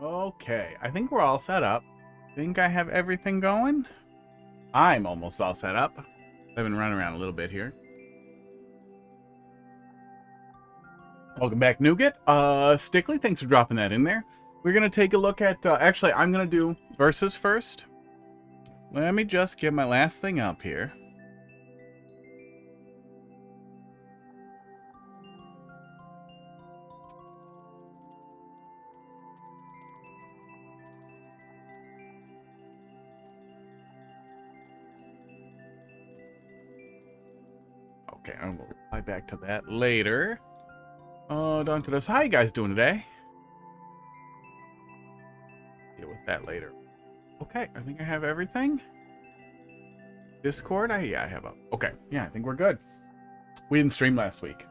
Okay, I think we're all set up. Think I have everything going? I'm almost all set up. I've been running around a little bit here. Welcome back, Nougat. Stickly, thanks for dropping that in there. We're going to take a look at... actually, I'm going to do verses first. Let me just get my last thing up here. Okay, I will reply back to that later. Down to this. How you guys doing today? Deal with that later. Okay, I think I have everything. Discord, yeah, I have a... Okay, yeah, I think we're good. We didn't stream last week.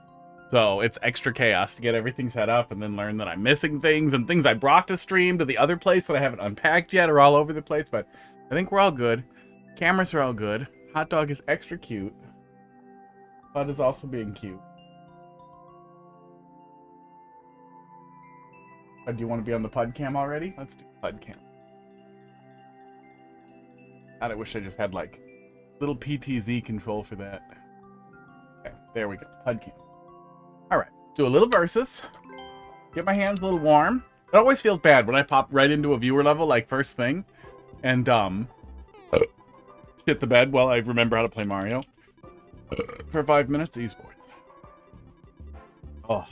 So it's extra chaos to get everything set up and then learn that I'm missing things and things I brought to stream to the other place that I haven't unpacked yet are all over the place, but I think we're all good. Cameras are all good. Hot dog is extra cute. Bud is also being cute. Do you want to be on the Pud Cam already? Let's do Pud Cam. God, I wish I just had, like, little PTZ control for that. Okay, there we go. Pud Cam. Alright, do a little versus. Get my hands a little warm. It always feels bad when I pop right into a viewer level, like, first thing. And, shit the bed while I remember how to play Mario. For 5 minutes, esports. Oh.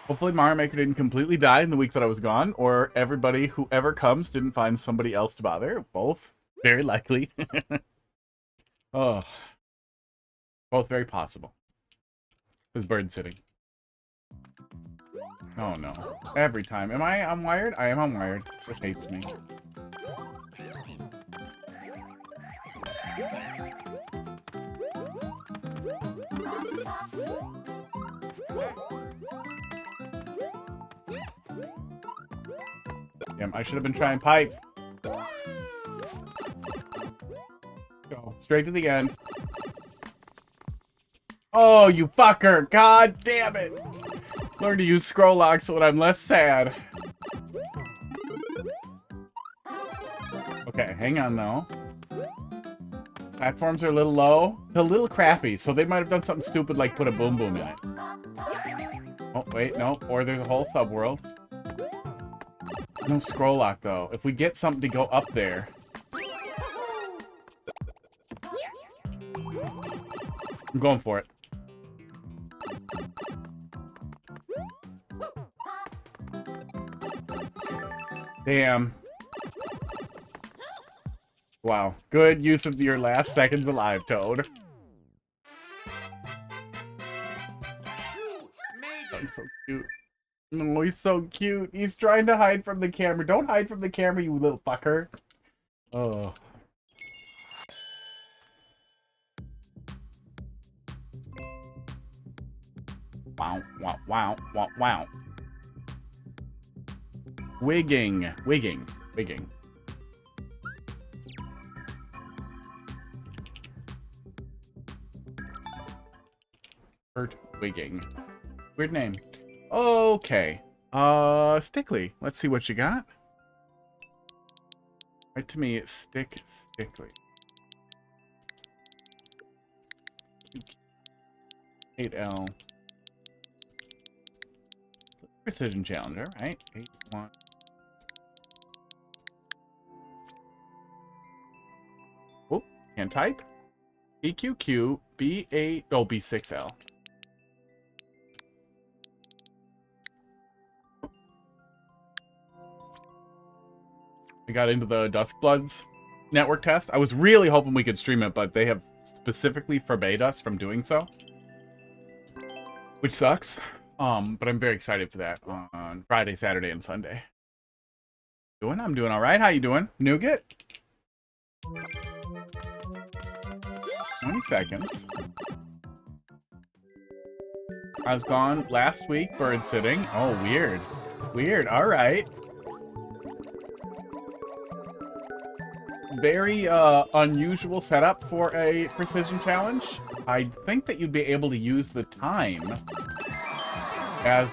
Hopefully Mario Maker didn't completely die in the week that I was gone, or everybody, whoever comes, didn't find somebody else to bother. Both. Very likely. Oh. Both very possible. There's bird sitting. Oh no. Every time. Am I unwired? I am unwired. This hates me. Damn, I should have been trying pipes. Go straight to the end. Oh, you fucker! God damn it! Learn to use scroll lock so that I'm less sad. Okay, hang on though. Platforms are a little low. They're a little crappy, so they might have done something stupid like put a boom boom in it. Oh, wait, no. Or there's a whole subworld. No scroll lock, though. If we get something to go up there... I'm going for it. Damn. Wow. Good use of your last seconds alive, Toad. He's so cute. No, he's so cute. He's trying to hide from the camera. Don't hide from the camera, you little fucker. Oh. Wow, wow, wow, wow, wow. Wigging. Wigging. Wigging. TURTWIGING. Weird name. Okay. Stickly. Let's see what you got. Right to me, it's Stickly. 8L. Precision Challenger, right? 8-1. Oh, can't type. BQQ, B8, oh, B6L. I got into the Duskbloods network test. I was really hoping we could stream it, but they have specifically forbade us from doing so. Which sucks. But I'm very excited for that on Friday, Saturday, and Sunday. I'm doing all right. How you doing? Nougat? 20 seconds. I was gone last week, bird sitting. Oh, weird. Weird. All right. Very unusual setup for a precision challenge. I think that you'd be able to use the time as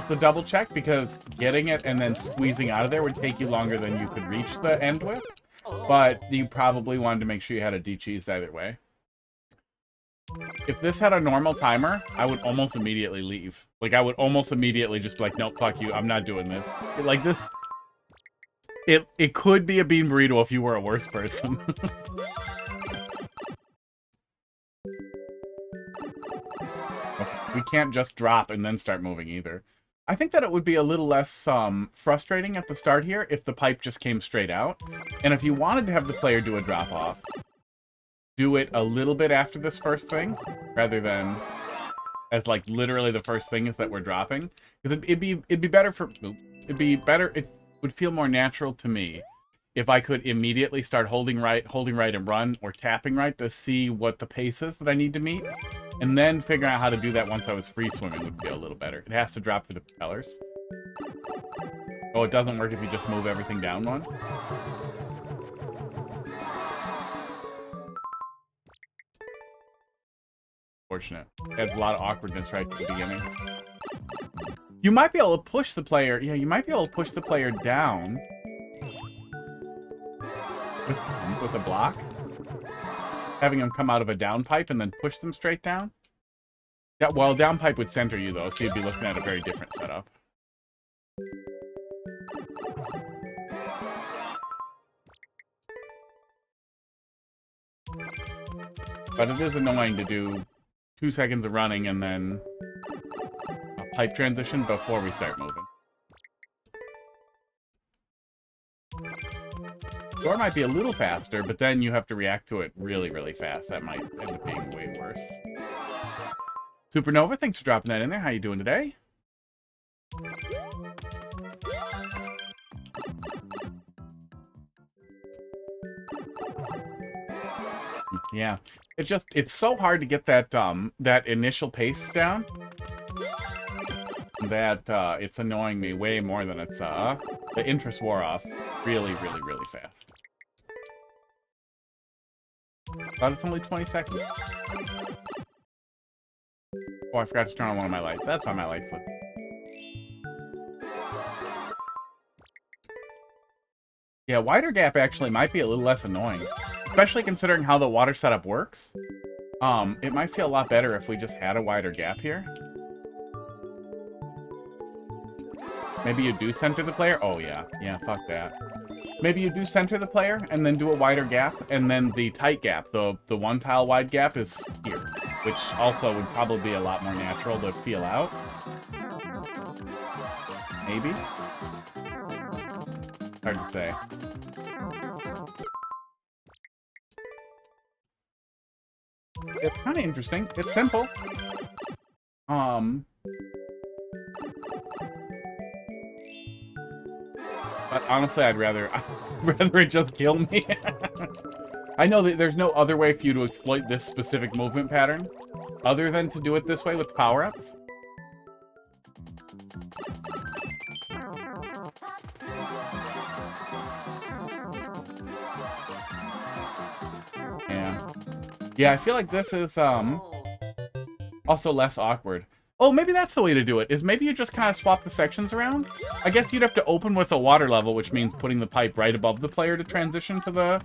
the double check, because getting it and then squeezing out of there would take you longer than you could reach the end with. But you probably wanted to make sure you had a de-cheese either way. If this had a normal timer, I would almost immediately leave. Like, I would almost immediately just be like, nope, fuck you, I'm not doing this. Like, this... It could be a bean burrito if you were a worse person. We can't just drop and then start moving either. I think that it would be a little less frustrating at the start here if the pipe just came straight out. And if you wanted to have the player do a drop-off, do it a little bit after this first thing, rather than as, like, literally the first thing is that we're dropping. Because it'd be better for... It would feel more natural to me if I could immediately start holding right and run, or tapping right to see what the pace is that I need to meet. And then figuring out how to do that once I was free swimming would feel a little better. It has to drop for the propellers. Oh, it doesn't work if you just move everything down one? Fortunate. It adds a lot of awkwardness right at the beginning. You might be able to push the player... Yeah, you might be able to push the player down. With a block? Having them come out of a down pipe and then push them straight down? Yeah, well, down pipe would center you, though, so you'd be looking at a very different setup. But it is annoying to do 2 seconds of running and then a pipe transition before we start moving. Door might be a little faster, but then you have to react to it really, really fast. That might end up being way worse. Supernova, thanks for dropping that in there. How you doing today? Yeah, it's so hard to get that that initial pace down that it's annoying me way more than it's the interest wore off really, really, really fast. But it's only 20 seconds. Oh, I forgot to turn on one of my lights. That's why my lights look. Yeah, wider gap actually might be a little less annoying. Especially considering how the water setup works. It might feel a lot better if we just had a wider gap here. Maybe you do center the player? Oh, yeah. Yeah, fuck that. Maybe you do center the player and then do a wider gap, and then the tight gap, the one tile wide gap, is here. Which also would probably be a lot more natural to feel out. Maybe? Hard to say. It's kind of interesting. It's simple. But honestly, I'd rather it just kill me. I know that there's no other way for you to exploit this specific movement pattern other than to do it this way with power-ups. Yeah, I feel like this is also less awkward. Oh, maybe that's the way to do it, is maybe you just kind of swap the sections around? I guess you'd have to open with a water level, which means putting the pipe right above the player to transition to the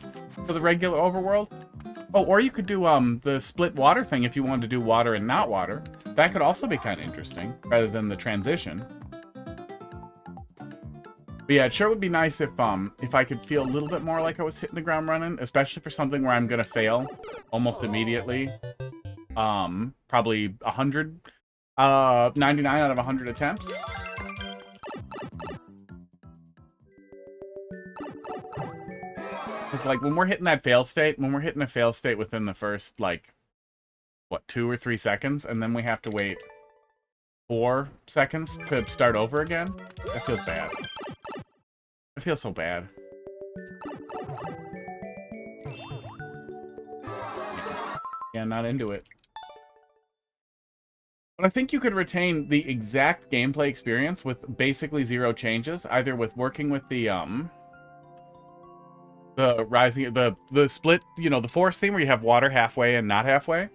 regular overworld. Oh, or you could do the split water thing if you wanted to do water and not water. That could also be kind of interesting, rather than the transition. But yeah, it sure would be nice if I could feel a little bit more like I was hitting the ground running, especially for something where I'm gonna fail almost immediately. Probably 100, 99 out of 100 attempts. It's like when we're hitting that fail state, when we're hitting a fail state within the first, like, what, 2 or 3 seconds, and then we have to wait 4 seconds to start over again, that feels bad. It feels so bad. Yeah, not into it. But I think you could retain the exact gameplay experience with basically 0 changes, either with working with the rising, the split, you know, the force theme where you have water halfway and not halfway.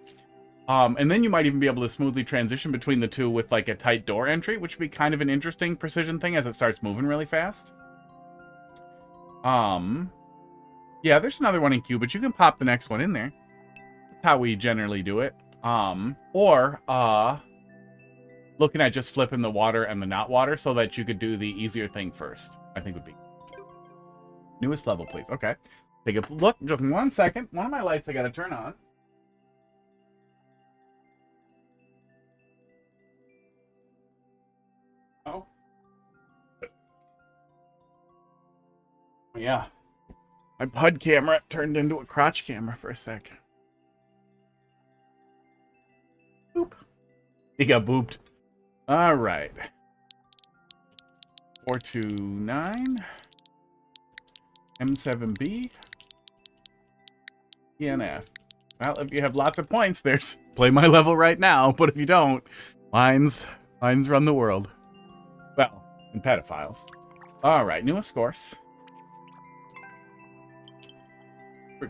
And then you might even be able to smoothly transition between the two with like a tight door entry, which would be kind of an interesting precision thing as it starts moving really fast. Yeah, there's another one in queue, but you can pop the next one in there. That's how we generally do it. Looking at just flipping the water and the not water so that you could do the easier thing first, I think would be. Newest level, please. Okay. Take a look. Just 1 second. One of my lights I gotta turn on. Oh. Yeah. My PUD camera turned into a crotch camera for a sec. Boop. He got booped. All right. 429. M7B. ENF. Well, if you have lots of points, there's play my level right now. But if you don't, lines run the world. Well, and pedophiles. All right, newest course.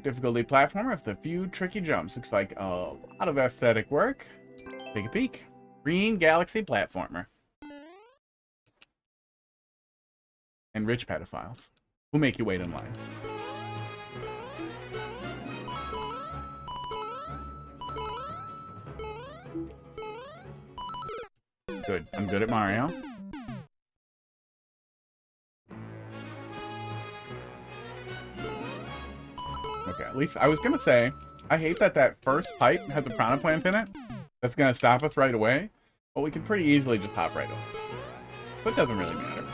Difficulty platformer with a few tricky jumps. Looks like a lot of aesthetic work. Take a peek. Green Galaxy platformer. And rich pedophiles who make you wait in line. Good. I'm good at Mario. Okay, at least I was gonna say, I hate that first pipe has a piranha plant in it. That's gonna stop us right away. But we can pretty easily just hop right over. So it doesn't really matter.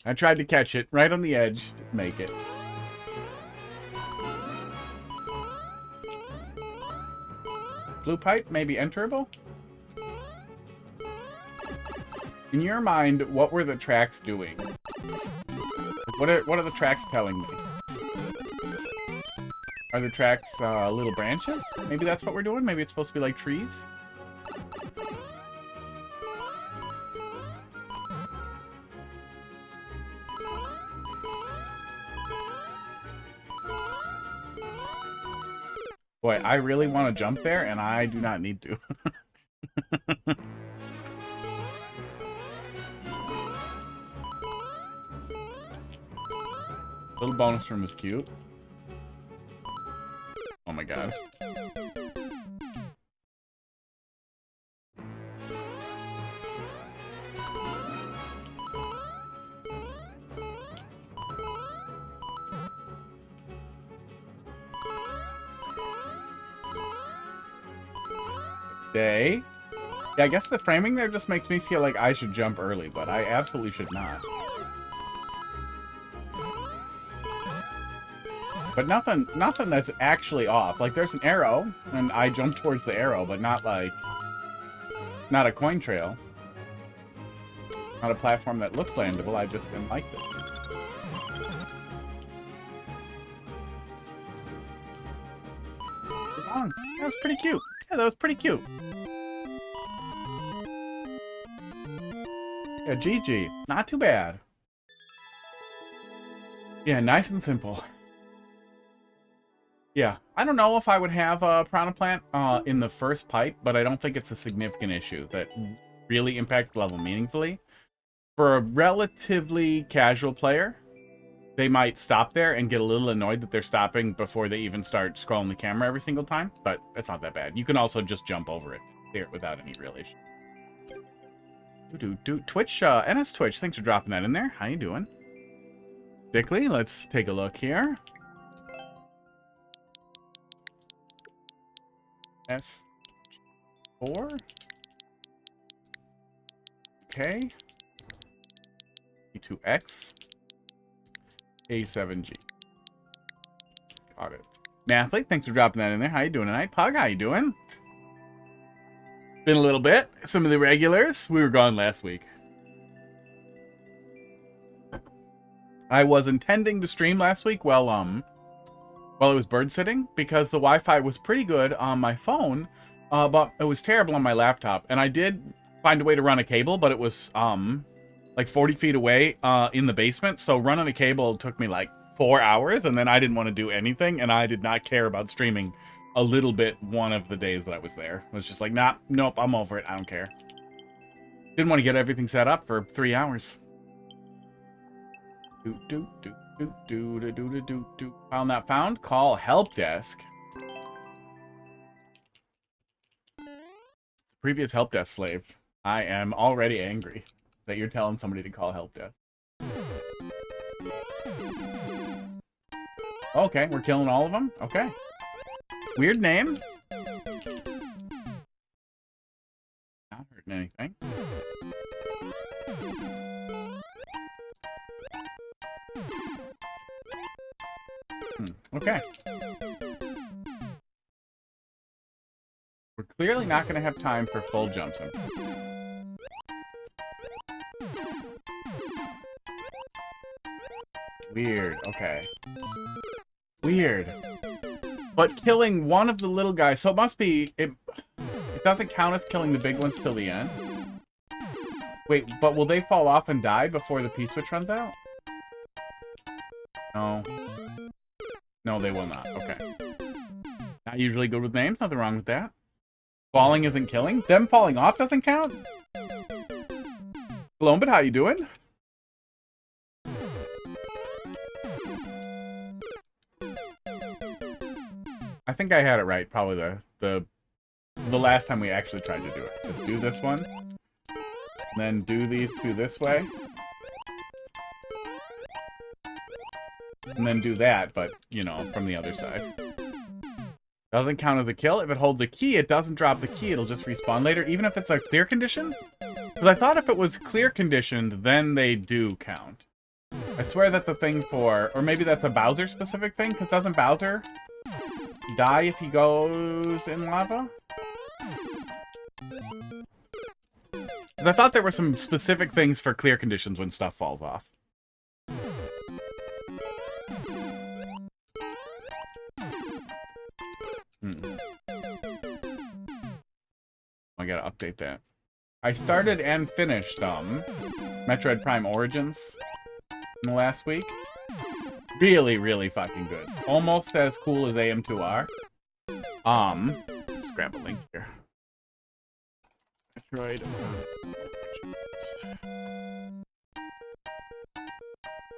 I tried to catch it right on the edge to make it. Blue pipe, maybe enterable? In your mind, what were the tracks doing? What are the tracks telling me? Are the tracks little branches? Maybe that's what we're doing? Maybe it's supposed to be like trees? Boy, I really want to jump there, and I do not need to. Little bonus room is cute. Oh my god. Yeah, I guess the framing there just makes me feel like I should jump early, but I absolutely should not. But nothing that's actually off. Like, there's an arrow, and I jump towards the arrow, but not like... Not a coin trail. Not a platform that looks landable, I just didn't like it. That was pretty cute. Yeah, that was pretty cute. Yeah, GG. Not too bad. Yeah, nice and simple. Yeah, I don't know if I would have a piranha plant in the first pipe, but I don't think it's a significant issue that really impacts the level meaningfully. For a relatively casual player, they might stop there and get a little annoyed that they're stopping before they even start scrolling the camera every single time, but it's not that bad. You can also just jump over it here without any real issue. Twitch, NS Twitch, thanks for dropping that in there. How you doing? Stickly, let's take a look here. S4. Okay. E2X. A7G. Got it. Mathelete, thanks for dropping that in there. How you doing tonight? Pug, how you doing? Been a little bit. Some of the regulars. We were gone last week. I was intending to stream last week while it was bird sitting, because the Wi-Fi was pretty good on my phone, but it was terrible on my laptop, and I did find a way to run a cable, but it was like 40 feet away in the basement, so running a cable took me like 4 hours, and then I didn't want to do anything, and I did not care about streaming a little bit one of the days that I was there. I was just like, nah, nope, I'm over it, I don't care. Didn't want to get everything set up for 3 hours. File not found. Call help desk. Previous help desk slave. I am already angry that you're telling somebody to call help desk. Okay, we're killing all of them? Okay. Weird name. Not hurting anything. Okay. We're clearly not going to have time for full jumps. Weird. Okay. Weird. But killing one of the little guys, so it must be... It doesn't count as killing the big ones till the end? Wait, but will they fall off and die before the P-switch runs out? No. No, they will not. Okay. Not usually good with names. Nothing wrong with that. Falling isn't killing? Them falling off doesn't count? Hello, but how you doing? I think I had it right. Probably the last time we actually tried to do it. Let's do this one. And then do these two this way. And then do that, but, you know, from the other side. Doesn't count as a kill. If it holds a key, it doesn't drop the key. It'll just respawn later, even if it's a clear condition? Because I thought if it was clear conditioned, then they do count. I swear that's a thing for... Or maybe that's a Bowser-specific thing, because doesn't Bowser die if he goes in lava? I thought there were some specific things for clear conditions when stuff falls off. I gotta update that. I started and finished Metroid Prime Origins in the last week. Really, really fucking good. Almost as cool as AM2R. Just grab a link here. Metroid.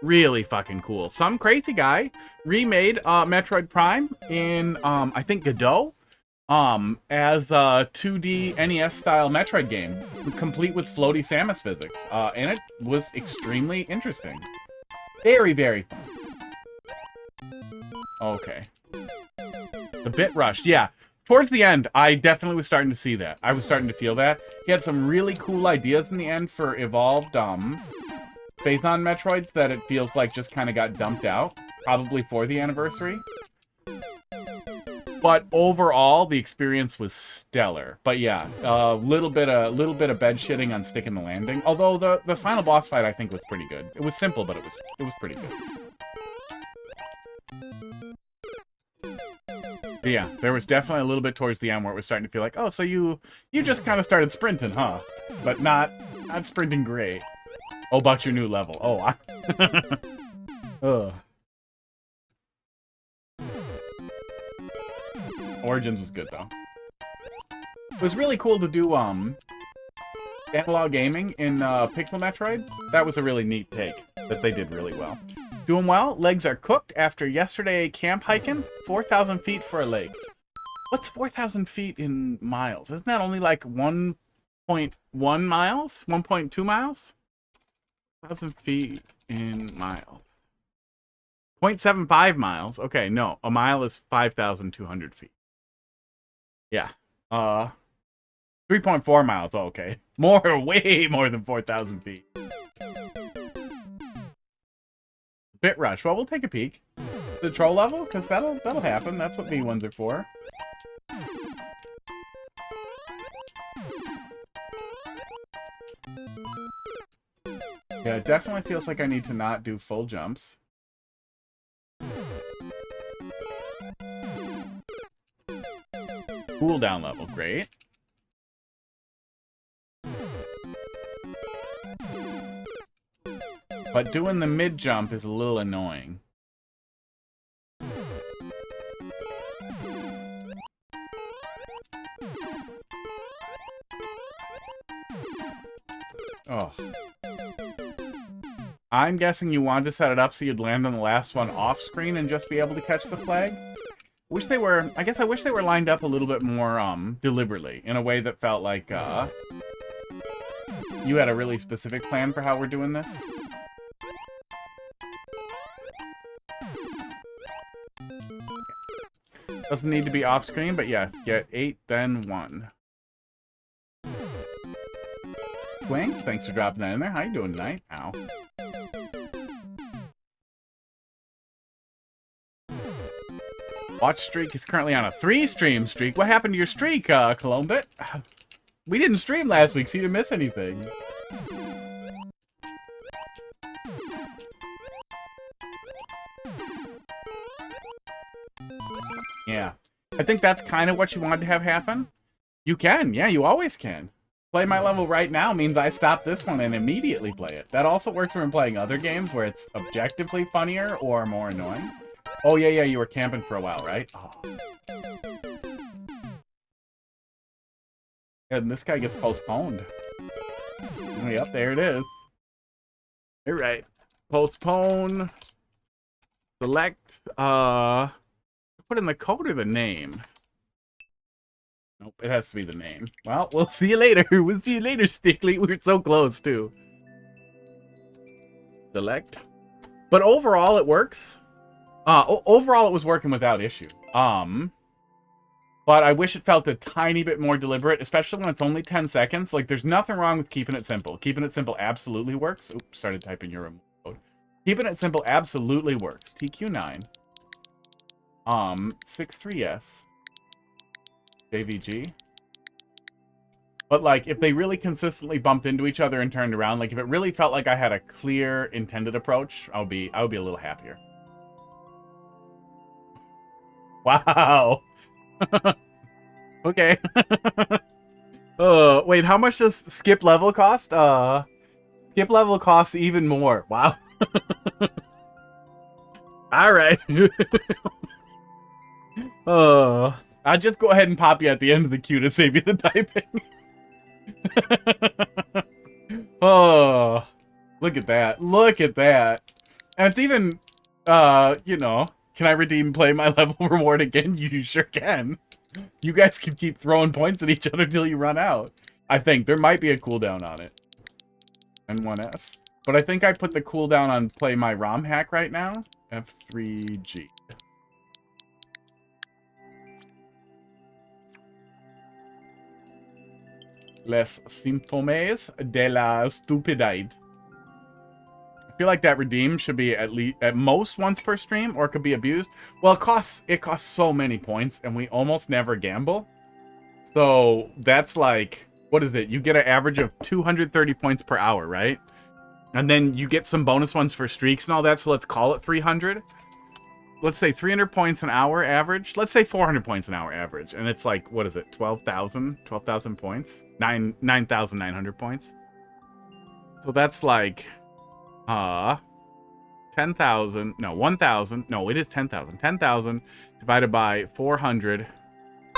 Really fucking cool. Some crazy guy remade Metroid Prime in I think Godot as a 2D NES style Metroid game, complete with floaty Samus physics. And it was extremely interesting. Very, very fun. Okay. The bit rushed, yeah. Towards the end, I definitely was starting to see that. I was starting to feel that. He had some really cool ideas in the end for evolved Phazon Metroids that it feels like just kind of got dumped out, probably for the anniversary. But overall, the experience was stellar. But yeah, a little bit of bed shitting on sticking the landing. Although the final boss fight I think was pretty good. It was simple, but it was pretty good. But yeah, there was definitely a little bit towards the end where it was starting to feel like, oh, so you just kind of started sprinting, huh? But not sprinting great. Oh, but your new level. Oh, Ugh. Origins was good, though. It was really cool to do, analog gaming in, Pixel Metroid. That was a really neat take that they did really well. Doing well. Legs are cooked after yesterday camp hiking. 4,000 feet for a leg. What's 4,000 feet in miles? Isn't that only like 1.1 miles? 1.2 miles? 1,000 feet in miles. 0.75 miles. Okay, no. A mile is 5,200 feet. Yeah. 3.4 miles. Oh, okay. Way more than 4,000 feet. Bit rush. Well, we'll take a peek. The troll level? Because that'll happen. That's what V1s are for. Yeah, it definitely feels like I need to not do full jumps. Cooldown level, great. But doing the mid jump is a little annoying. Oh. I'm guessing you wanted to set it up so you'd land on the last one off screen and just be able to catch the flag. Wish they were, I guess I wish they were lined up a little bit more deliberately, in a way that felt like you had a really specific plan for how we're doing this. Doesn't need to be off screen, but yes, get 8, then 1. Twink, thanks for dropping that in there. How you doing tonight? Ow. Watch streak is currently on a 3-stream streak. What happened to your streak, Colombit? We didn't stream last week, so you didn't miss anything. Yeah. I think that's kind of what you wanted to have happen. You can. Yeah, you always can. Play my level right now means I stop this one and immediately play it. That also works when I'm playing other games where it's objectively funnier or more annoying. Oh, yeah, you were camping for a while, right? Oh. And this guy gets postponed. Yep, there it is. All right. Postpone. Select, put in the code or the name? Nope, it has to be the name. Well, we'll see you later. We'll see you later, Stickly. We were so close, too. Select. But overall, it works. Overall, it was working without issue. But I wish it felt a tiny bit more deliberate, especially when it's only 10 seconds. Like, there's nothing wrong with keeping it simple. Keeping it simple absolutely works. Oops, started typing your remote code. Keeping it simple absolutely works. TQ9. 63S. JVG. But, like, if they really consistently bumped into each other and turned around, like, if it really felt like I had a clear, intended approach, I would be a little happier. Wow. Okay. Wait, how much does skip level cost? Skip level costs even more. Wow. Alright. I'll just go ahead and pop you at the end of the queue to save you the typing. Oh, look at that. Look at that. And it's even, you know, can I redeem play my level reward again? You sure can. You guys can keep throwing points at each other till you run out. I think there might be a cooldown on it. N1S. But I think I put the cooldown on play my ROM hack right now. F3G. Les symptomes de la stupidite. I feel like that redeem should be at most once per stream, or it could be abused. Well, it costs so many points, and we almost never gamble. So that's like, what is it? You get an average of 230 points per hour, right? And then you get some bonus ones for streaks and all that, so let's call it 300. Let's say 300 points an hour average. Let's say 400 points an hour average. And it's like, what is it? 12,000 points? 9,900 points. So that's like, 10,000. No, 1,000. No, it is 10,000. 10,000 divided by 400.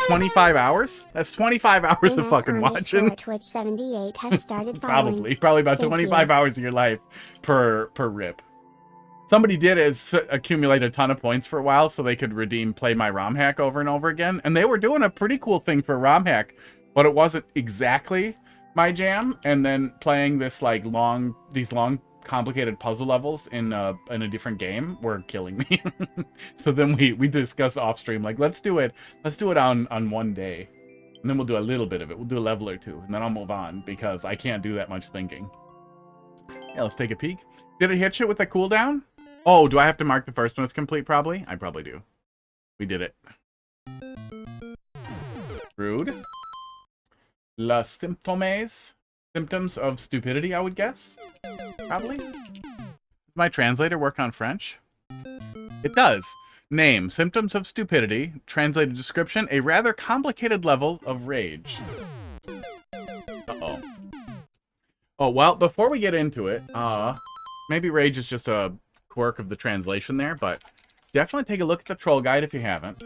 25 hours? That's 25 hours of fucking watching. Twitch 78 has started Probably about 25 hours of your life per rip. Somebody did accumulate a ton of points for a while so they could redeem play my ROM hack over and over again. And they were doing a pretty cool thing for ROM hack, but it wasn't exactly my jam. And then playing this like these long complicated puzzle levels in a different game were killing me. So then we discussed off stream, like, let's do it on one day. And then we'll do a little bit of it. We'll do a level or two, and then I'll move on because I can't do that much thinking. Yeah, let's take a peek. Did it hit you with a cooldown? Oh, do I have to mark the first one as complete, probably? I probably do. We did it. Rude. La symptomes. Symptoms of stupidity, I would guess. Probably. Does my translator work on French? It does. Name, symptoms of stupidity. Translated description, a rather complicated level of rage. Uh-oh. Oh, well, before we get into it, maybe rage is just a quirk of the translation there, but definitely take a look at the troll guide if you haven't.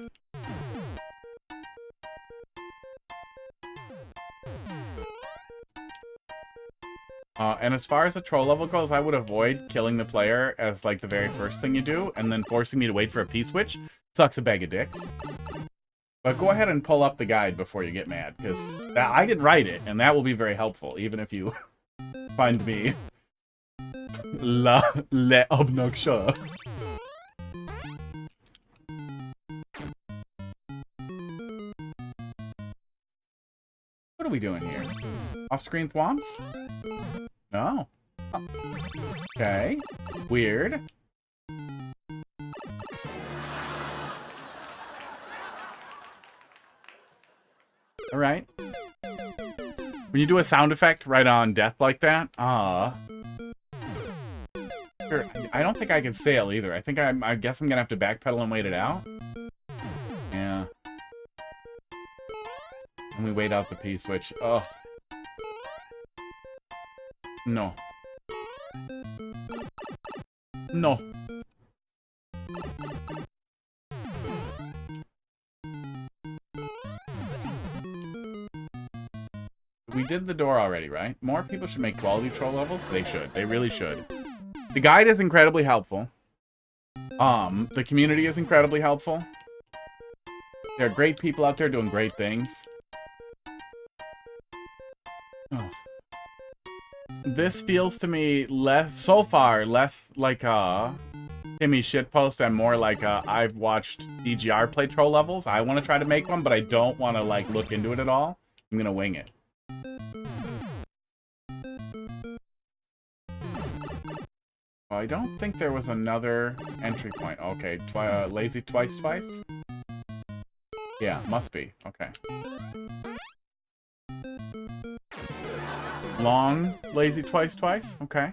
And as far as the troll level goes, I would avoid killing the player as, like, the very first thing you do, and then forcing me to wait for a P-switch. Sucks a bag of dicks. But go ahead and pull up the guide before you get mad, because I didn't write it, and that will be very helpful, even if you find me le obnoxious. What are we doing here? Off-screen thwomps? No. Oh. Okay. Weird. Alright. When you do a sound effect right on death like that, sure, I don't think I can sail either. I think I guess I'm gonna have to backpedal and wait it out. Yeah. And we wait out the P-switch. Oh. No. No. We did the door already, right? More people should make quality troll levels? They should. They really should. The guide is incredibly helpful. The community is incredibly helpful. There are great people out there doing great things. Oh. This feels to me so far less like Timmy shitpost and more like I've watched DGR play troll levels. I want to try to make one, but I don't want to like look into it at all. I'm gonna wing it. Well, I don't think there was another entry point. Okay, lazy twice. Yeah, must be. Okay. Long, lazy twice. Okay.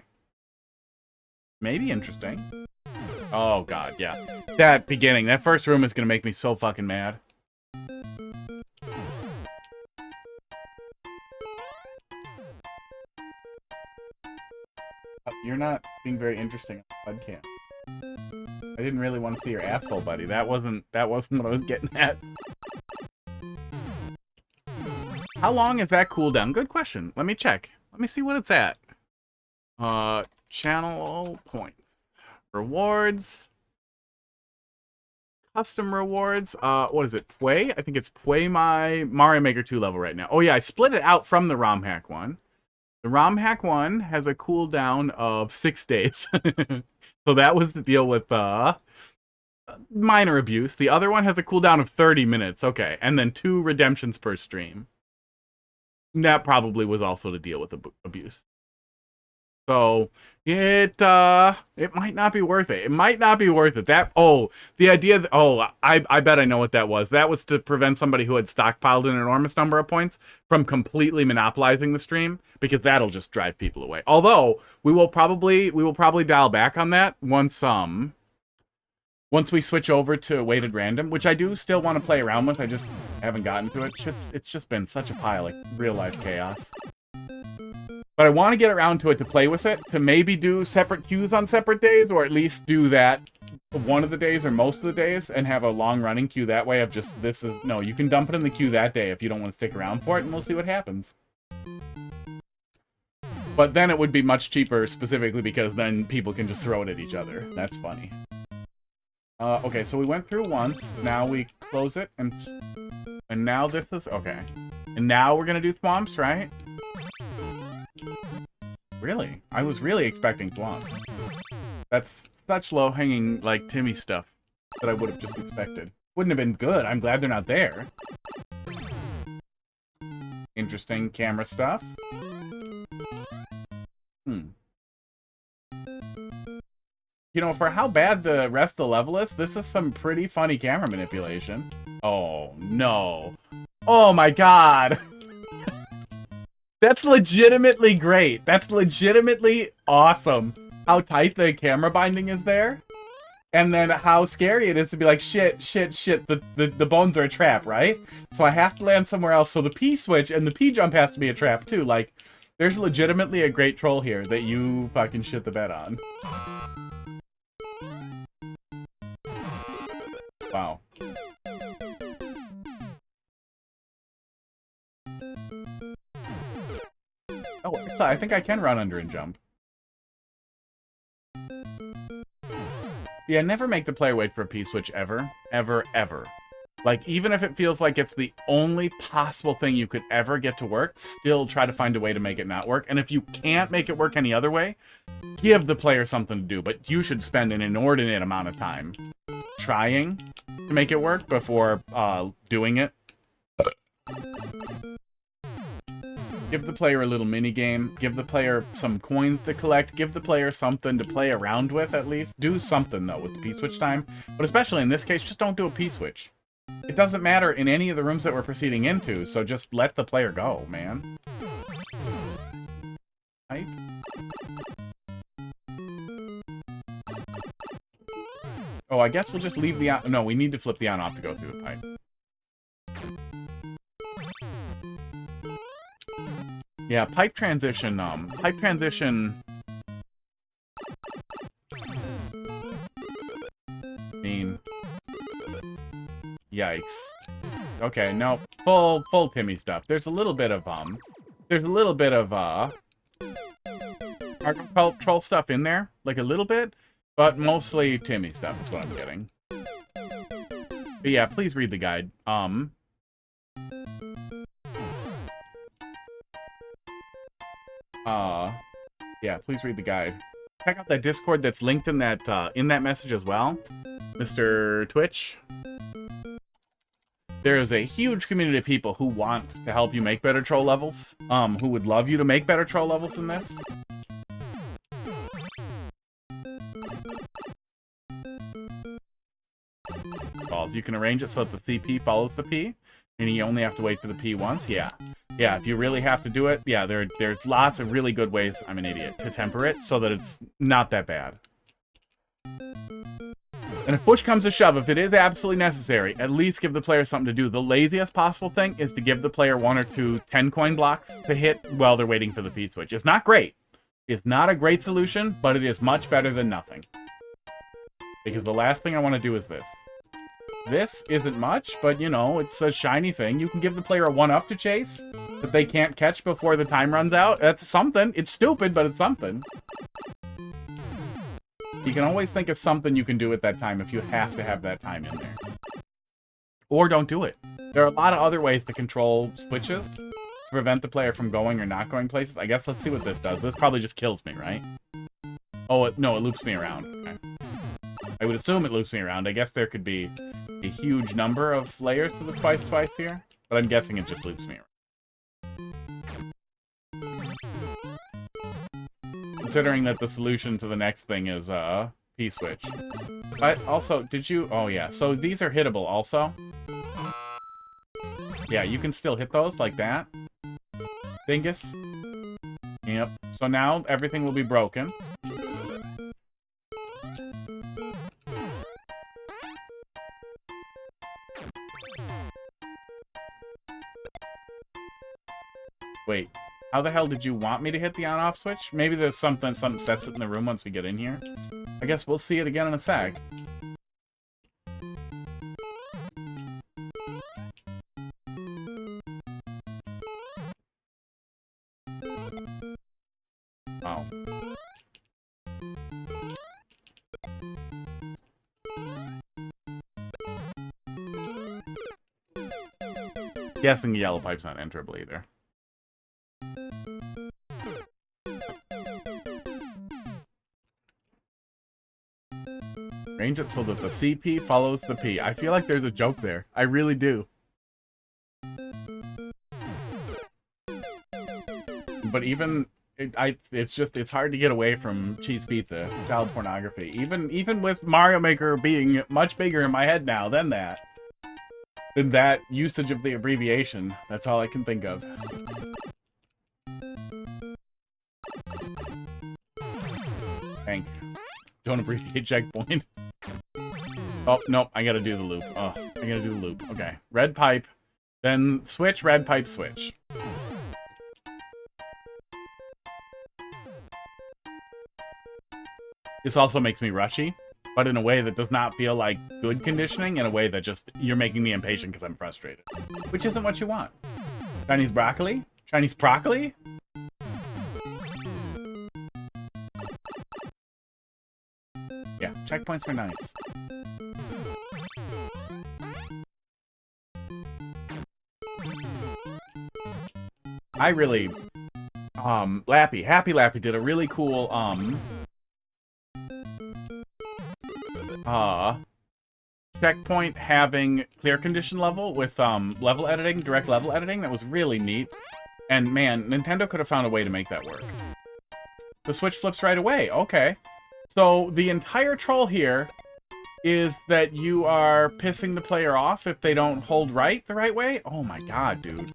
Maybe interesting. Oh, God, yeah. That beginning, that first room is going to make me so fucking mad. You're not being very interesting on the webcam. I didn't really want to see your asshole, buddy. That wasn't what I was getting at. How long is that cooldown? Good question. Let me check. Let me see what it's at. Channel points. Rewards. Custom rewards. What is it? Pway? I think it's Pway my Mario Maker 2 level right now. Oh yeah, I split it out from the ROM hack one. The ROM hack one has a cooldown of 6 days. So that was the deal with minor abuse. The other one has a cooldown of 30 minutes. Okay, and then 2 redemptions per stream. That probably was also to deal with abuse. So it might not be worth it. It might not be worth it. The idea that, I bet I know what that was. That was to prevent somebody who had stockpiled an enormous number of points from completely monopolizing the stream, because that'll just drive people away. Although we will probably dial back on that once we switch over to weighted random, which I do still want to play around with. I just haven't gotten to it. It's just been such a pile of real-life chaos. But I want to get around to it to play with it, to maybe do separate queues on separate days, or at least do that one of the days or most of the days, and have a long-running queue that way of just, you can dump it in the queue that day if you don't want to stick around for it, and we'll see what happens. But then it would be much cheaper, specifically because then people can just throw it at each other. That's funny. Okay, so we went through once. Now we close it, and now this is... Okay. And now we're gonna do thwomps, right? Really? I was really expecting thwomps. That's such low-hanging, like, Timmy stuff that I would have just expected. Wouldn't have been good. I'm glad they're not there. Interesting camera stuff. You know, for how bad the rest of the level is, this is some pretty funny camera manipulation. Oh, no. Oh, my God. That's legitimately great. That's legitimately awesome. How tight the camera binding is there. And then how scary it is to be like, shit, the bones are a trap, right? So I have to land somewhere else. So the P switch and the P jump has to be a trap too. Like, there's legitimately a great troll here that you fucking shit the bed on. Wow. Oh, I think I can run under and jump. Yeah, never make the player wait for a P-switch ever. Ever, ever. Like, even if it feels like it's the only possible thing you could ever get to work, still try to find a way to make it not work. And if you can't make it work any other way, give the player something to do. But you should spend an inordinate amount of time trying to make it work before doing it. Give the player a little mini game. Give the player some coins to collect. Give the player something to play around with, at least. Do something, though, with the P-switch time. But especially in this case, just don't do a P-switch. It doesn't matter in any of the rooms that we're proceeding into, so just let the player go, man. Right? Oh, I guess we'll just leave the on. No, we need to flip the on off to go through the pipe. Yeah, pipe transition, mean, yikes. Okay, no, full Timmy stuff. There's a little bit of, troll stuff in there, like a little bit, but mostly Timmy stuff is what I'm getting. But yeah, please read the guide. Yeah, please read the guide. Check out that Discord that's linked in that message as well, Mr. Twitch. There is a huge community of people who want to help you make better troll levels, who would love you to make better troll levels than this. Balls. You can arrange it so that the CP follows the P, and you only have to wait for the P once. Yeah. Yeah, if you really have to do it, yeah, there's lots of really good ways, I'm an idiot, to temper it so that it's not that bad. And if push comes to shove, if it is absolutely necessary, at least give the player something to do. The laziest possible thing is to give the player 1 or 2 10-coin blocks to hit while they're waiting for the P-switch. It's not great. It's not a great solution, but it is much better than nothing. Because the last thing I want to do is this. This isn't much, but, you know, it's a shiny thing. You can give the player a 1-up to chase that they can't catch before the time runs out. That's something. It's stupid, but it's something. You can always think of something you can do at that time if you have to have that time in there. Or don't do it. There are a lot of other ways to control switches to prevent the player from going or not going places. I guess let's see what this does. This probably just kills me, right? Oh, no, it loops me around. Okay. I would assume it loops me around. I guess there could be a huge number of layers to the twice here, but I'm guessing it just loops me around. Considering that the solution to the next thing is P-switch. But also, did you... Oh, yeah. So these are hittable also. Yeah, you can still hit those like that. Dingus. Yep. So now everything will be broken. Wait, how the hell did you want me to hit the on-off switch? Maybe there's something sets it in the room once we get in here. I guess we'll see it again in a sec. Oh. Guessing the yellow pipe's not enterable either. Arrange it so that the CP follows the P. I feel like there's a joke there. I really do. But even it's hard to get away from cheese pizza, child pornography. Even with Mario Maker being much bigger in my head now than that usage of the abbreviation. That's all I can think of. Thank. Don't abbreviate checkpoint. Oh, nope, I gotta do the loop. Oh, I gotta do the loop. Okay. Red pipe, then switch, red pipe, switch. This also makes me rushy, but in a way that does not feel like good conditioning, in a way that just, you're making me impatient because I'm frustrated. Which isn't what you want. Chinese broccoli? Chinese broccoli? Yeah, checkpoints are nice. I really, Happy Lappy did a really cool, checkpoint having clear condition level with, level editing, direct level editing. That was really neat. And man, Nintendo could have found a way to make that work. The switch flips right away. Okay. So the entire troll here is that you are pissing the player off if they don't hold right the right way? Oh my god, dude.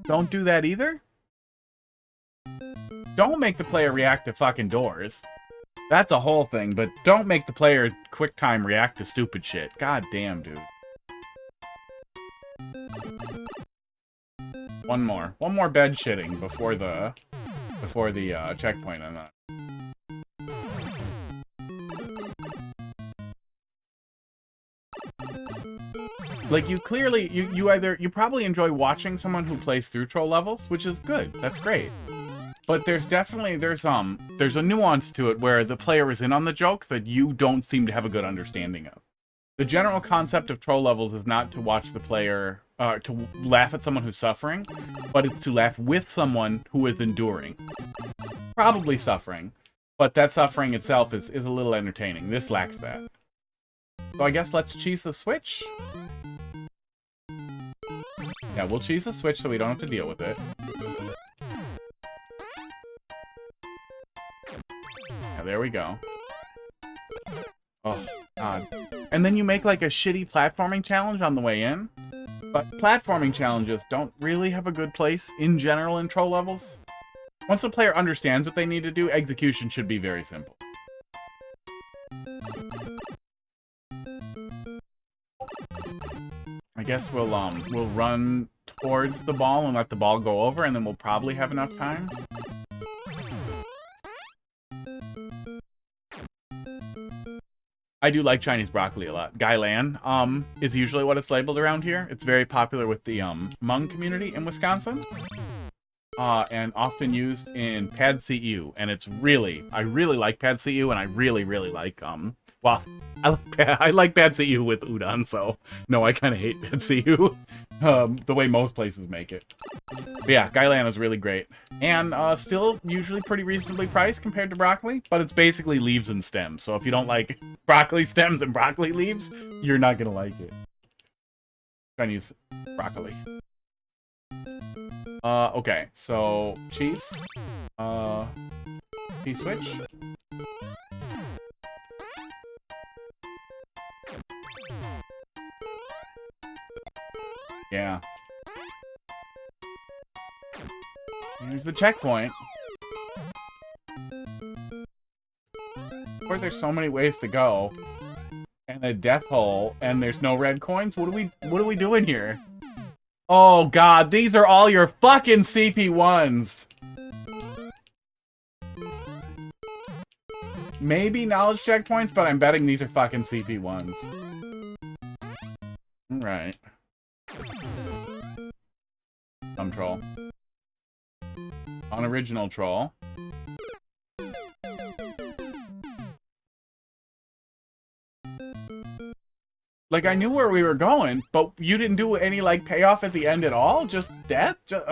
Don't do that either? Don't make the player react to fucking doors. That's a whole thing, but don't make the player quick time react to stupid shit. God damn, dude. One more bed shitting before the checkpoint on that. Like, you clearly, you probably enjoy watching someone who plays through troll levels, which is good. That's great. But there's definitely, there's a nuance to it where the player is in on the joke that you don't seem to have a good understanding of. The general concept of troll levels is not to watch the player, to laugh at someone who's suffering, but it's to laugh with someone who is enduring. Probably suffering, but that suffering itself is a little entertaining. This lacks that. So I guess let's cheese the switch. Yeah, we'll cheese the switch so we don't have to deal with it. Yeah, there we go. Oh, God. And then you make like a shitty platforming challenge on the way in. But platforming challenges don't really have a good place in general in troll levels. Once the player understands what they need to do, execution should be very simple. I guess we'll run towards the ball and let the ball go over, and then we'll probably have enough time. I do like Chinese broccoli a lot. Gailan is usually what it's labeled around here. It's very popular with the Hmong community in Wisconsin. And often used in pad CU, and it's really, I really like pad CU, and I really, really like, well, I like pad CU with udon, so no, I kind of hate pad CU, the way most places make it. But yeah, Gailan is really great, and still usually pretty reasonably priced compared to broccoli, but it's basically leaves and stems, so if you don't like broccoli stems and broccoli leaves, you're not gonna like it. Chinese broccoli. Okay, so cheese. P-switch. Yeah. Here's the checkpoint. Of course, there's so many ways to go. And a death hole, and there's no red coins? What are we doing here? Oh god, these are all your fucking CP1s! Maybe knowledge checkpoints, but I'm betting these are fucking CP1s. Alright. Some troll. Unoriginal troll. Like, I knew where we were going, but you didn't do any, like, payoff at the end at all? Just death? Just,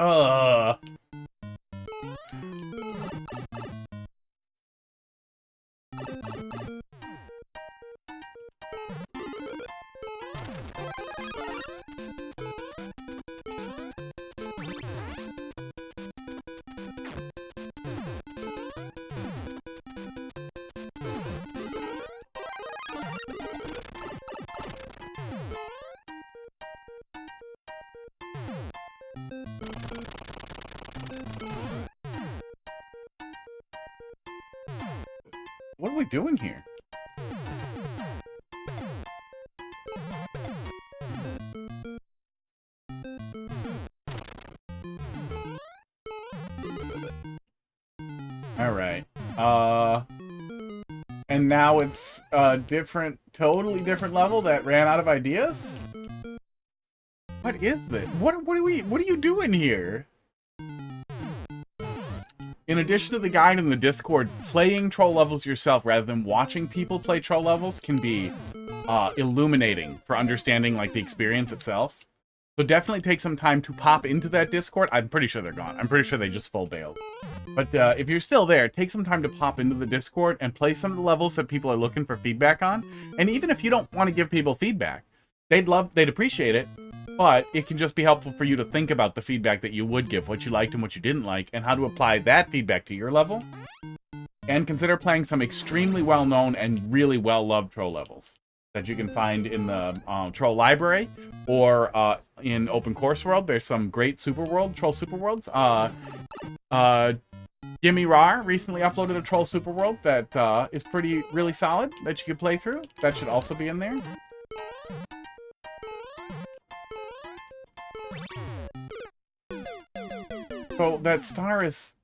What are we doing here? And now it's a different, totally different level that ran out of ideas? What is this? What are you doing here? In addition to the guide in the Discord, playing troll levels yourself rather than watching people play troll levels can be illuminating for understanding like the experience itself. So definitely take some time to pop into that Discord. I'm pretty sure they're gone. I'm pretty sure they just full bailed. But if you're still there, take some time to pop into the Discord and play some of the levels that people are looking for feedback on. And even if you don't want to give people feedback, they'd appreciate it. But it can just be helpful for you to think about the feedback that you would give, what you liked and what you didn't like, and how to apply that feedback to your level. And consider playing some extremely well-known and really well-loved troll levels that you can find in the troll library or in Open Course World. There's some great troll super worlds. Gimme Rar recently uploaded a troll super world that is really solid that you can play through. That should also be in there. So that star is...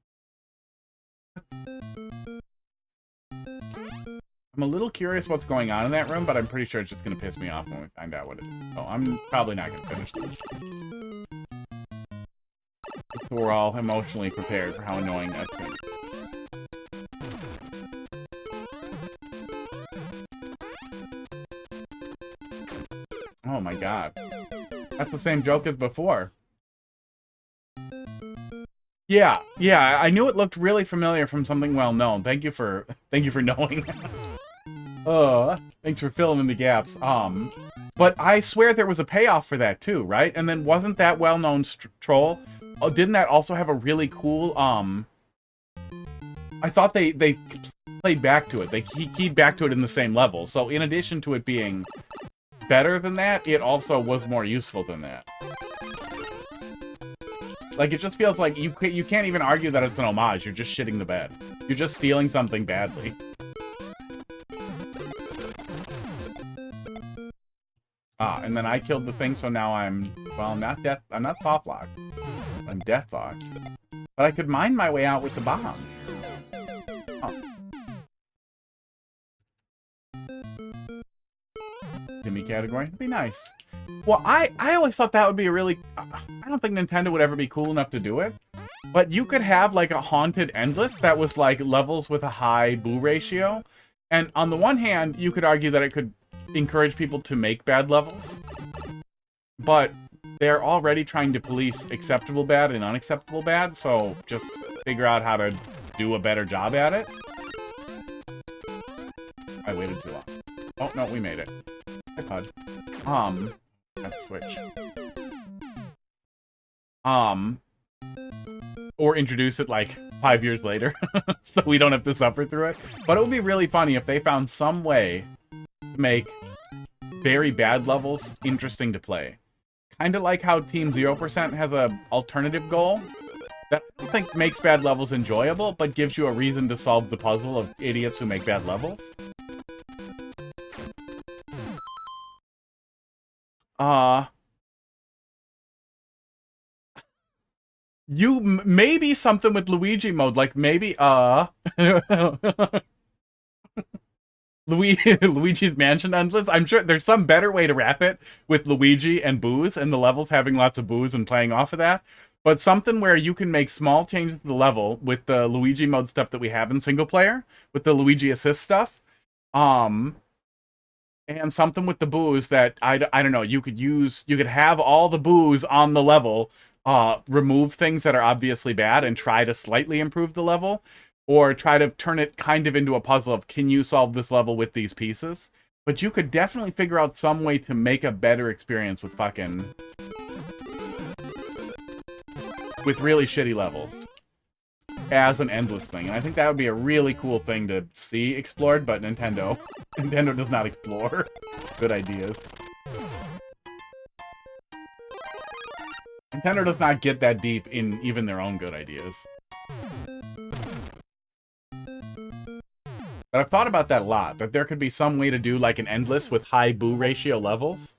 I'm a little curious what's going on in that room, but I'm pretty sure it's just going to piss me off when we find out what it is. So I'm probably not going to finish this. So we're all emotionally prepared for how annoying that's going to be. Oh my god. That's the same joke as before. Yeah, I knew it looked really familiar from something well known. Thank you for knowing. Thanks for filling in the gaps. But I swear there was a payoff for that too, right? And then wasn't that well-known troll? Oh, didn't that also have a really cool I thought they played back to it. They keyed back to it in the same level. So in addition to it being better than that, it also was more useful than that. Like, it just feels like you can't even argue that it's an homage. You're just shitting the bed. You're just stealing something badly. And then I killed the thing, so now I'm not soft locked. I'm death locked. But I could mine my way out with the bombs. Oh. Gimme category. It'd be nice. Well, I always thought that would be a really... I don't think Nintendo would ever be cool enough to do it. But you could have, like, a haunted endless that was, like, levels with a high boo ratio. And on the one hand, you could argue that it could encourage people to make bad levels. But they're already trying to police acceptable bad and unacceptable bad, so just figure out how to do a better job at it. I waited too long. Oh, no, we made it. Hi, Pud. Let's switch. Or introduce it like 5 years later, so we don't have to suffer through it. But it would be really funny if they found some way to make very bad levels interesting to play. Kind of like how Team 0% has a alternative goal that I don't think makes bad levels enjoyable, but gives you a reason to solve the puzzle of idiots who make bad levels. Maybe something with Luigi mode, like maybe, Luigi's Mansion Endless. I'm sure there's some better way to wrap it with Luigi and booze and the levels having lots of booze and playing off of that. But something where you can make small changes to the level with the Luigi mode stuff that we have in single player, with the Luigi assist stuff. And something with the booze that, I don't know, you could have all the booze on the level, remove things that are obviously bad and try to slightly improve the level, or try to turn it kind of into a puzzle of, can you solve this level with these pieces? But you could definitely figure out some way to make a better experience with with really shitty levels as an endless thing. And I think that would be a really cool thing to see explored, but Nintendo does not explore good ideas. Nintendo does not get that deep in even their own good ideas. But I've thought about that a lot, that there could be some way to do like an endless with high boo ratio levels,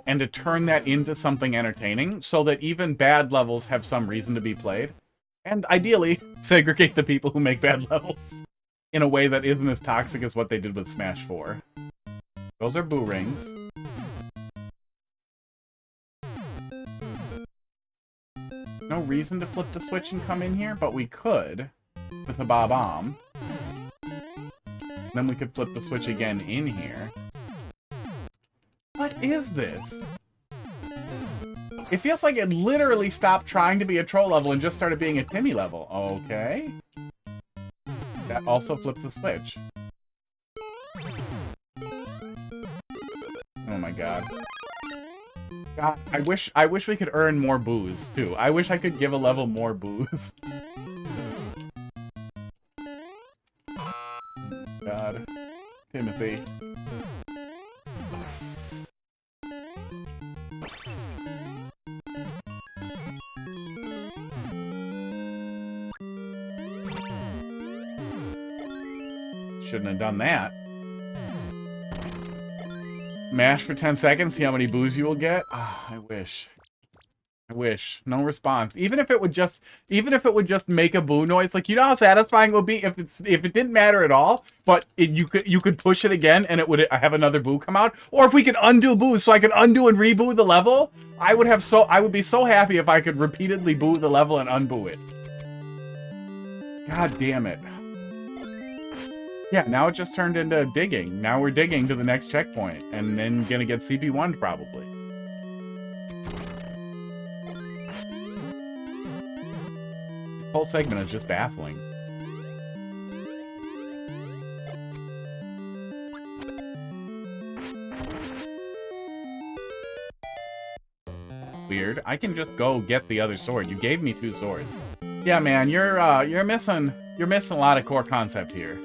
and to turn that into something entertaining, so that even bad levels have some reason to be played. And ideally, segregate the people who make bad levels. in a way that isn't as toxic as what they did with Smash 4. Those are boo rings. No reason to flip the switch and come in here, but we could with a Bob-omb. Then we could flip the switch again in here. What is this? It feels like it literally stopped trying to be a troll level and just started being a Timmy level. Okay. That also flips the switch. Oh my god. God, I wish we could earn more boos too. I wish I could give a level more boos. God. Timothy. Shouldn't have done that. Mash for 10 seconds, see how many boos you will get. Ah, I wish. I wish. No response. Even if it would just make a boo noise, like, you know how satisfying it would be if it didn't matter at all, but you could push it again and it would have another boo come out, or if we could undo boos so I could undo and reboo the level, I would be so happy if I could repeatedly boo the level and unboo it. God damn it. Yeah, now it just turned into digging. Now we're digging to the next checkpoint, and then gonna get CP1'd probably. This whole segment is just baffling. Weird. I can just go get the other sword. You gave me 2 swords. Yeah, man, you're missing a lot of core concept here.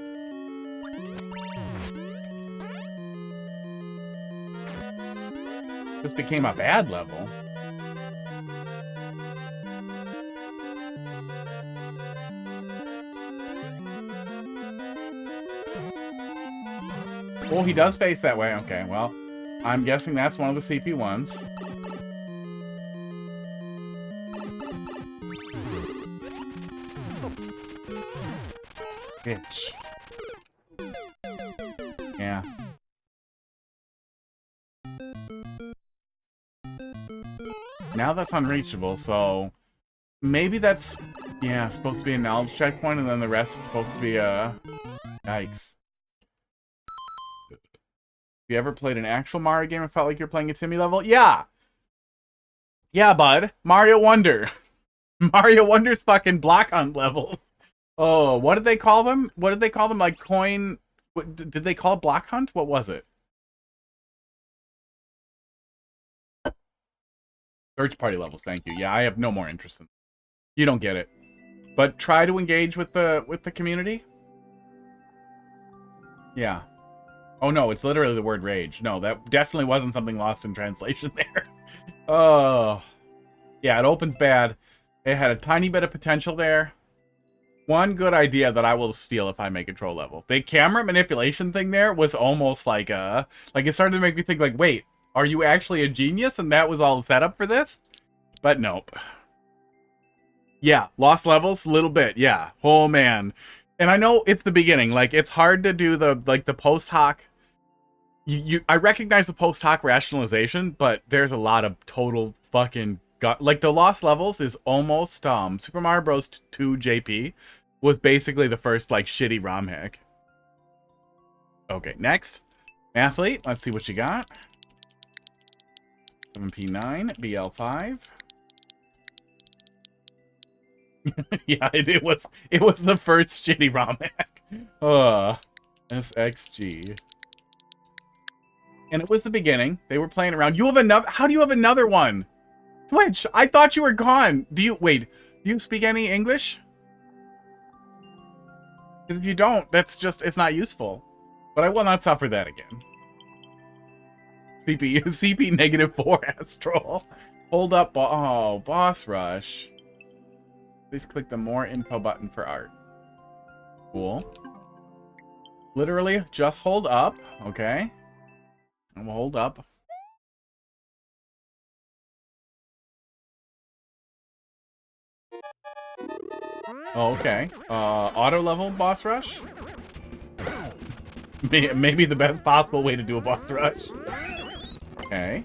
This became a bad level. Oh, he does face that way. Okay, well, I'm guessing that's one of the CP1s. Bitch. Yeah. Now that's unreachable, so maybe that's, yeah, supposed to be a knowledge checkpoint, and then the rest is supposed to be a... Yikes. Have you ever played an actual Mario game and felt like you're playing a Timmy level? Yeah! Yeah, bud. Mario Wonder. Mario Wonder's fucking block hunt levels. Oh, what did they call them? What did they call them? Like coin... What, did they call it block hunt? What was it? Search party levels, thank you. Yeah, I have no more interest in. You don't get it. But try to engage with the community. Yeah. Oh no, it's literally the word rage. No, that definitely wasn't something lost in translation there. Oh. Yeah, it opens bad. It had a tiny bit of potential there. One good idea that I will steal if I make a troll level. The camera manipulation thing there was almost like a... Like, it started to make me think, like, wait, are you actually a genius? And that was all the setup for this? But nope. Yeah, lost levels, a little bit, yeah. Oh, man. And I know it's the beginning. Like, it's hard to do the post hoc... I recognize the post hoc rationalization, but there's a lot of total fucking... Like, the lost levels is almost... Super Mario Bros. 2 JP was basically the first, like, shitty ROM hack. Okay, next. Mathelete, let's see what you got. 7P9, BL5. Yeah, it was the first shitty ROM hack. SXG. And it was the beginning. They were playing around. You have another... How do you have another one? Twitch, I thought you were gone. Wait, do you speak any English? Because if you don't, that's just... It's not useful. But I will not suffer that again. CP -4 Astral. Hold up. Oh, boss rush. Please click the more info button for art. Cool. Literally, just hold up. Okay. And we'll hold up. Oh, okay. Auto level boss rush. Maybe the best possible way to do a boss rush. Okay.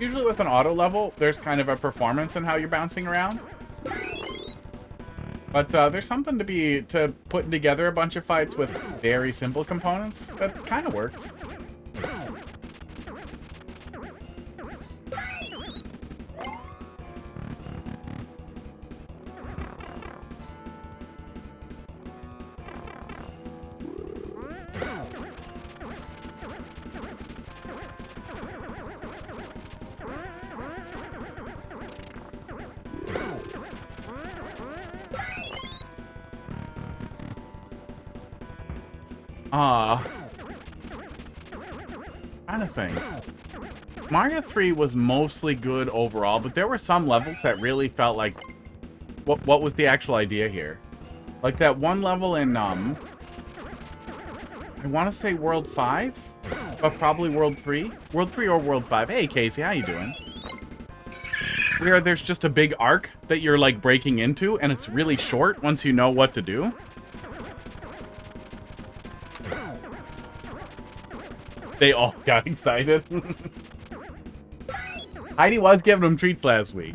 Usually with an auto level, there's kind of a performance in how you're bouncing around. But there's something to putting together a bunch of fights with very simple components that kind of works. Kind of thing. Mario 3 was mostly good overall, but there were some levels that really felt like, what was the actual idea here? Like that one level in, I want to say World 5, but probably World 3. World 3 or World 5. Hey, Casey, how you doing? Where there's just a big arc that you're, like, breaking into, and it's really short once you know what to do. They all got excited. Heidi was giving them treats last week.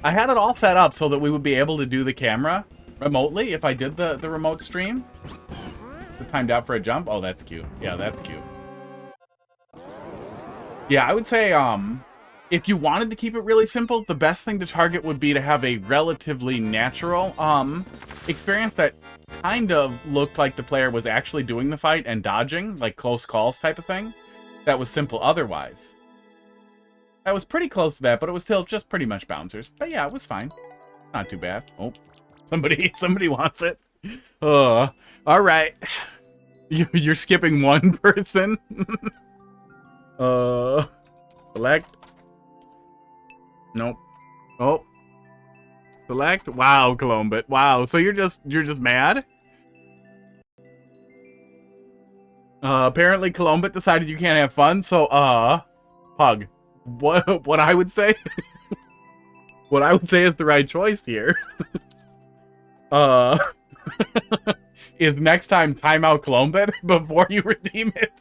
I had it all set up so that we would be able to do the camera remotely if I did the remote stream. The timed out for a jump. Oh, that's cute. Yeah, that's cute. Yeah, I would say if you wanted to keep it really simple, the best thing to target would be to have a relatively natural experience that kind of looked like the player was actually doing the fight and dodging, like close calls type of thing. That was simple otherwise. That was pretty close to that, but it was still just pretty much bouncers. But yeah, it was fine. Not too bad. Oh, somebody wants it. All right. You're skipping one person. Select. Nope. Oh. Select. Wow, Colombit. Wow. So you're just mad? Apparently Colombit decided you can't have fun, so Pug. What I would say? What I would say is the right choice here. Is next time timeout Colombit before you redeem it.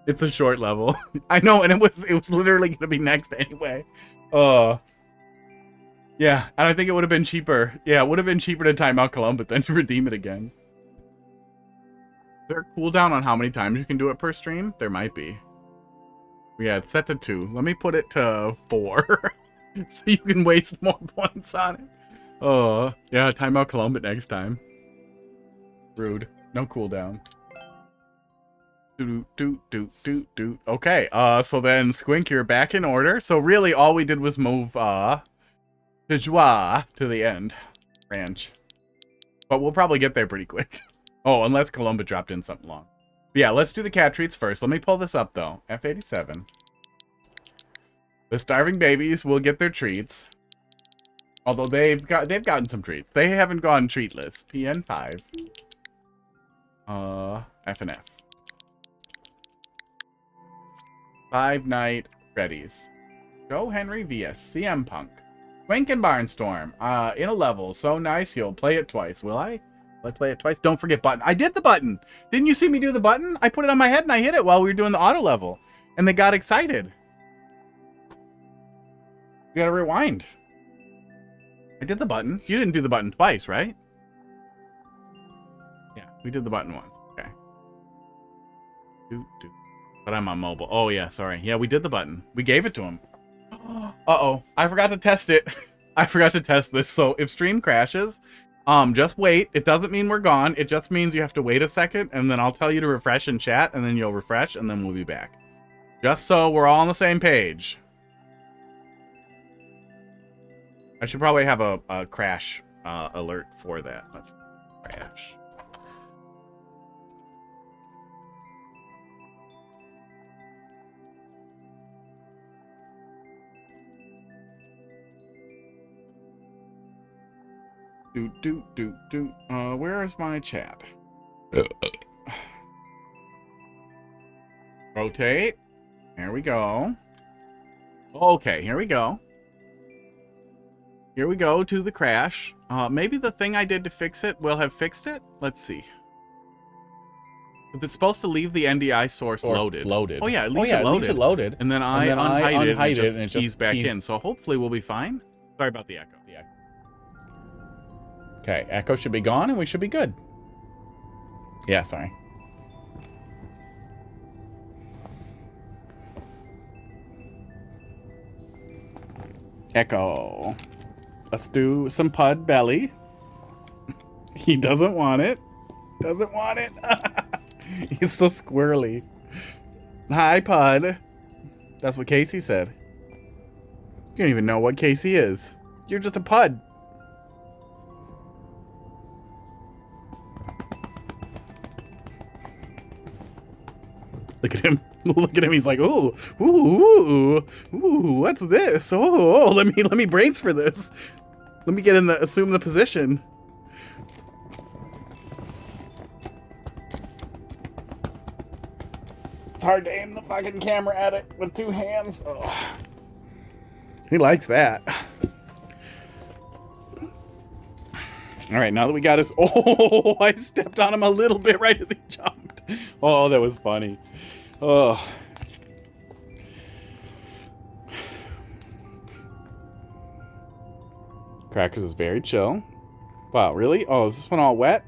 It's a short level. I know, and it was literally gonna be next anyway. Yeah, and I think it would have been cheaper. Yeah, it would have been cheaper to time out Colombit than to redeem it again. Is there a cooldown on how many times you can do it per stream? There might be. Yeah, it's set to 2. Let me put it to 4. So you can waste more points on it. Yeah, time out Colombit next time. Rude. No cooldown. Okay, so then Squink, you're back in order. So really all we did was move Joie to the end ranch. But we'll probably get there pretty quick. Oh, unless Columba dropped in something long. But yeah, let's do the cat treats first. Let me pull this up though. F87. The starving babies will get their treats. Although they've gotten some treats. They haven't gone treatless. PN5. F and F. Five Night Freddy's. Joe Henry vs CM Punk. Twink and Barnstorm. In a level. So nice you'll play it twice. Will I? Will I play it twice? Don't forget button. I did the button. Didn't you see me do the button? I put it on my head and I hit it while we were doing the auto level. And they got excited. We gotta rewind. I did the button. You didn't do the button twice, right? Yeah, we did the button once. Okay. But I'm on mobile. Oh, yeah, sorry. Yeah, we did the button. We gave it to him. Uh-oh. I forgot to test it. I forgot to test this. So if stream crashes, just wait. It doesn't mean we're gone. It just means you have to wait a second, and then I'll tell you to refresh in chat, and then you'll refresh, and then we'll be back. Just so we're all on the same page. I should probably have a crash alert for that. Let's crash. Where is my chat? Rotate. There we go. Okay, here we go. Here we go to the crash. Maybe the thing I did to fix it will have fixed it? Let's see. Because it's supposed to leave the NDI source loaded. Oh yeah, it leaves it loaded. And then I unhide it and it just keys back in. So hopefully we'll be fine. Sorry about the echo. Okay, echo should be gone and we should be good. Yeah, sorry. Echo. Let's do some Pud belly. He doesn't want it. Doesn't want it. He's so squirrely. Hi, Pud. That's what Casey said. You don't even know what Casey is. You're just a Pud. Look at him. Look at him. He's like, ooh, ooh, ooh, ooh, what's this? Oh, let me brace for this. Let me get in the assume the position. It's hard to aim the fucking camera at it with two hands. Oh. He likes that. All right, now that we got his... Oh, I stepped on him a little bit right as he jumped. Oh, that was funny. Oh. Crackers is very chill. Wow, really? Oh, is this one all wet?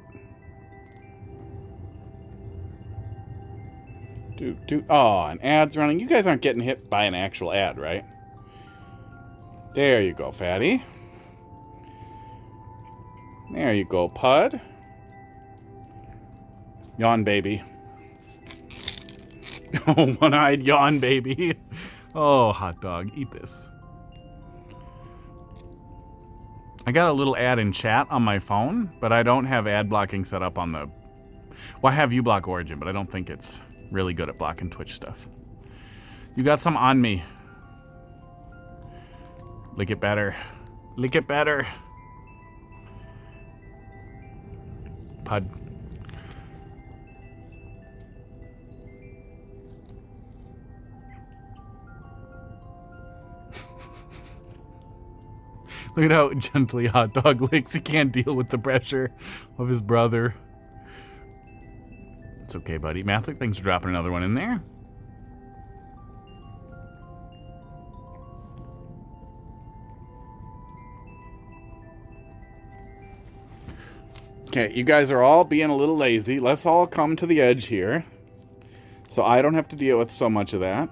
Oh, an ad's running. You guys aren't getting hit by an actual ad, right? There you go, fatty. There you go, Pud. Yawn, baby. Oh, one-eyed yawn, baby. Oh, hot dog, eat this. I got a little ad in chat on my phone, but I don't have ad blocking set up on the... Well, I have uBlock Origin, but I don't think it's really good at blocking Twitch stuff. You got some on me. Lick it better. Lick it better. Pud. Look at how gently hot dog licks. He can't deal with the pressure of his brother. It's okay, buddy. Mathelete, thanks for dropping another one in there. Okay, you guys are all being a little lazy. Let's all come to the edge here, so I don't have to deal with so much of that.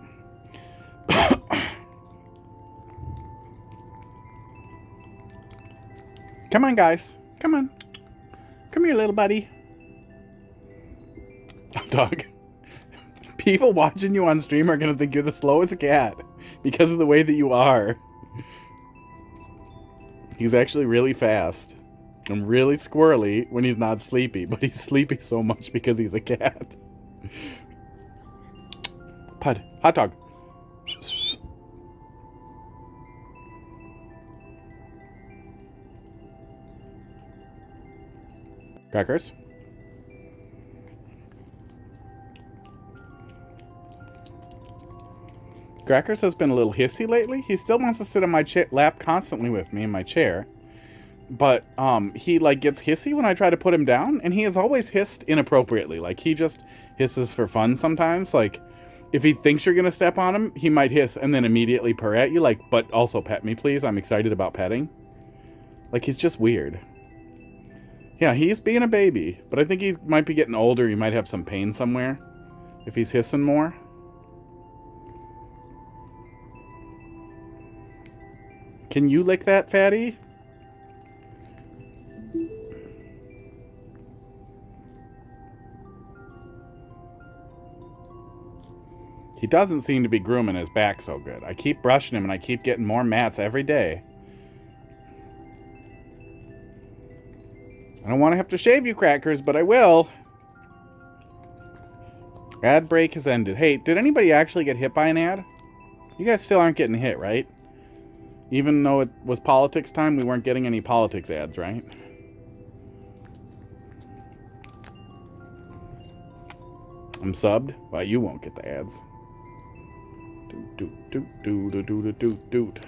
Come on, guys. Come on. Come here, little buddy. Dog. People watching you on stream are going to think you're the slowest cat because of the way that you are. He's actually really fast. And really squirrely when he's not sleepy, but he's sleepy so much because he's a cat. Pud. Hot dog. Crackers. Crackers has been a little hissy lately. He still wants to sit on my lap constantly with me in my chair. But he like gets hissy when I try to put him down, and he has always hissed inappropriately. Like he just hisses for fun sometimes. Like if he thinks you're gonna step on him, he might hiss and then immediately purr at you, like, but also pet me please, I'm excited about petting. Like he's just weird. Yeah, he's being a baby, but I think he might be getting older. He might have some pain somewhere if he's hissing more. Can you lick that, fatty? He doesn't seem to be grooming his back so good. I keep brushing him and I keep getting more mats every day. I don't want to have to shave you, Crackers, but I will. Ad break has ended. Hey, did anybody actually get hit by an ad? You guys still aren't getting hit, right? Even though it was politics time, we weren't getting any politics ads, right? I'm subbed. Well, you won't get the ads. Doot.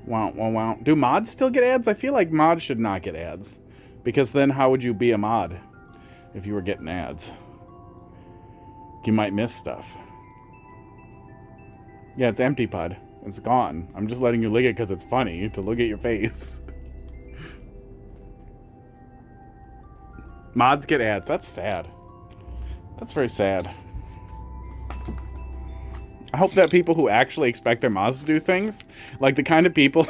Wow, wow, wow. Do mods still get ads? I feel like mods should not get ads. Because then how would you be a mod if you were getting ads? You might miss stuff. Yeah, it's empty, Pud. It's gone. I'm just letting you lick it because it's funny to look at your face. Mods get ads. That's sad. That's very sad. I hope that people who actually expect their mods to do things, like the kind of people,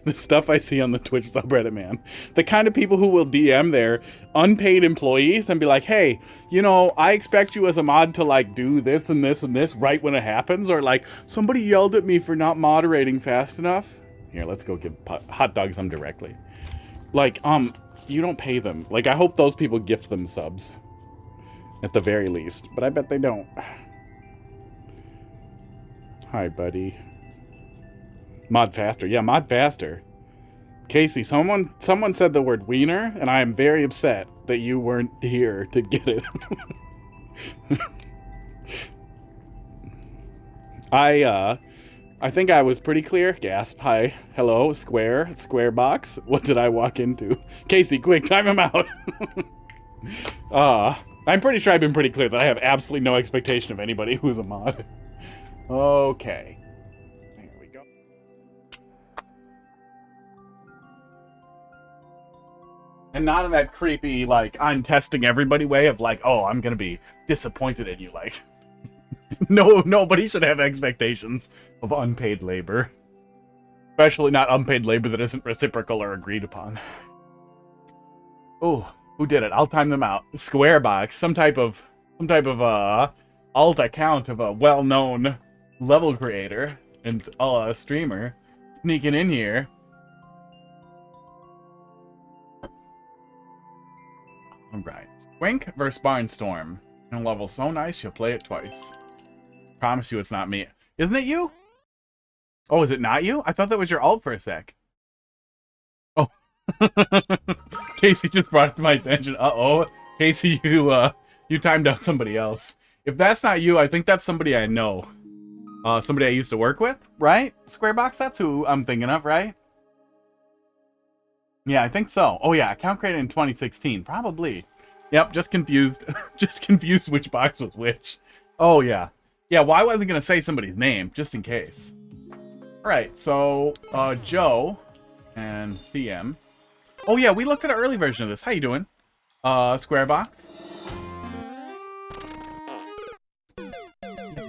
the stuff I see on the Twitch subreddit, man, the kind of people who will DM their unpaid employees and be like, hey, you know, I expect you as a mod to like do this and this and this right when it happens, or like somebody yelled at me for not moderating fast enough. Here, let's go give Hot Dog some directly. Like, you don't pay them. Like, I hope those people gift them subs at the very least, but I bet they don't. Hi, buddy. Mod faster. Yeah, mod faster. Casey, someone said the word wiener, and I am very upset that you weren't here to get it. I think I was pretty clear. Gasp. Hi. Hello. Square box. What did I walk into? Casey, quick, time him out. I'm pretty sure I've been pretty clear that I have absolutely no expectation of anybody who's a mod. Okay. Here we go. And not in that creepy, like, I'm testing everybody way of like, oh, I'm gonna be disappointed in you, like. No, nobody should have expectations of unpaid labor. Especially not unpaid labor that isn't reciprocal or agreed upon. Oh, who did it? I'll time them out. Squarebox, some type of alt account of a well-known level creator and streamer sneaking in here. Alright. Squink versus Barnstorm. And a level so nice you'll play it twice. Promise you it's not me. Isn't it you? Oh, is it not you? I thought that was your alt for a sec. Oh. Casey just brought it to my attention. Uh-oh. Casey, you timed out somebody else. If that's not you, I think that's somebody I know. Somebody I used to work with, right? Squarebox, that's who I'm thinking of, right? Yeah, I think so. Oh yeah, account created in 2016, probably. Yep, just confused. Just confused which box was which. Oh yeah. Yeah, well, I wasn't gonna say somebody's name, just in case. Alright, so, Joe and CM. Oh yeah, we looked at an early version of this. How you doing? Squarebox.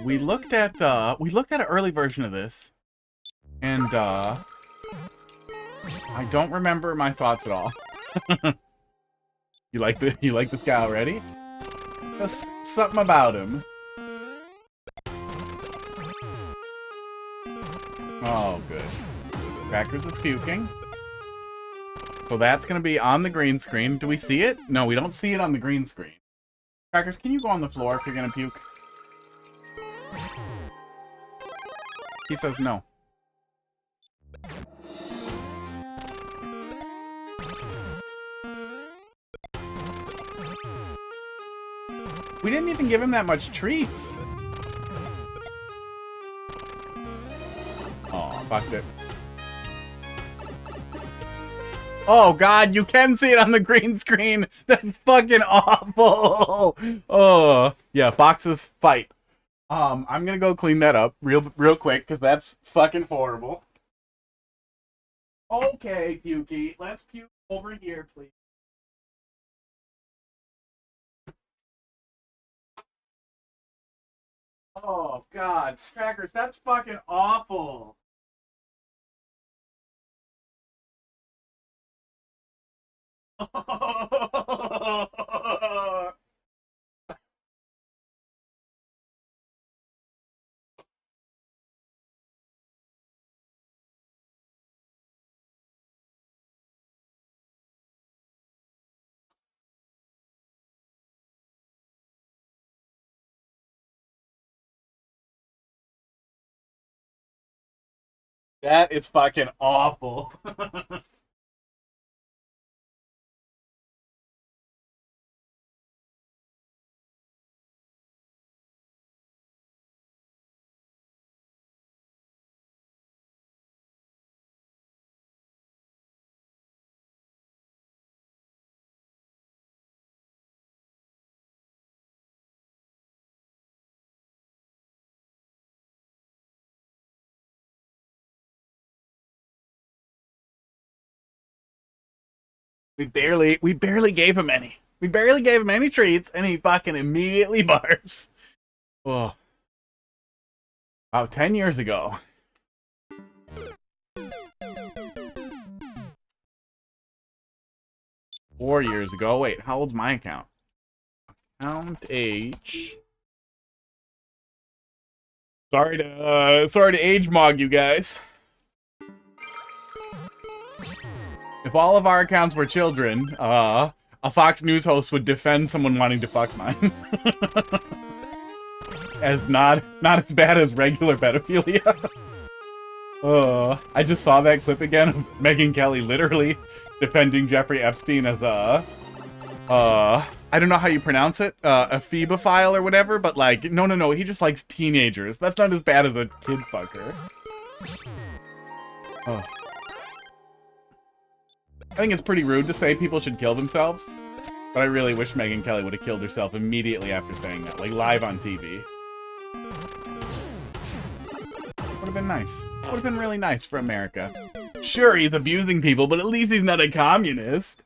We looked at an early version of this, and I don't remember my thoughts at all. You like this guy already? Just something about him. Oh, good. Crackers is puking. So that's gonna be on the green screen. Do we see it? No, we don't see it on the green screen. Crackers, can you go on the floor if you're gonna puke? He says no. We didn't even give him that much treats. Oh, fucked it. Oh god, you can see it on the green screen. That's fucking awful. Oh, yeah, boxes fight. I'm gonna go clean that up real quick because that's fucking horrible. Okay, Pukey, let's puke over here, please. Oh god, Crackers, that's fucking awful. That is fucking awful. We barely gave him any. We barely gave him any treats, and he fucking immediately barfs. Oh. About 10 years ago. Four years ago. Wait, how old's my account? Account age. Sorry to age mog you guys. If all of our accounts were children, a Fox News host would defend someone wanting to fuck mine. As not as bad as regular pedophilia. I just saw that clip again of Megyn Kelly literally defending Jeffrey Epstein as I don't know how you pronounce it, a phebophile or whatever, but like, no, he just likes teenagers. That's not as bad as a kid fucker. Oh. I think it's pretty rude to say people should kill themselves, but I really wish Megyn Kelly would have killed herself immediately after saying that, like live on TV. Would have been nice. Would have been really nice for America. Sure, he's abusing people, but at least he's not a communist.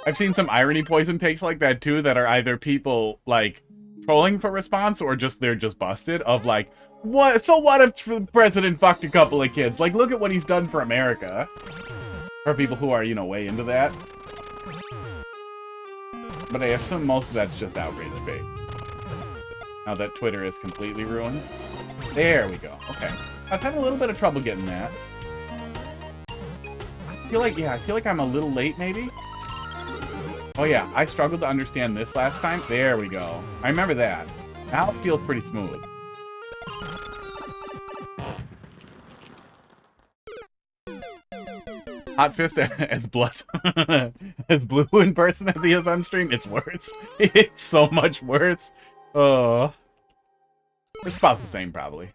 I've seen some irony poison takes like that too, that are either people like trolling for response or just they're just busted of like, what? So what if the president fucked a couple of kids? Like, look at what he's done for America. For people who are, you know, way into that. But I assume most of that's just outrage bait. Now that Twitter is completely ruined. There we go. Okay. I was having a little bit of trouble getting that. I feel like I'm a little late maybe. Oh yeah, I struggled to understand this last time. There we go. I remember that. Now it feels pretty smooth. Hot Fist as blood. As blue in person as he is on stream. It's worse. It's so much worse. Oh. It's about the same probably.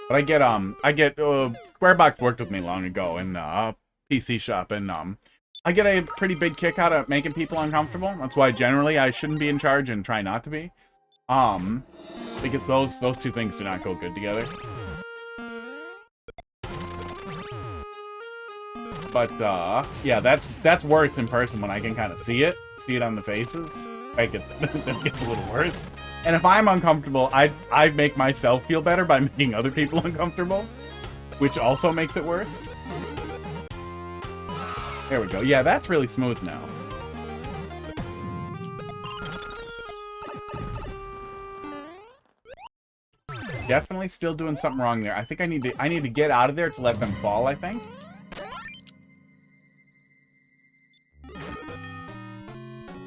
But I get Squarebox worked with me long ago in PC shop, and I get a pretty big kick out of making people uncomfortable. That's why generally I shouldn't be in charge and try not to be. Because those two things do not go good together. But yeah, that's worse in person when I can kind of see it on the faces. That gets a little worse. And if I'm uncomfortable, I make myself feel better by making other people uncomfortable, which also makes it worse. There we go. Yeah, that's really smooth now. Definitely still doing something wrong there. I think I need to get out of there to let them fall, I think.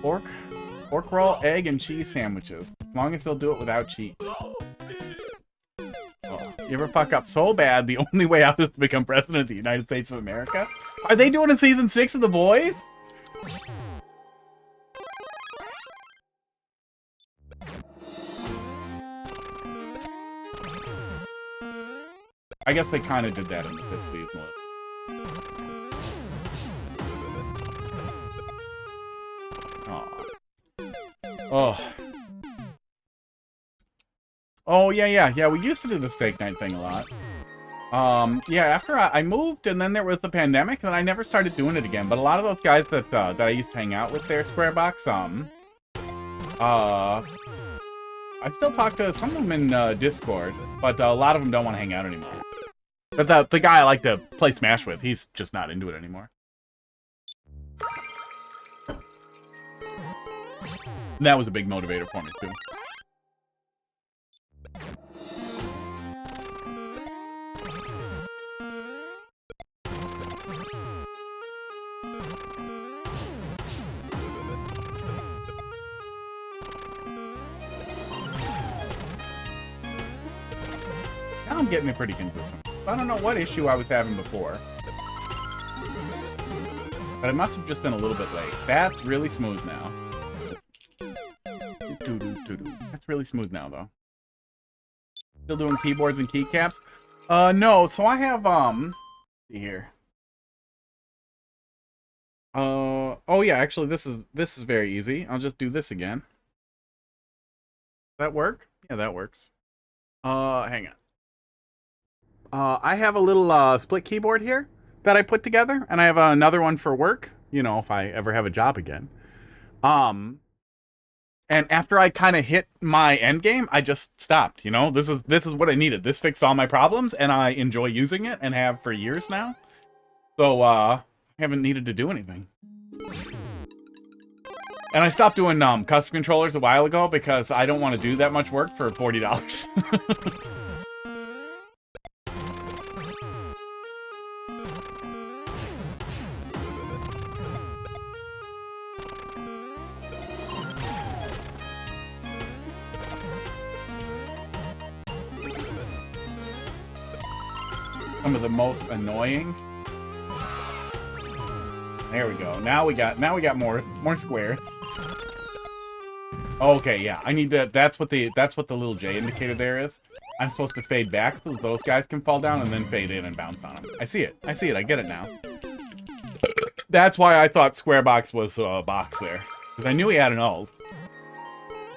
Pork roll, egg, and cheese sandwiches. As long as they'll do it without cheese. Oh, you ever fuck up so bad, the only way out is to become president of the United States of America? Are they doing a season 6 of The Boys? I guess they kind of did that in the 5th season. Oh. Oh, yeah, we used to do the steak night thing a lot. Yeah, after I moved, and then there was the pandemic, and I never started doing it again. But a lot of those guys that I used to hang out with there, Squarebox, I still talk to some of them in Discord, but a lot of them don't want to hang out anymore. But the guy I like to play Smash with, he's just not into it anymore. And that was a big motivator for me, too. Now I'm getting it pretty consistent. I don't know what issue I was having before. But it must have just been a little bit late. That's really smooth now. That's really smooth now, though. Still doing keyboards and keycaps? No, so I have, see here. Oh yeah, actually this is very easy. I'll just do this again. That work? Yeah, that works. Hang on. I have a little split keyboard here that I put together, and I have another one for work, you know, if I ever have a job again. And after I kind of hit my end game, I just stopped, you know? This is what I needed. This fixed all my problems, and I enjoy using it and have for years now. So, I haven't needed to do anything. And I stopped doing custom controllers a while ago because I don't want to do that much work for $40. Some of the most annoying. There we go. Now we got more squares. Okay, yeah. I need to. That's what the little J indicator there is. I'm supposed to fade back so those guys can fall down and then fade in and bounce on them. I see it. I get it now. That's why I thought square box was a box there, because I knew he had an alt.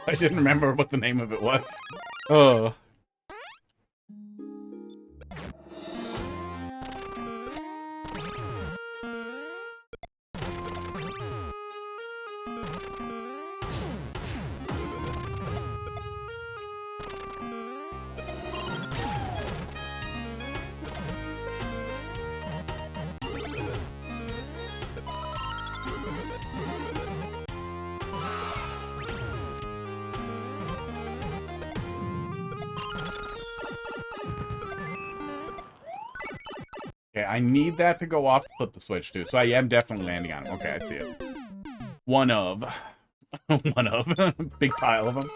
I didn't remember what the name of it was. Oh. Okay, I need that to go off to flip the switch, too. So I am definitely landing on him. Okay, I see it. One of. One of. Big pile of them.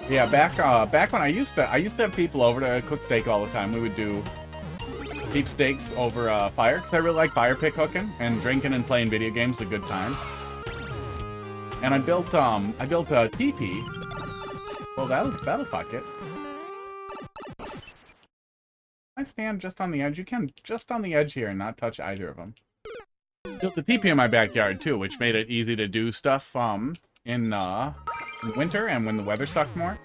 Yeah, back when I used to have people over to cook steak all the time. We would do deep steaks over fire, because I really like fire pit cooking, and drinking and playing video games is a good time. And I built a teepee. Well, that'll fuck it. I stand just on the edge. You can just on the edge here and not touch either of them. Built a teepee in my backyard too, which made it easy to do stuff in winter and when the weather sucked more,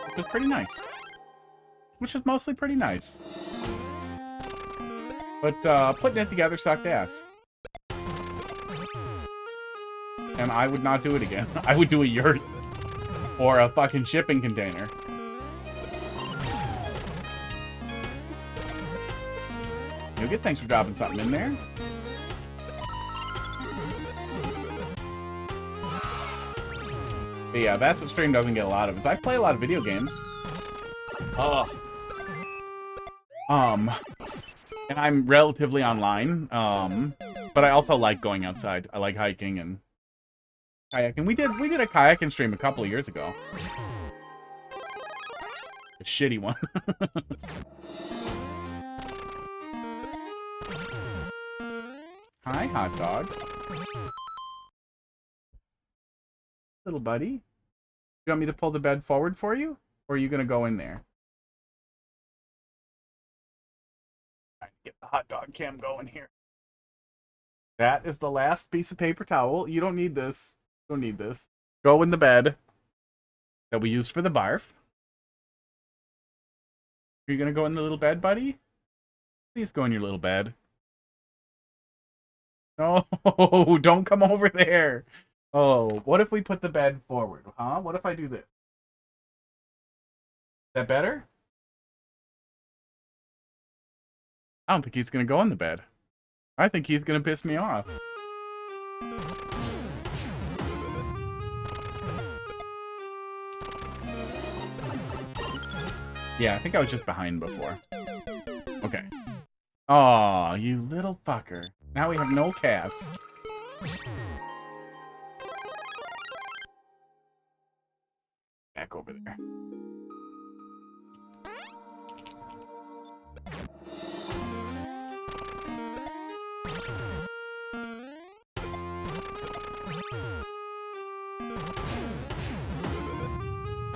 which was pretty nice. Which was mostly pretty nice. But putting it together sucked ass. And I would not do it again. I would do a yurt or a fucking shipping container. You'll get thanks for dropping something in there. But yeah, that's what stream doesn't get a lot of. If I play a lot of video games. And I'm relatively online. But I also like going outside. I like hiking and kayaking. We did a kayaking stream a couple of years ago. A shitty one. Hi, hot dog. Little buddy. You want me to pull the bed forward for you? Or are you going to go in there? Get the hot dog cam going here. That is the last piece of paper towel. You don't need this. You don't need this. Go in the bed that we used for the barf. Are you going to go in the little bed, buddy? Please go in your little bed. No, don't come over there. Oh, what if we put the bed forward, huh? What if I do this? Is that better? I don't think he's gonna go in the bed. I think he's gonna piss me off. Yeah, I think I was just behind before. Okay. Aw, you little fucker. Now we have no cats. Back over there.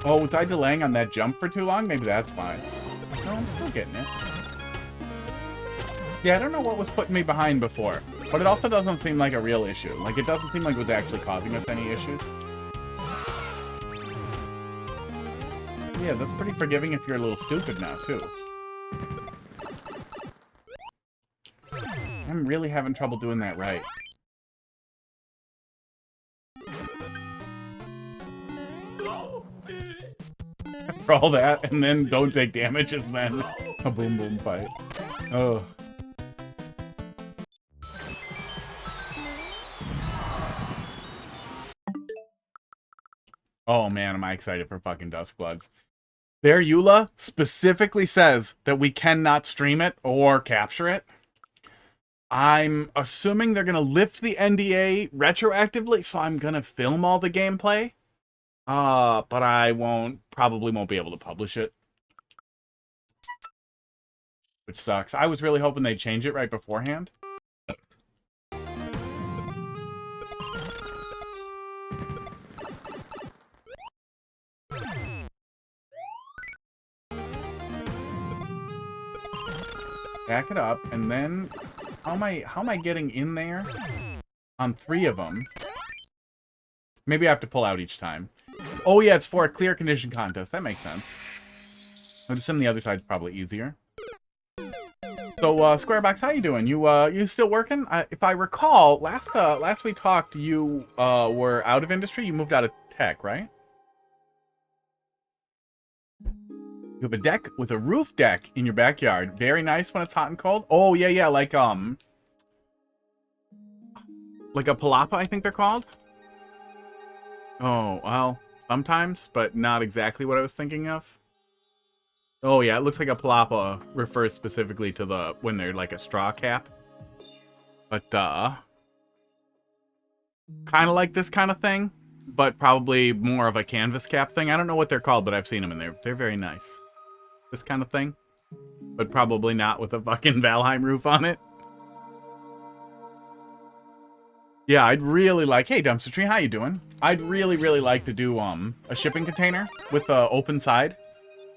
Oh, was I delaying on that jump for too long? Maybe that's fine. No, I'm still getting it. Yeah, I don't know what was putting me behind before, but it also doesn't seem like a real issue. Like, it doesn't seem like it was actually causing us any issues. Yeah, that's pretty forgiving if you're a little stupid now, too. I'm really having trouble doing that right. For all that, and then don't take damage, and then a boom boom fight. Oh. Oh man, am I excited for fucking Duskbloods. Their EULA specifically says that we cannot stream it or capture it. I'm assuming they're gonna lift the NDA retroactively, so I'm gonna film all the gameplay. But I probably won't be able to publish it. Which sucks. I was really hoping they'd change it right beforehand. Back it up, and then how am I getting in there on 3 of them? Maybe I have to pull out each time. Oh yeah, it's for a clear condition contest. That makes sense. I'd assume the other side's probably easier. So, Squarebox, how you doing? You still working? If I recall, last we talked, you were out of industry. You moved out of tech, right? You have a deck with a roof deck in your backyard. Very nice when it's hot and cold. Oh yeah, yeah, like a palapa, I think they're called. Oh well, sometimes, but not exactly what I was thinking of. Oh yeah, it looks like a palapa refers specifically to when they're like a straw cap. But kind of like this kind of thing, but probably more of a canvas cap thing. I don't know what they're called, but I've seen them and they're very nice. This kind of thing, but probably not with a fucking Valheim roof on it. Yeah, I'd really like. Hey, Dumpster Tree, how you doing? I'd really like to do a shipping container with a open side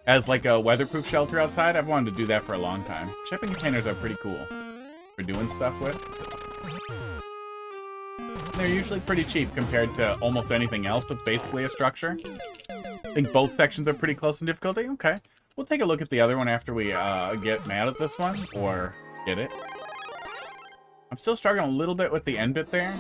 as like a weatherproof shelter outside. I've wanted to do that for a long time. Shipping containers are pretty cool for doing stuff with. They're usually pretty cheap compared to almost anything else that's basically a structure. I think both sections are pretty close in difficulty. Okay. We'll take a look at the other one after we get mad at this one, or get it. I'm still struggling a little bit with the end bit there.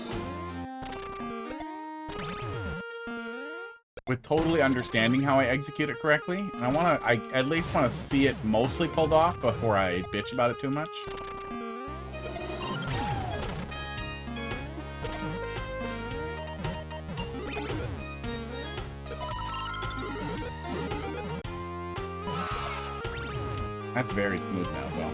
With totally understanding how I execute it correctly. And I at least want to see it mostly pulled off before I bitch about it too much. That's very smooth now, though.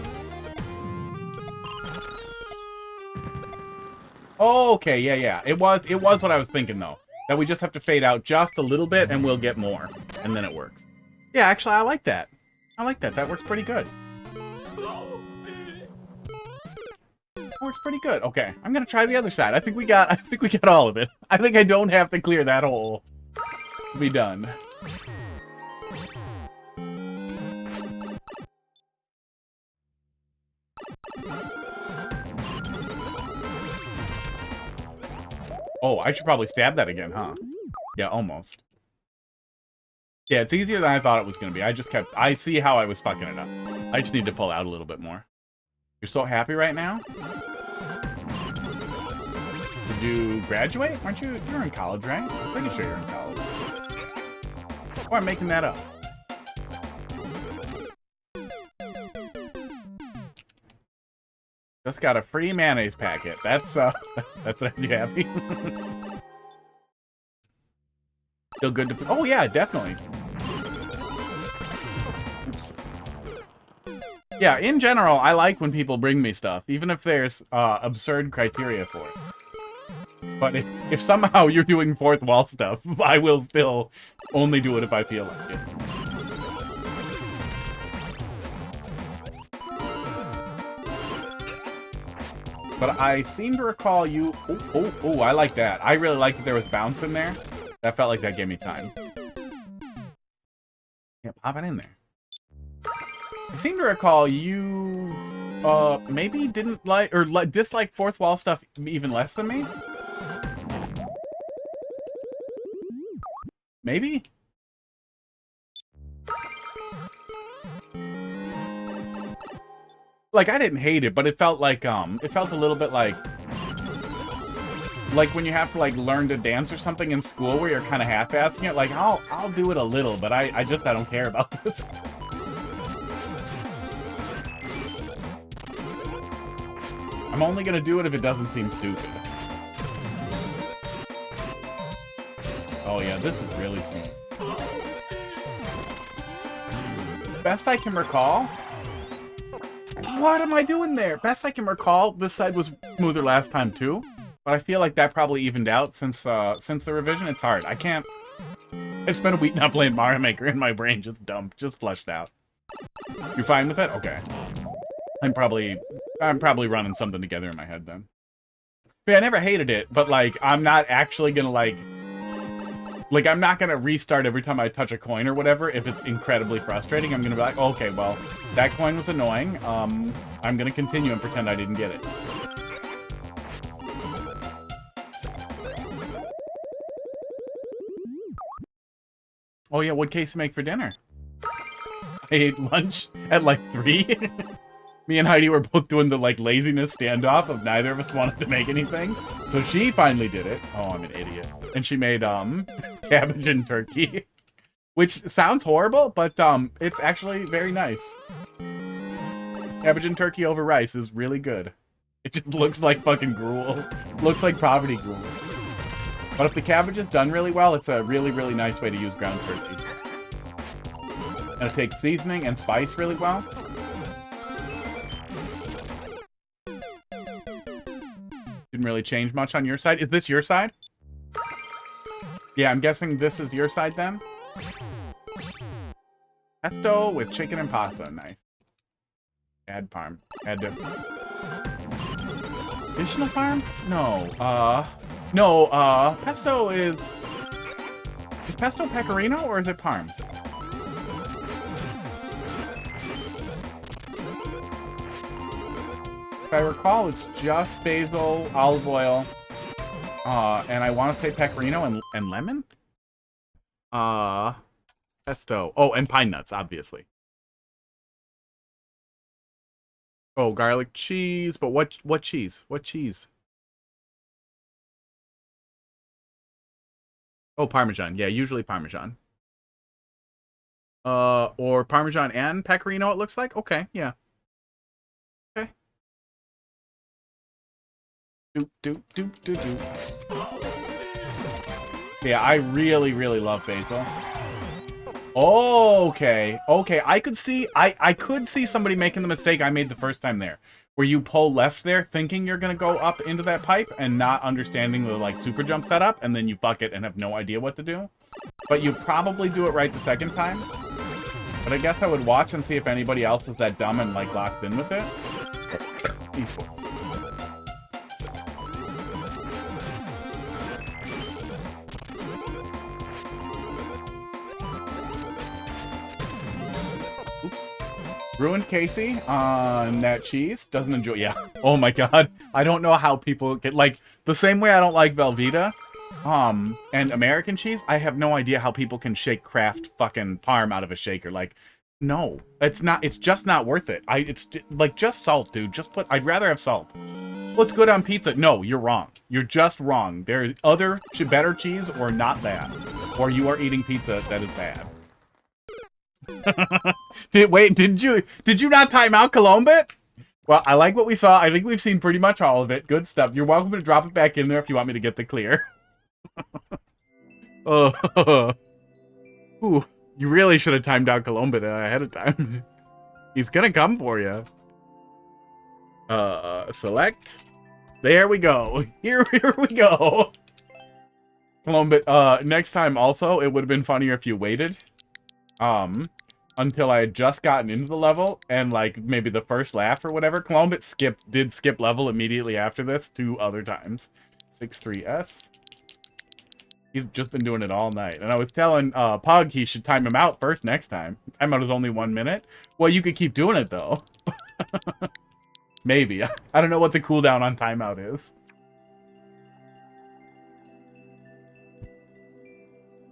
Oh, okay, yeah. It was what I was thinking, though. That we just have to fade out just a little bit, and we'll get more. And then it works. Yeah, actually, I like that. I like that. That works pretty good. That works pretty good. Okay, I'm gonna try the other side. I think we got all of it. I think I don't have to clear that hole to be done. Oh, I should probably stab that again, huh? Yeah, almost. Yeah, it's easier than I thought it was going to be. I see how I was fucking it up. I just need to pull out a little bit more. You're so happy right now? Did you graduate? You're in college, right? I'm pretty sure you're in college. Or I'm making that up. Just got a free mayonnaise packet. That's what I'm happy. Still good to... Oh, yeah, definitely. Oops. Yeah, in general, I like when people bring me stuff, even if there's absurd criteria for it. But if somehow you're doing fourth wall stuff, I will still only do it if I feel like it. But I seem to recall you... Oh, I like that. I really like that there was bounce in there. That felt like that gave me time. Hop on in there. I seem to recall you, maybe didn't like, or dislike fourth wall stuff even less than me? Maybe? Like, I didn't hate it, but it felt like, it felt a little bit like when you have to, like, learn to dance or something in school where you're kind of half-assing it. Like, I'll do it a little, but I don't care about this. I'm only gonna do it if it doesn't seem stupid. Oh yeah, this is really smooth. Best I can recall... What am I doing there? Best I can recall, this side was smoother last time too. But I feel like that probably evened out since the revision. It's hard. I can't... It's been a week not playing Mario Maker and my brain just dumped, just flushed out. You fine with it? Okay. I'm probably running something together in my head then. But yeah, I never hated it, but like, I'm not actually gonna like, I'm not gonna restart every time I touch a coin or whatever if it's incredibly frustrating. I'm gonna be like, oh, okay, well, that coin was annoying. I'm gonna continue and pretend I didn't get it. Oh yeah, what case to make for dinner? I ate lunch at like 3. Me and Heidi were both doing the like laziness standoff of neither of us wanted to make anything. So she finally did it. Oh, I'm an idiot. And she made cabbage and turkey. Which sounds horrible, but it's actually very nice. Cabbage and turkey over rice is really good. It just looks like fucking gruel. Looks like poverty gruel. But if the cabbage is done really well, it's a really, really nice way to use ground turkey. And it takes seasoning and spice really well. Didn't really change much on your side. Is this your side? Yeah, I'm guessing this is your side then. Pesto with chicken and pasta. Nice. Add parm. Add to... Additional parm? No. No, pesto is... Is pesto pecorino or is it parm? If I recall, it's just basil, olive oil, and I want to say pecorino and lemon? Pesto. Oh, and pine nuts, obviously. Oh, garlic cheese, but what cheese? What cheese? Oh, Parmesan. Yeah, usually Parmesan. Or Parmesan and pecorino, it looks like? Okay, yeah. Okay. Yeah, I really, really love basil. Okay. Okay, I could see somebody making the mistake I made the first time there. Where you pull left there, thinking you're gonna go up into that pipe, and not understanding the, like, super jump setup, and then you fuck it and have no idea what to do. But you probably do it right the second time. But I guess I would watch and see if anybody else is that dumb and, like, locks in with it. Esports. Oops. Ruined Casey on that cheese. Doesn't enjoy... Yeah. Oh my god. I don't know how people get... Like, the same way I don't like Velveeta, and American cheese, I have no idea how people can shake Kraft fucking Parm out of a shaker. Like, no. It's not... It's just not worth it. It's... Like, just salt, dude. Just put... I'd rather have salt. What's good on pizza? No, you're wrong. You're just wrong. There's other better cheese or not that. Or you are eating pizza that is bad. Did you not time out Colombit? Well, I like what we saw. I think we've seen pretty much all of it. Good stuff. You're welcome to drop it back in there if you want me to get the clear. Oh, ooh, you really should have timed out Colombit ahead of time. He's gonna come for you. Select. There we go. Here we go. Colombit. Next time also, it would have been funnier if you waited. Until I had just gotten into the level, and, like, maybe the first laugh or whatever. Colombit did skip level immediately after this 2 other times. 63S. He's just been doing it all night. And I was telling Pug he should time him out first next time. Timeout is only 1 minute. Well, you could keep doing it, though. Maybe. I don't know what the cooldown on timeout is.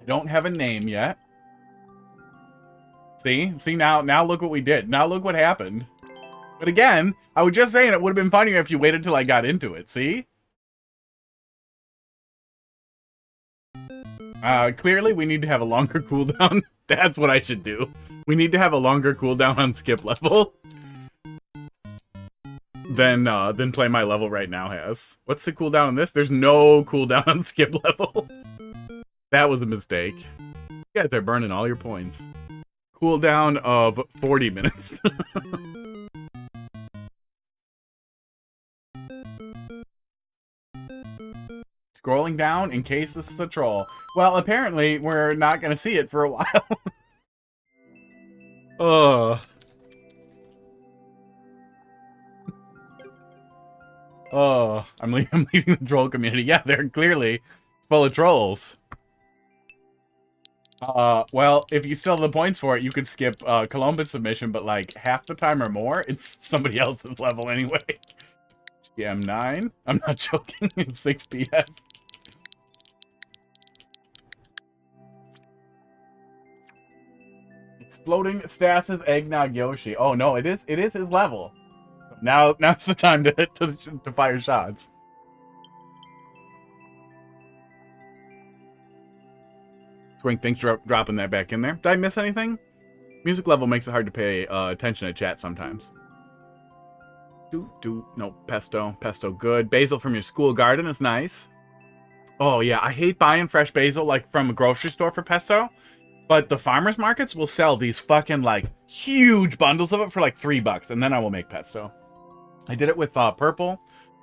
I don't have a name yet. See? See, now look what we did. Now look what happened. But again, I was just saying it would have been funnier if you waited till I got into it. See? Clearly we need to have a longer cooldown. That's what I should do. We need to have a longer cooldown on skip level than play my level right now has. What's the cooldown on this? There's no cooldown on skip level. That was a mistake. You guys are burning all your points. Cooldown of 40 minutes. Scrolling down in case this is a troll. Well, apparently we're not going to see it for a while. Ugh. Oh, I'm leaving the troll community. Yeah, they're clearly full of trolls. Well, if you still have the points for it, you could skip Columbus submission, but like half the time or more, it's somebody else's level anyway. GM9? I'm not joking. It's 6 p.m. Exploding Stas's Eggnog Yoshi. Oh no, it is his level. Now's the time to fire shots. Squink, thanks for dropping that back in there. Did I miss anything? Music level makes it hard to pay attention to chat sometimes. No, pesto. Pesto, good. Basil from your school garden is nice. Oh, yeah, I hate buying fresh basil, like, from a grocery store for pesto. But the farmers markets will sell these fucking, like, huge bundles of it for, like, $3. And then I will make pesto. I did it with purple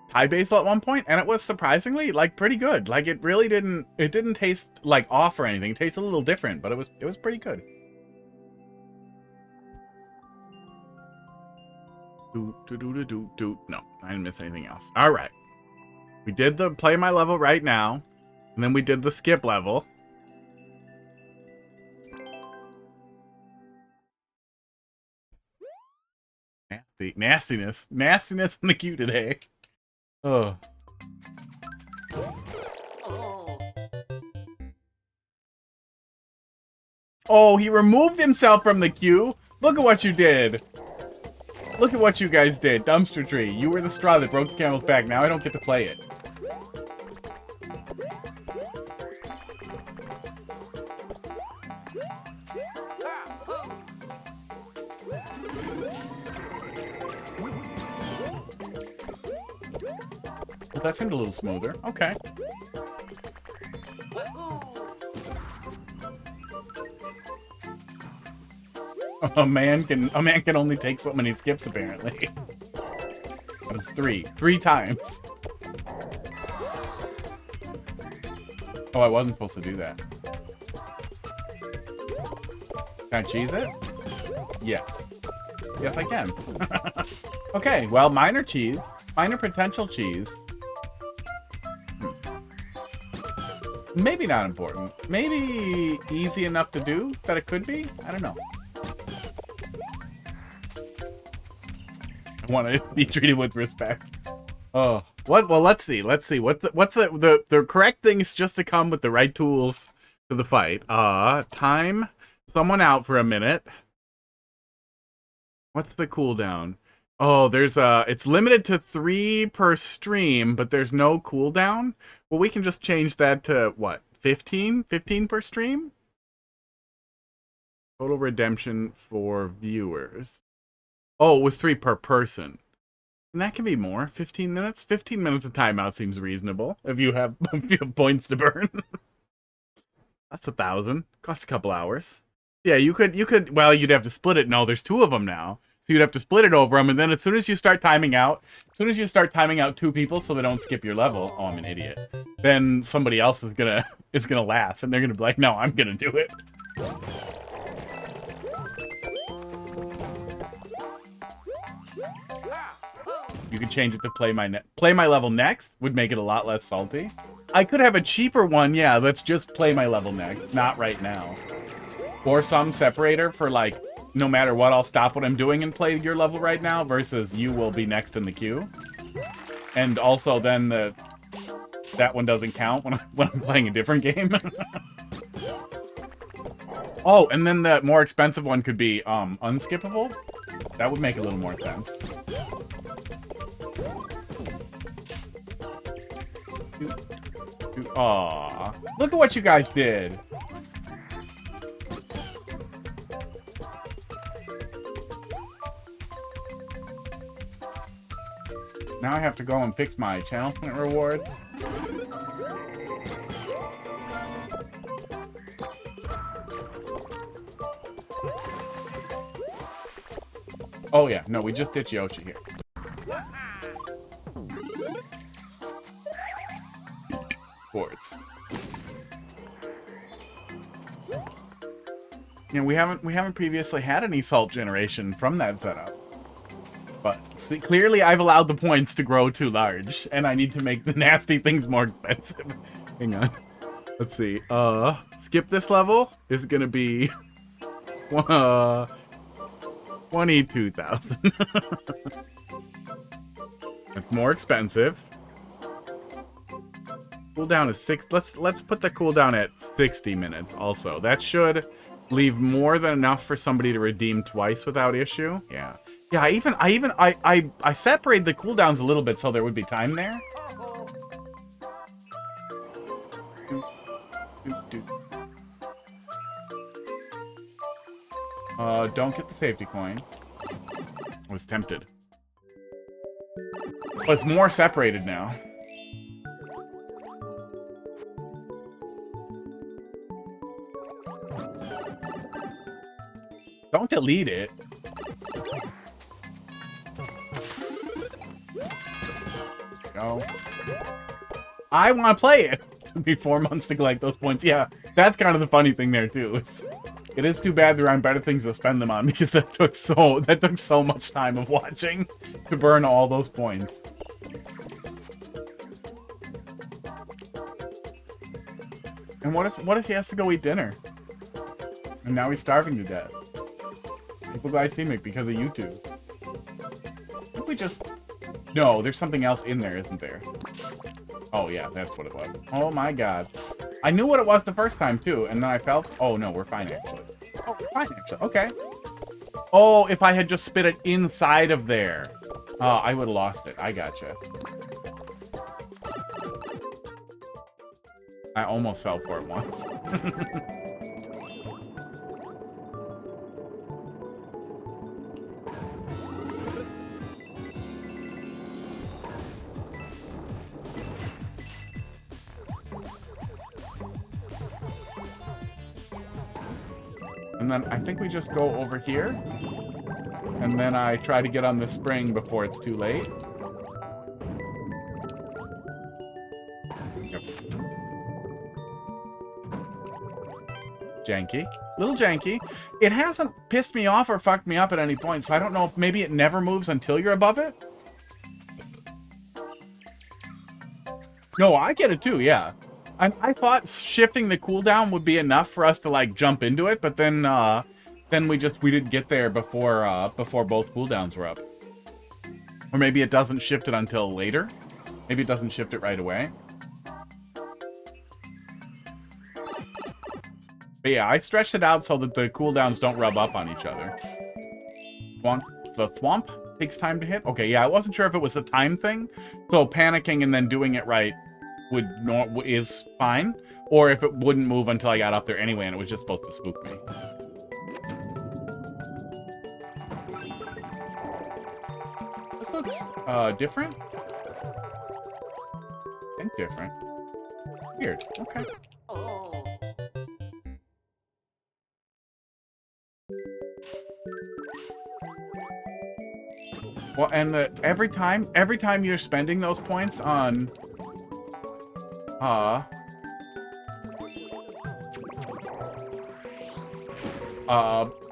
Thai basil at one point, and it was surprisingly, like, pretty good. Like, it really didn't taste, like, off or anything. It tasted a little different, but it was pretty good. No, I didn't miss anything else. All right. We did the play my level right now, and then we did the skip level. Nastiness in the queue today. Oh. Oh, he removed himself from the queue. Look at what you did. Look at what you guys did. Dumpster tree. You were the straw that broke the camel's back. Now I don't get to play it. Well, that seemed a little smoother. Okay. A man can only take so many skips apparently. That was three times. Oh, I wasn't supposed to do that. Can I cheese it? Yes. Yes, I can. Okay, well, minor cheese. Minor potential cheese. Maybe not important. Maybe easy enough to do that it could be? I don't know. I want to be treated with respect. Oh, what? Well, let's see. What's the correct thing is just to come with the right tools to the fight. Time someone out for a minute. What's the cooldown? Oh, there's it's limited to 3 per stream, but there's no cooldown. Well, we can just change that to what? 15? 15 per stream? Total redemption for viewers. Oh, it was 3 per person. And that can be more. 15 minutes? 15 minutes of timeout seems reasonable if you have points to burn. That's 1,000. Costs a couple hours. Yeah, you could, well, you'd have to split it. No, there's 2 of them now. So you'd have to split it over them, and then as soon as you start timing out 2 people so they don't skip your level, oh, I'm an idiot, then somebody else is gonna laugh, and they're gonna be like, no, I'm gonna do it. You could change it to play my level next, would make it a lot less salty. I could have a cheaper one, yeah, let's just play my level next. Not right now. Or some separator for, like, no matter what, I'll stop what I'm doing and play your level right now, versus you will be next in the queue. And also then that one doesn't count when I'm playing a different game. Oh, and then the more expensive one could be unskippable. That would make a little more sense. Aw, look at what you guys did. Now I have to go and fix my channel point rewards. Oh yeah, no, we just ditch Yoshi here. Boards. You know, we haven't previously had any salt generation from that setup. But see, clearly I've allowed the points to grow too large, and I need to make the nasty things more expensive. Hang on. Let's see. Skip this level is gonna be 22,000. It's more expensive. Cooldown is 6. Let's put the cooldown at 60 minutes also. That should leave more than enough for somebody to redeem twice without issue. Yeah. Yeah, I separated the cooldowns a little bit so there would be time there. Don't get the safety coin. I was tempted. But it's more separated now. Don't delete it. Go. I want to play it. It took me 4 months to collect those points. Yeah, that's kind of the funny thing there too. It is too bad there aren't better things to spend them on, because that took so much time of watching to burn all those points. And what if he has to go eat dinner? And now he's starving to death. Hypoglycemic because of YouTube. I think we just... No, there's something else in there, isn't there? Oh, yeah, that's what it was. Oh, my God. I knew what it was the first time, too, and then I felt... Oh, no, we're fine, actually. Oh, we're fine, actually. Okay. Oh, if I had just spit it inside of there. Oh, I would have lost it. I gotcha. I almost fell for it once. And then I think we just go over here. And then I try to get on the spring before it's too late. Yep. Janky. Little janky. It hasn't pissed me off or fucked me up at any point, so I don't know if maybe it never moves until you're above it? No, I get it too, yeah. I thought shifting the cooldown would be enough for us to, like, jump into it, but then we didn't get there before both cooldowns were up. Or maybe it doesn't shift it until later. Maybe it doesn't shift it right away. But yeah, I stretched it out so that the cooldowns don't rub up on each other. The thwomp takes time to hit? Okay, yeah, I wasn't sure if it was a time thing, so panicking and then doing it right is fine, or if it wouldn't move until I got up there anyway and it was just supposed to spook me. This looks different? I think different. Weird. Okay. Well, and every time you're spending those points on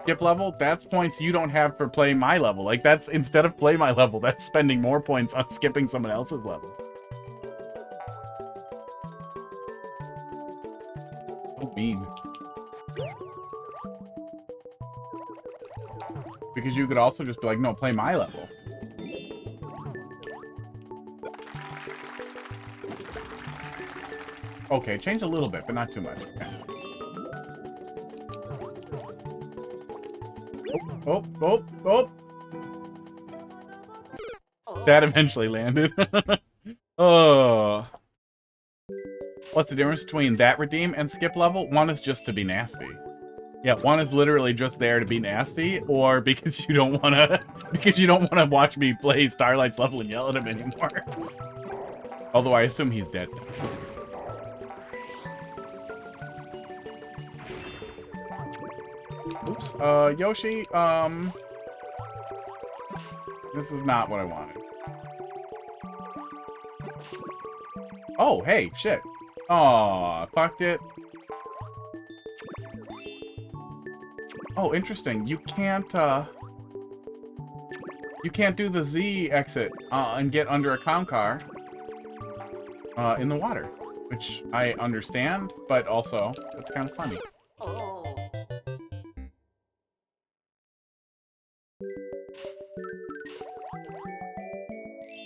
skip level, that's points you don't have for playing my level. Like, that's, instead of play my level, that's spending more points on skipping someone else's level. mean. Because you could also just be like, no, play my level. Okay, change a little bit, but not too much. Okay. Oh, oh, oh, oh. That eventually landed. Oh. What's the difference between that redeem and skip level? One is just to be nasty. Yeah, one is literally just there to be nasty, or because you don't wanna watch me play Starlight's level and yell at him anymore. Although I assume he's dead. Oops. Yoshi, this is not what I wanted. Oh, hey, shit. Aw, fucked it. Oh, interesting. You can't do the Z exit and get under a clown car in the water, which I understand, but also it's kind of funny.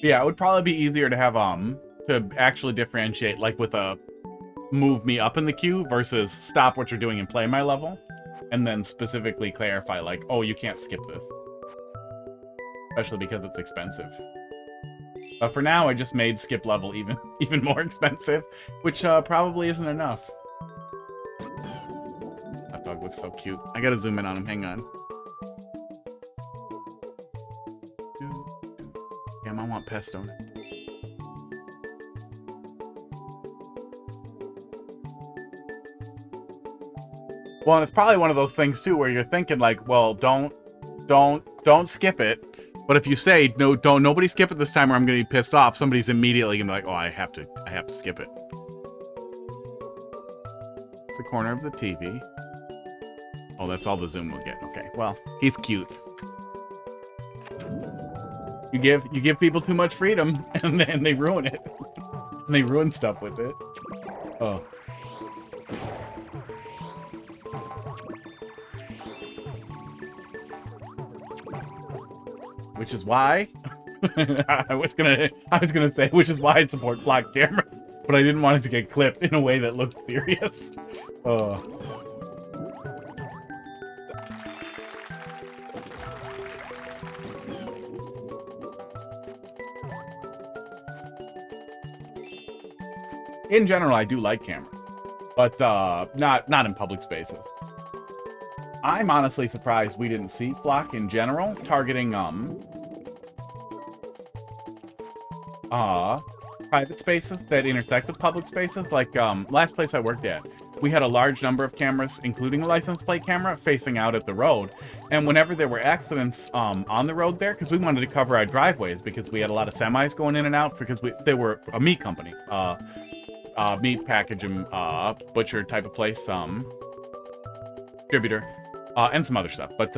Yeah, it would probably be easier to have to actually differentiate, like with a move me up in the queue versus stop what you're doing and play my level, and then specifically clarify like, oh, you can't skip this, especially because it's expensive. But for now, I just made skip level even more expensive, which probably isn't enough. That dog looks so cute. I gotta zoom in on him. Hang on. Damn, I want pesto. Well, and it's probably one of those things too where you're thinking like, well, don't skip it. But if you say no, nobody skip it this time, or I'm gonna be pissed off, somebody's immediately gonna be like, oh, I have to skip it. It's the corner of the TV. Oh, that's all the zoom will get. Okay, well, he's cute. You give people too much freedom, and then they ruin it. And they ruin stuff with it. Oh. Which is why I was gonna say, which is why I support block cameras, but I didn't want it to get clipped in a way that looked serious. Oh. In general, I do like cameras, but not in public spaces. I'm honestly surprised we didn't see Flock in general targeting private spaces that intersect with public spaces. Like last place I worked at, we had a large number of cameras, including a license plate camera, facing out at the road. And whenever there were accidents on the road there, because we wanted to cover our driveways, because we had a lot of semis going in and out, because they were a meat company, meat package and butcher type of place, distributor. And some other stuff, but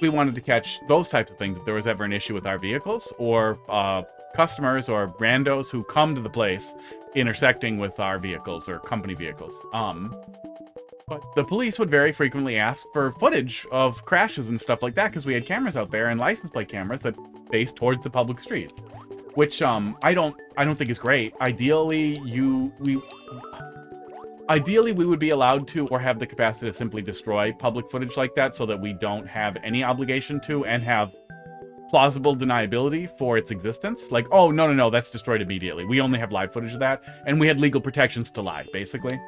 we wanted to catch those types of things if there was ever an issue with our vehicles, or customers or randos who come to the place intersecting with our vehicles or company vehicles. But the police would very frequently ask for footage of crashes and stuff like that, because we had cameras out there and license plate cameras that faced towards the public streets, which I don't think is great. Ideally, we would be allowed to, or have the capacity to simply destroy public footage like that, so that we don't have any obligation to, and have plausible deniability for its existence. Like, oh, no, that's destroyed immediately. We only have live footage of that, and we had legal protections to lie, basically.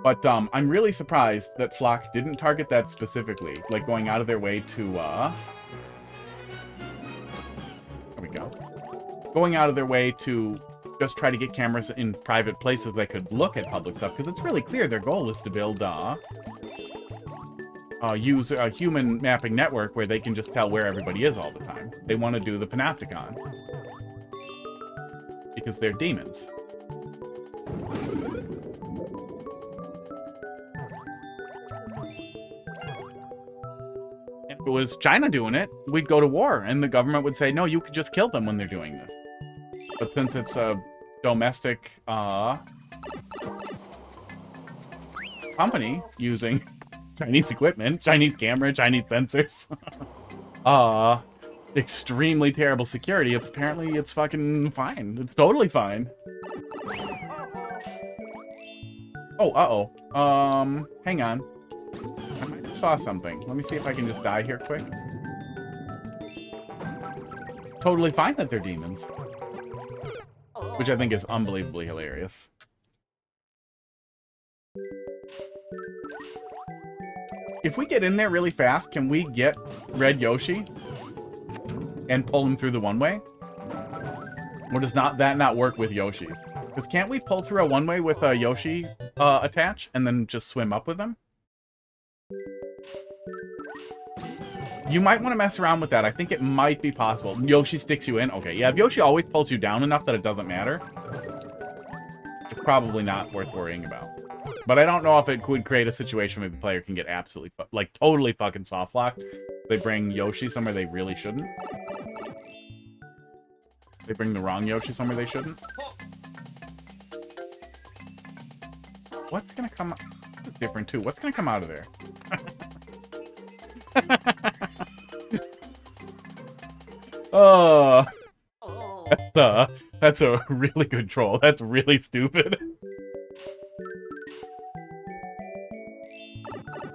But I'm really surprised that Flock didn't target that specifically, like going out of their way to, there we go. Going out of their way to just try to get cameras in private places that could look at public stuff, because it's really clear their goal is to build use a human mapping network where they can just tell where everybody is all the time. They want to do the panopticon because they're demons. If it was China doing it, we'd go to war, and the government would say, no, you could just kill them when they're doing this. But since it's a domestic company using Chinese equipment, Chinese camera, Chinese sensors. Extremely terrible security. It's fucking fine. It's totally fine. Oh, uh-oh. Hang on. I might have saw something. Let me see if I can just die here quick. Totally fine that they're demons. Which I think is unbelievably hilarious. If we get in there really fast, can we get Red Yoshi and pull him through the one-way? Or does that not work with Yoshi? Because can't we pull through a one-way with a Yoshi attach and then just swim up with them? You might want to mess around with that. I think it might be possible. Yoshi sticks you in? Okay, yeah, if Yoshi always pulls you down enough that it doesn't matter, it's probably not worth worrying about. But I don't know if it could create a situation where the player can get absolutely, like, totally fucking soft-locked. They bring Yoshi somewhere they really shouldn't. They bring the wrong Yoshi somewhere they shouldn't. What's gonna come... It's different, too. What's gonna come out of there? Oh... That's a really good troll. That's really stupid.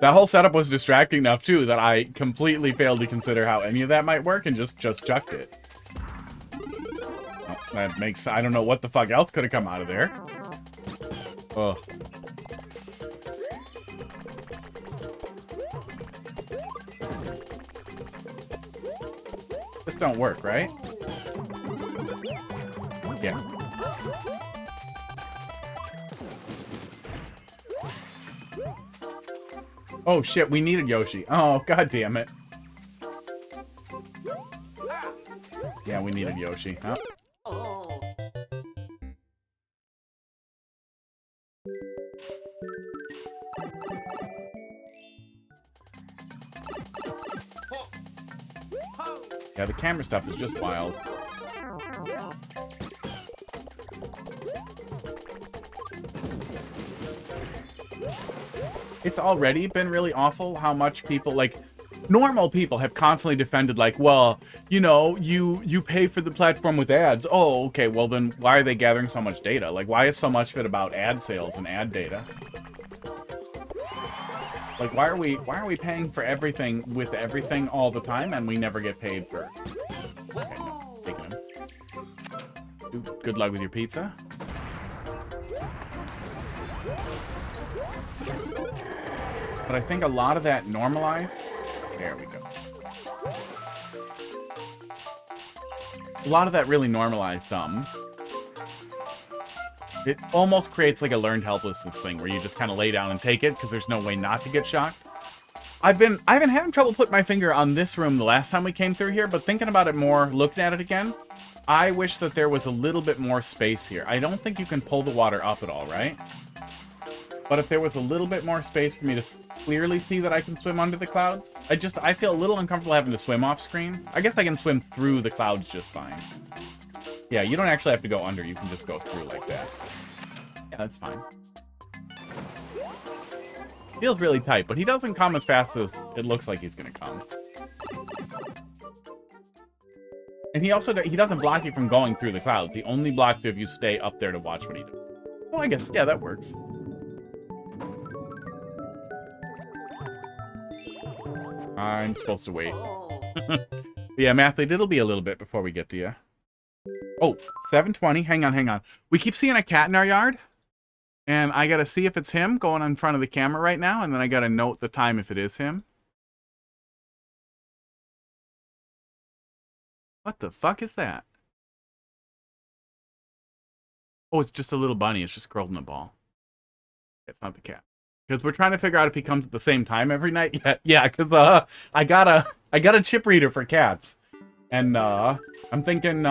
That whole setup was distracting enough, too, that I completely failed to consider how any of that might work and just chucked it. Oh, that makes... I don't know what the fuck else could have come out of there. Ugh. This don't work, right? Yeah. Oh shit, we needed Yoshi. Oh, god damn it. Yeah, we needed Yoshi. Huh? Yeah, the camera stuff is just wild. It's already been really awful how much people, like, normal people have constantly defended, like, well, you know, you pay for the platform with ads. Oh, okay, well then why are they gathering so much data? Like, why is so much of it about ad sales and ad data? Like, why are we paying for everything with everything all the time and we never get paid for... Okay, no, taking him. Good luck with your pizza. But I think a lot of that normalized... There we go. A lot of that really normalized, it almost creates like a learned helplessness thing where you just kind of lay down and take it because there's no way not to get shocked. I've been having trouble putting my finger on this room the last time we came through here, but thinking about it more, looking at it again, I wish that there was a little bit more space here. I don't think you can pull the water up at all, right? But if there was a little bit more space for me to clearly see that I can swim under the clouds, I feel a little uncomfortable having to swim off screen. I guess I can swim through the clouds just fine. Yeah, you don't actually have to go under, you can just go through like that. Yeah, that's fine. Feels really tight, but he doesn't come as fast as it looks like he's gonna come. And he doesn't block you from going through the clouds. He only blocks you if you stay up there to watch what he does. Well, I guess, yeah, that works. I'm supposed to wait. Yeah, Mathelete, it'll be a little bit before we get to you. Oh, 7:20. Hang on. We keep seeing a cat in our yard. And I gotta see if it's him going in front of the camera right now. And then I gotta note the time if it is him. What the fuck is that? Oh, it's just a little bunny. It's just curled in a ball. It's not the cat. Because we're trying to figure out if he comes at the same time every night. Yeah, because I got a chip reader for cats. And I'm thinking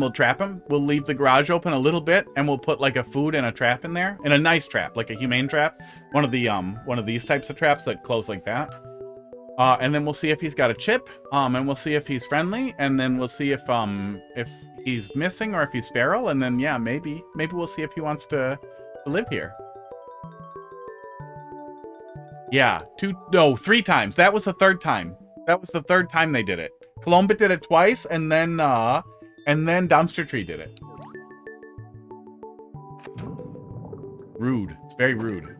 we'll trap him. We'll leave the garage open a little bit and we'll put like a food and a trap in there. And a nice trap, like a humane trap. One of these types of traps that close like that. And then we'll see if he's got a chip. And we'll see if he's friendly. And then we'll see if he's missing or if he's feral. And then yeah, maybe we'll see if he wants to live here. Yeah, 3 times. That was the 3rd time. That was the 3rd time they did it. Colombit did it twice, and then Dumpster Tree did it. Rude. It's very rude.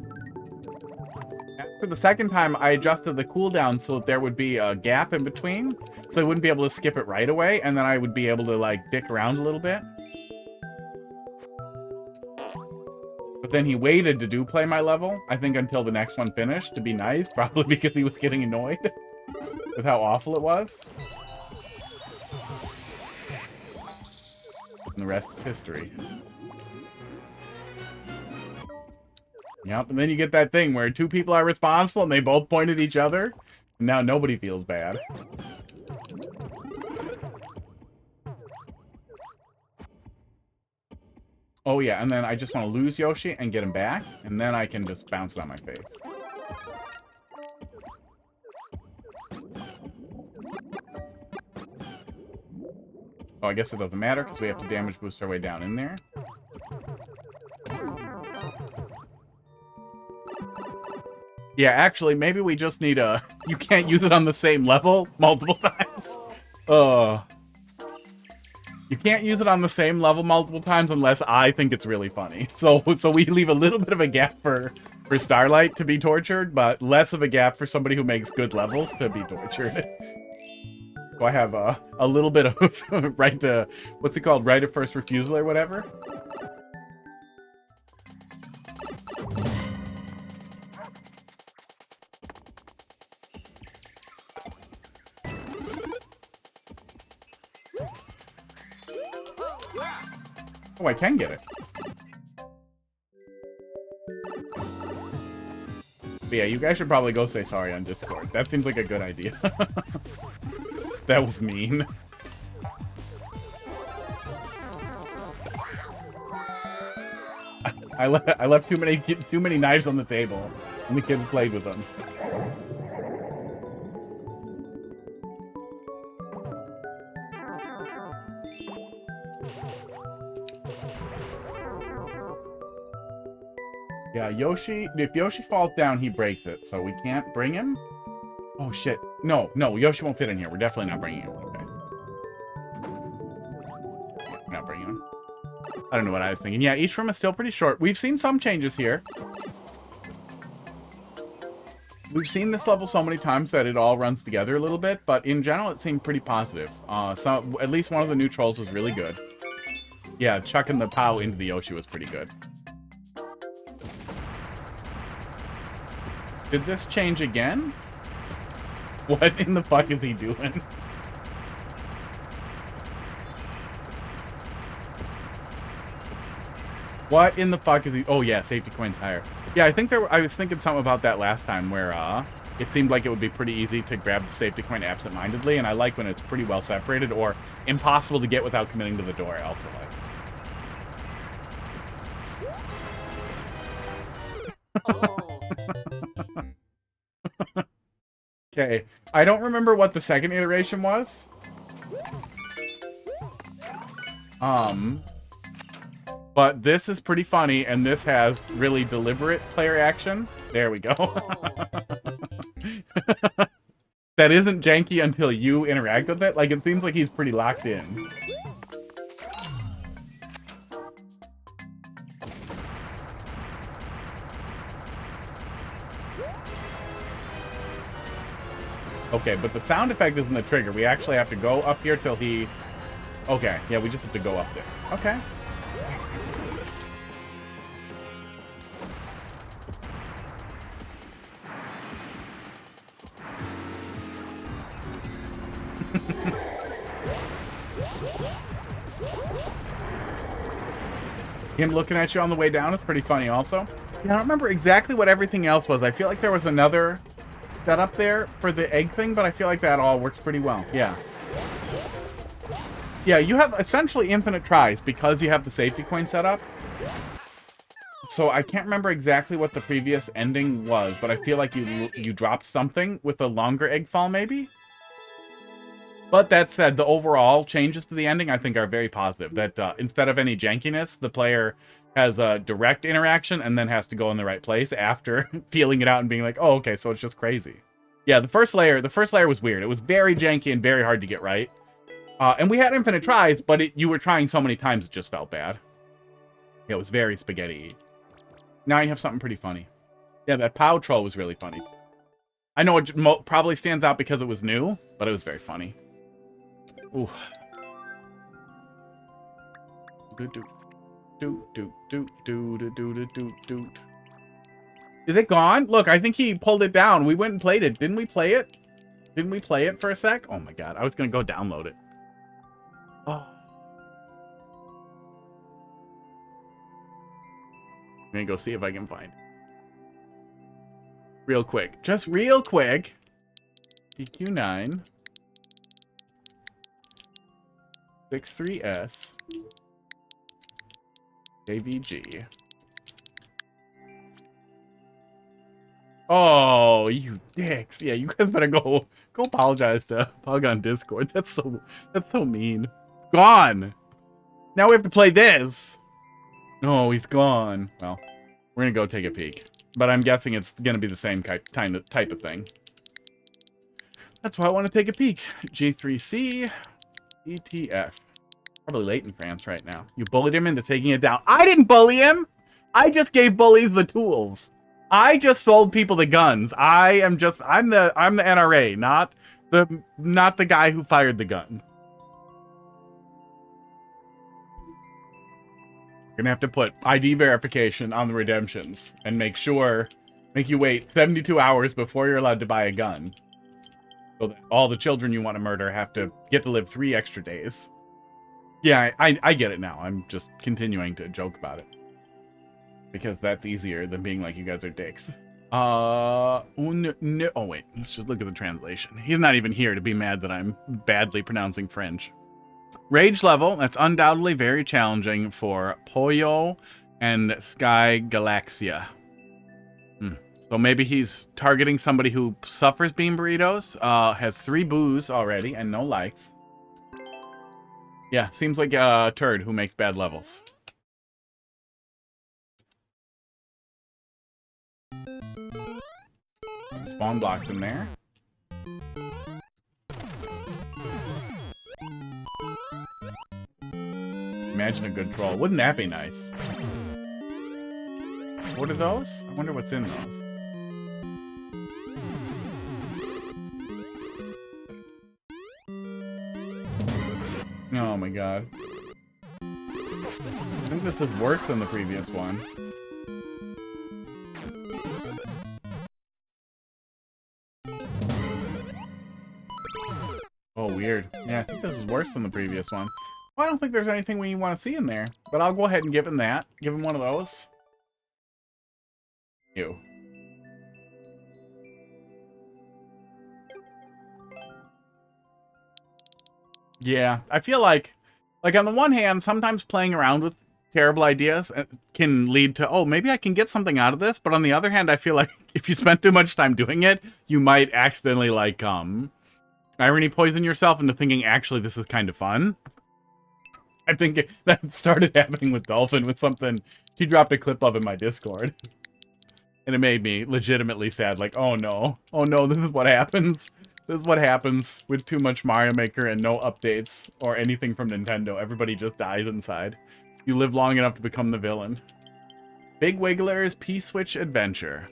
After the 2nd time, I adjusted the cooldown so that there would be a gap in between, so I wouldn't be able to skip it right away, and then I would be able to, like, dick around a little bit. But then he waited to do play my level, I think until the next one finished, to be nice, probably because he was getting annoyed with how awful it was. And the rest is history. Yep, and then you get that thing where 2 people are responsible and they both point at each other. And now nobody feels bad. Oh yeah, and then I just want to lose Yoshi and get him back, and then I can just bounce it on my face. Oh, I guess it doesn't matter because we have to damage boost our way down in there. Yeah, actually, maybe we just need a... You can't use it on the same level multiple times. You can't use it on the same level multiple times unless I think it's really funny. So we leave a little bit of a gap for Starlight to be tortured, but less of a gap for somebody who makes good levels to be tortured. So I have a little bit of right to... What's it called? Right of first refusal or whatever? Oh, I can get it. But yeah, you guys should probably go say sorry on Discord. That seems like a good idea. That was mean. I left too many knives on the table, and the kids played with them. Yeah, Yoshi, if Yoshi falls down, he breaks it, so we can't bring him? Oh, shit. No, Yoshi won't fit in here. We're definitely not bringing him. Okay. Yeah, we're not bringing him. I don't know what I was thinking. Yeah, each room is still pretty short. We've seen some changes here. We've seen this level so many times that it all runs together a little bit, but in general, it seemed pretty positive. So at least one of the new trolls was really good. Yeah, chucking the POW into the Yoshi was pretty good. Did this change again? What in the fuck is he doing? What in the fuck is he... Oh, yeah, safety coins higher. Yeah, I think I was thinking something about that last time where it seemed like it would be pretty easy to grab the safety coin absent-mindedly, and I like when it's pretty well separated or impossible to get without committing to the door. I also like. Okay, I don't remember what the second iteration was. But this is pretty funny, and this has really deliberate player action. There we go. That isn't janky until you interact with it. Like, it seems like he's pretty locked in. Okay, but the sound effect isn't the trigger. We actually have to go up here till he... Okay, yeah, we just have to go up there. Okay. Him looking at you on the way down is pretty funny also. Yeah, I don't remember exactly what everything else was. I feel like there was another setup there for the egg thing, but I feel like that all works pretty well. Yeah. Yeah, you have essentially infinite tries because you have the safety coin set up. So I can't remember exactly what the previous ending was, but I feel like you dropped something with a longer egg fall, maybe? But that said, the overall changes to the ending, I think, are very positive. That instead of any jankiness, the player has a direct interaction and then has to go in the right place after feeling it out and being like, oh, okay, so it's just crazy. Yeah, the first layer was weird. It was very janky and very hard to get right. And we had infinite tries, but you were trying so many times it just felt bad. It was very spaghetti. Now you have something pretty funny. Yeah, that POW troll was really funny. I know it probably stands out because it was new, but it was very funny. Ooh. Is it gone? Look, I think he pulled it down. We went and played it. Didn't we play it? Didn't we play it for a sec? Oh my god, I was gonna go download it. Oh. I'm gonna go see if I can find it. Real quick. Just real quick. DQ9. 63S. JVG. Oh, you dicks. Yeah, you guys better go apologize to Polygon Discord. That's so mean. Gone. Now we have to play this. No, he's gone. Well, we're gonna go take a peek. But I'm guessing it's gonna be the same type of thing. That's why I want to take a peek. G3C-PTF. Probably late in France right now. You bullied him into taking it down. I didn't bully him! I just gave bullies the tools. I just sold people the guns. I'm the NRA, not the guy who fired the gun. Gonna have to put ID verification on the redemptions and make you wait 72 hours before you're allowed to buy a gun. So that all the children you want to murder have to get to live 3 extra days. Yeah, I get it now. I'm just continuing to joke about it. Because that's easier than being like, you guys are dicks. No. Oh, wait. Let's just look at the translation. He's not even here to be mad that I'm badly pronouncing French. Rage level. That's undoubtedly very challenging for Pollo and Sky Galaxia. So maybe he's targeting somebody who suffers bean burritos, has 3 boos already, and no likes. Yeah, seems like a turd who makes bad levels. Spawn blocked in there. Imagine a good troll. Wouldn't that be nice? What are those? I wonder what's in those. Oh my god. I think this is worse than the previous one. Oh, weird. Yeah, I think this is worse than the previous one. Well, I don't think there's anything we want to see in there. But I'll go ahead and give him that. Give him one of those. Ew. Yeah, I feel like on the one hand, sometimes playing around with terrible ideas can lead to, oh, maybe I can get something out of this. But on the other hand, I feel like if you spend too much time doing it, you might accidentally, like, irony poison yourself into thinking, actually, this is kind of fun. I think that started happening with Dolphin with something she dropped a clip of in my Discord. And it made me legitimately sad, like, oh no, this is what happens. This is what happens with too much Mario Maker and no updates or anything from Nintendo. Everybody just dies inside. You live long enough to become the villain. Big Wiggler's P-Switch Adventure.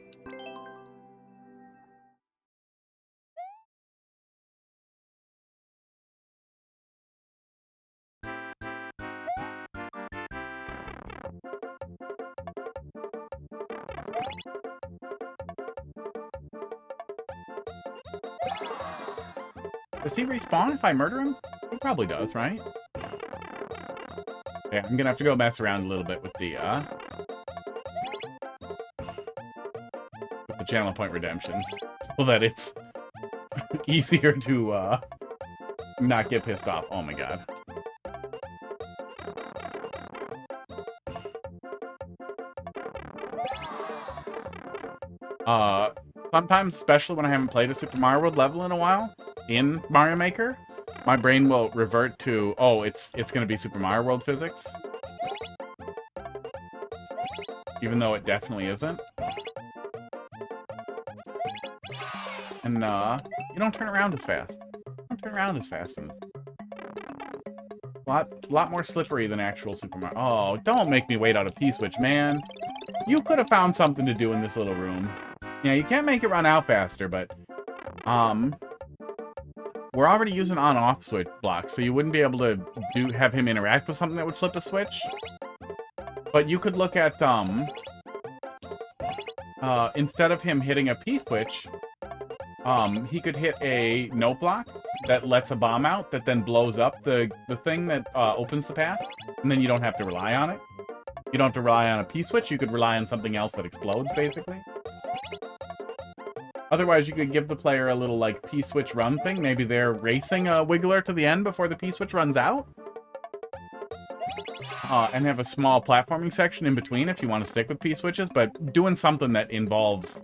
Does he respawn if I murder him? He probably does, right? Yeah, I'm gonna have to go mess around a little bit with the channel point redemptions so that it's easier to not get pissed off. Oh my god. Sometimes, especially when I haven't played a Super Mario World level in a while, in Mario Maker, my brain will revert to, oh, it's gonna be Super Mario World physics. even though it definitely isn't. And, you don't turn around as fast. You don't turn around as fast in this. Lot more slippery than actual Super Mario. Oh, don't make me wait out a P-switch, man. You could have found something to do in this little room. Yeah, you can't make it run out faster, but, we're already using on-off switch blocks, so you wouldn't be able to have him interact with something that would flip a switch. But you could look at, instead of him hitting a P-switch, he could hit a note block that lets a bomb out that then blows up the thing that opens the path, and then you don't have to rely on it. You don't have to rely on a P-switch, you could rely on something else that explodes, basically. Otherwise, you could give the player a little, like, P-switch run thing. Maybe they're racing a Wiggler to the end before the P-switch runs out. And have a small platforming section in between if you want to stick with P-switches, but doing something that involves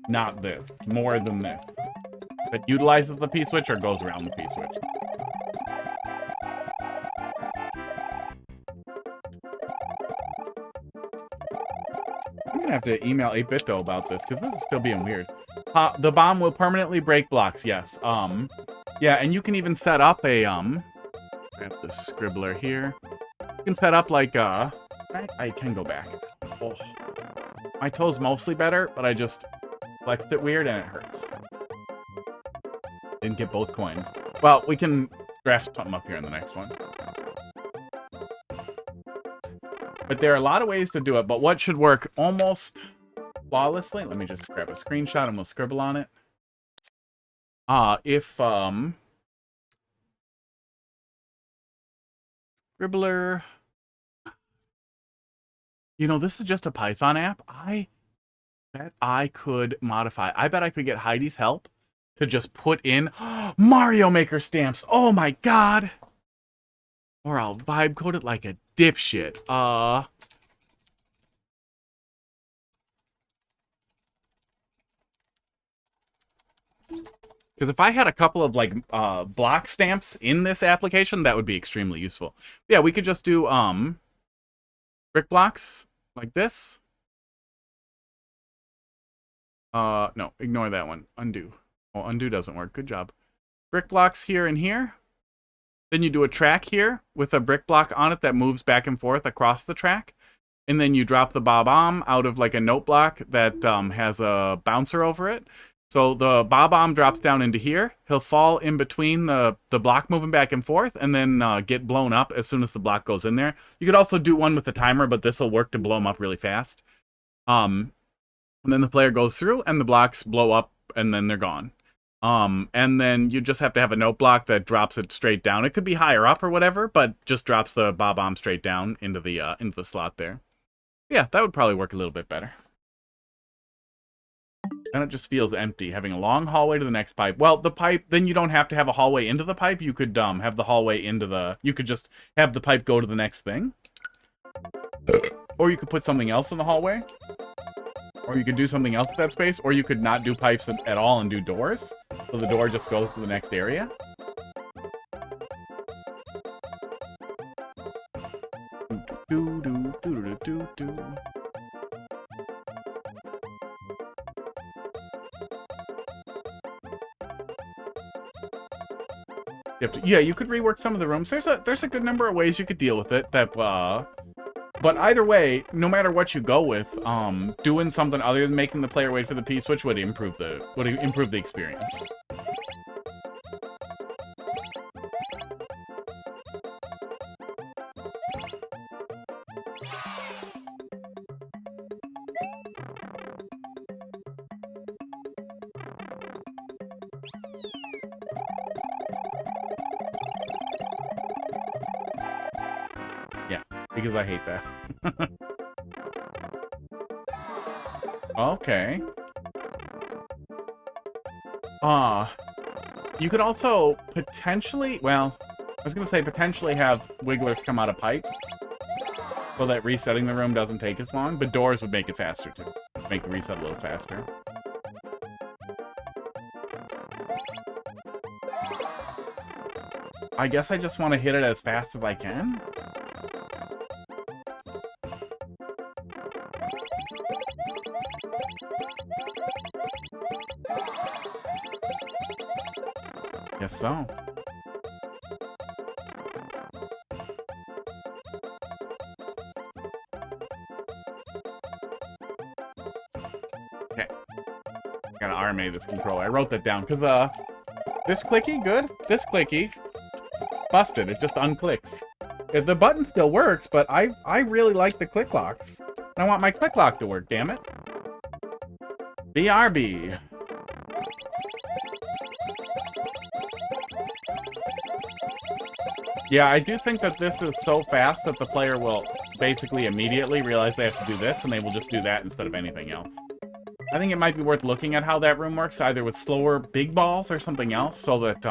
not this, more than this. That utilizes the P-switch or goes around the P-switch. I'm gonna have to email 8-Bit though about this, because this is still being weird. The bomb will permanently break blocks, yes. Yeah, and you can even set up a, grab the scribbler here. You can set up like, I can go back. Oh. My toe's mostly better, but I just flexed it weird and it hurts. Didn't get both coins. Well, we can draft something up here in the next one. But there are a lot of ways to do it, but what should work almost flawlessly? Let me just grab a screenshot and we'll scribble on it. Scribbler. You know, this is just a Python app. I bet I could modify. I bet I could get Heidi's help to just put in Mario Maker stamps. Oh my god. Or I'll vibe code it like a dipshit. Because if I had a couple of, like, block stamps in this application, that would be extremely useful. Yeah, we could just do, brick blocks like this. No, ignore that one. Undo. Oh, undo doesn't work. Good job. Brick blocks here and here. Then you do a track here with a brick block on it that moves back and forth across the track. And then you drop the bob-omb out of, like, a note block that has a bouncer over it. So the bob-omb drops down into here. He'll fall in between the block moving back and forth and then get blown up as soon as the block goes in there. You could also do one with the timer, but this will work to blow them up really fast. And then the player goes through and the blocks blow up and then they're gone. And then you just have to have a note block that drops it straight down. It could be higher up or whatever, but just drops the bob-omb straight down into the slot there. Yeah, that would probably work a little bit better. Then it just feels empty, having a long hallway to the next pipe. Well, the pipe, then you don't have to have a hallway into the pipe. You could have the hallway into the... You could just have the pipe go to the next thing. Or you could put something else in the hallway. Or you could do something else with that space. Or you could not do pipes at all and do doors. So the door just goes to the next area. Do, do, do, do, do, do, do. Yeah, you could rework some of the rooms. There's a good number of ways you could deal with it. But either way, no matter what you go with, doing something other than making the player wait for the P-switch would improve the experience. Because I hate that. Okay. You could also potentially, well, I was gonna say potentially have wigglers come out of pipes so that resetting the room doesn't take as long, but doors would make it faster too. Make the reset a little faster. I guess I just want to hit it as fast as I can. so. Okay. Gotta RMA this controller. I wrote that down because this clicky, good. This clicky, busted. It just unclicks. The button still works, but I really like the click locks. I want my click lock to work, damn it. BRB. Yeah, I do think that this is so fast that the player will basically immediately realize they have to do this, and they will just do that instead of anything else. I think it might be worth looking at how that room works, either with slower big balls or something else, so that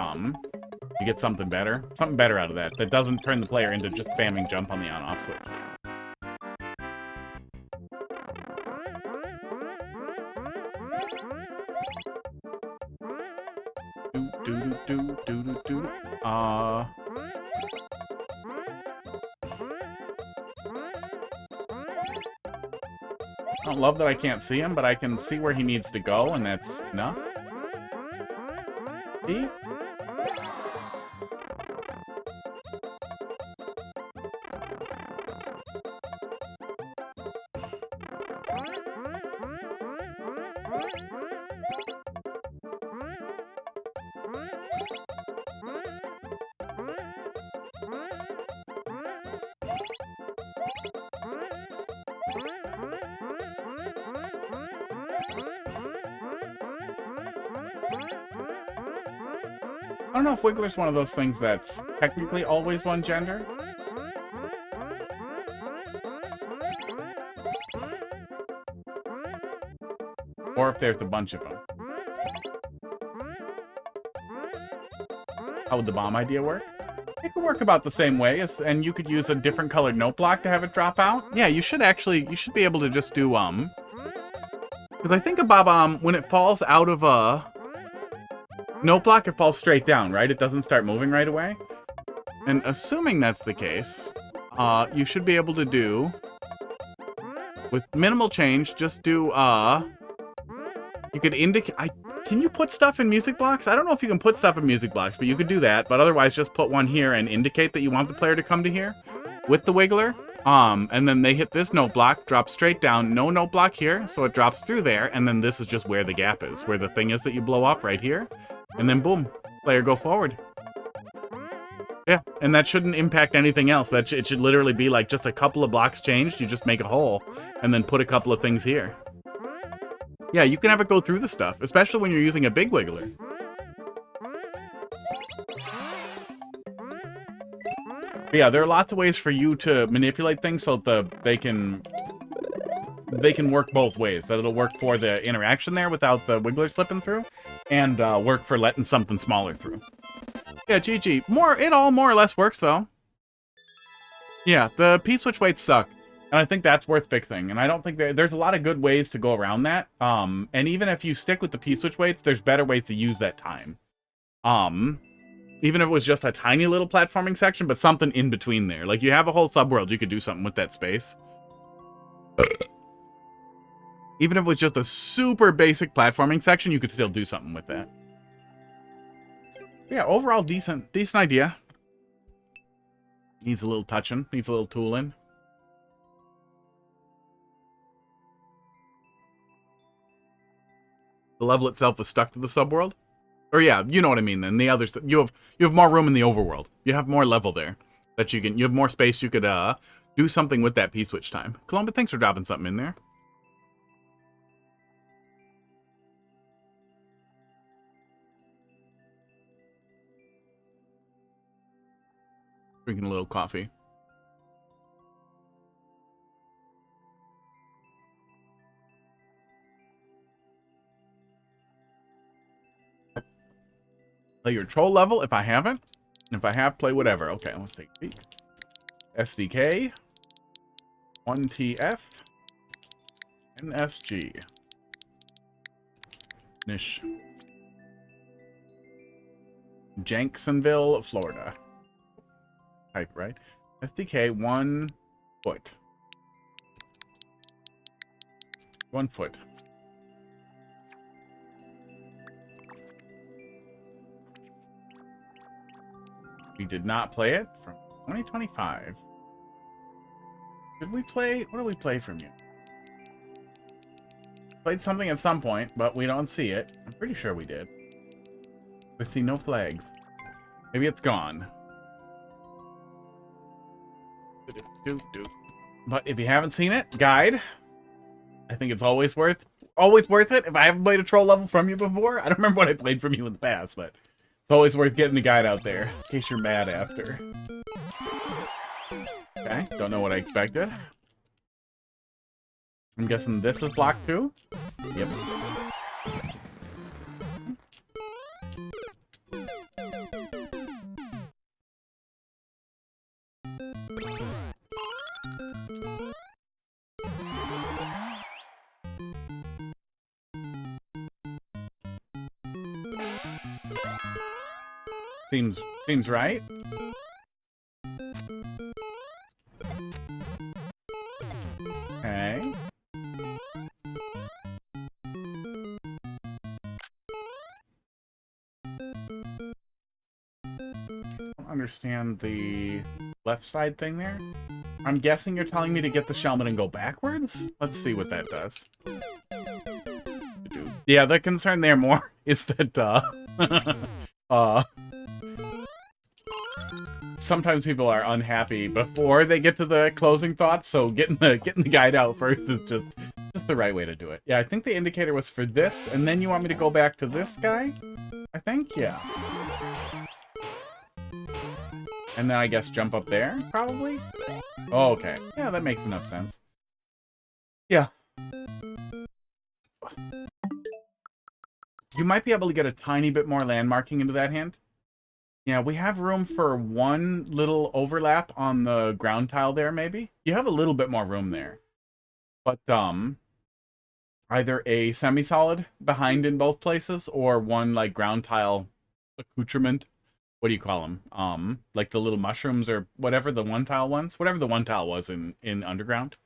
you get something better. Something better out of that doesn't turn the player into just spamming jump on the on-off switch. I don't love that I can't see him, but I can see where he needs to go, and that's enough. See? I don't know if Wiggler's one of those things that's technically always one gender. Or if there's a bunch of them. How would the bomb idea work? It could work about the same way, and you could use a different colored note block to have it drop out. Yeah, you should be able to just do, because I think a bob-omb, when it falls out of a note block, it falls straight down, right? It doesn't start moving right away. And assuming that's the case, you should be able to do, with minimal change, just do, you could indicate, can you put stuff in music blocks? I don't know if you can put stuff in music blocks, but you could do that. But otherwise, just put one here and indicate that you want the player to come to here with the wiggler. And then they hit this note block, drop straight down, no note block here, so it drops through there, and then this is just where the gap is, where the thing is that you blow up right here. And then boom, player go forward. Yeah, and that shouldn't impact anything else. It should literally be like just a couple of blocks changed, you just make a hole, and then put a couple of things here. Yeah, you can have it go through the stuff, especially when you're using a big wiggler. But yeah, there are lots of ways for you to manipulate things so that they can work both ways. That it'll work for the interaction there without the wiggler slipping through, and work for letting something smaller through. Yeah, GG. It all more or less works though. Yeah, the P-switch weights suck. And I think that's worth fixing. And I don't think there's a lot of good ways to go around that. And even if you stick with the P-switch weights, there's better ways to use that time. Even if it was just a tiny little platforming section, but something in between there. Like, you have a whole subworld, you could do something with that space. Even if it was just a super basic platforming section, you could still do something with that. Yeah, overall, decent idea. Needs a little touching, needs a little tooling. The level itself is stuck to the subworld? Or yeah, you know what I mean then. The others, you have more room in the overworld. You have more level there. That you have more space you could do something with that P-switch time. Columba, thanks for dropping something in there. Drinking a little coffee. Play your troll level if I haven't. If I have, play whatever. Okay, let's take a peek. SDK. 1TF. NSG. Nish. Janksonville, Florida. Type, right? SDK 1 foot. 1 foot. We did not play it from 2025. Did we play? What did we play from you? Played something at some point, but we don't see it. I'm pretty sure we did. I see no flags. Maybe it's gone. But if you haven't seen it, guide. I think it's always worth it. If I haven't played a troll level from you before, I don't remember what I played from you in the past, but it's always worth getting the guide out there in case you're mad after. Okay, don't know what I expected. I'm guessing this is block 2? Yep. Seems right. Okay. Don't understand the left side thing there. I'm guessing you're telling me to get the Shellman and go backwards? Let's see what that does. Yeah, the concern there more is that sometimes people are unhappy before they get to the closing thoughts, so getting the guide out first is just the right way to do it. Yeah, I think the indicator was for this, and then you want me to go back to this guy? I think, yeah. And then I guess jump up there, probably? Oh, okay. Yeah, that makes enough sense. Yeah. You might be able to get a tiny bit more landmarking into that hand. Yeah, we have room for one little overlap on the ground tile there, maybe. You have a little bit more room there. But, either a semi-solid behind in both places, or one, like, ground tile accoutrement. What do you call them? Like the little mushrooms or whatever the one tile ones? Whatever the one tile was in Underground.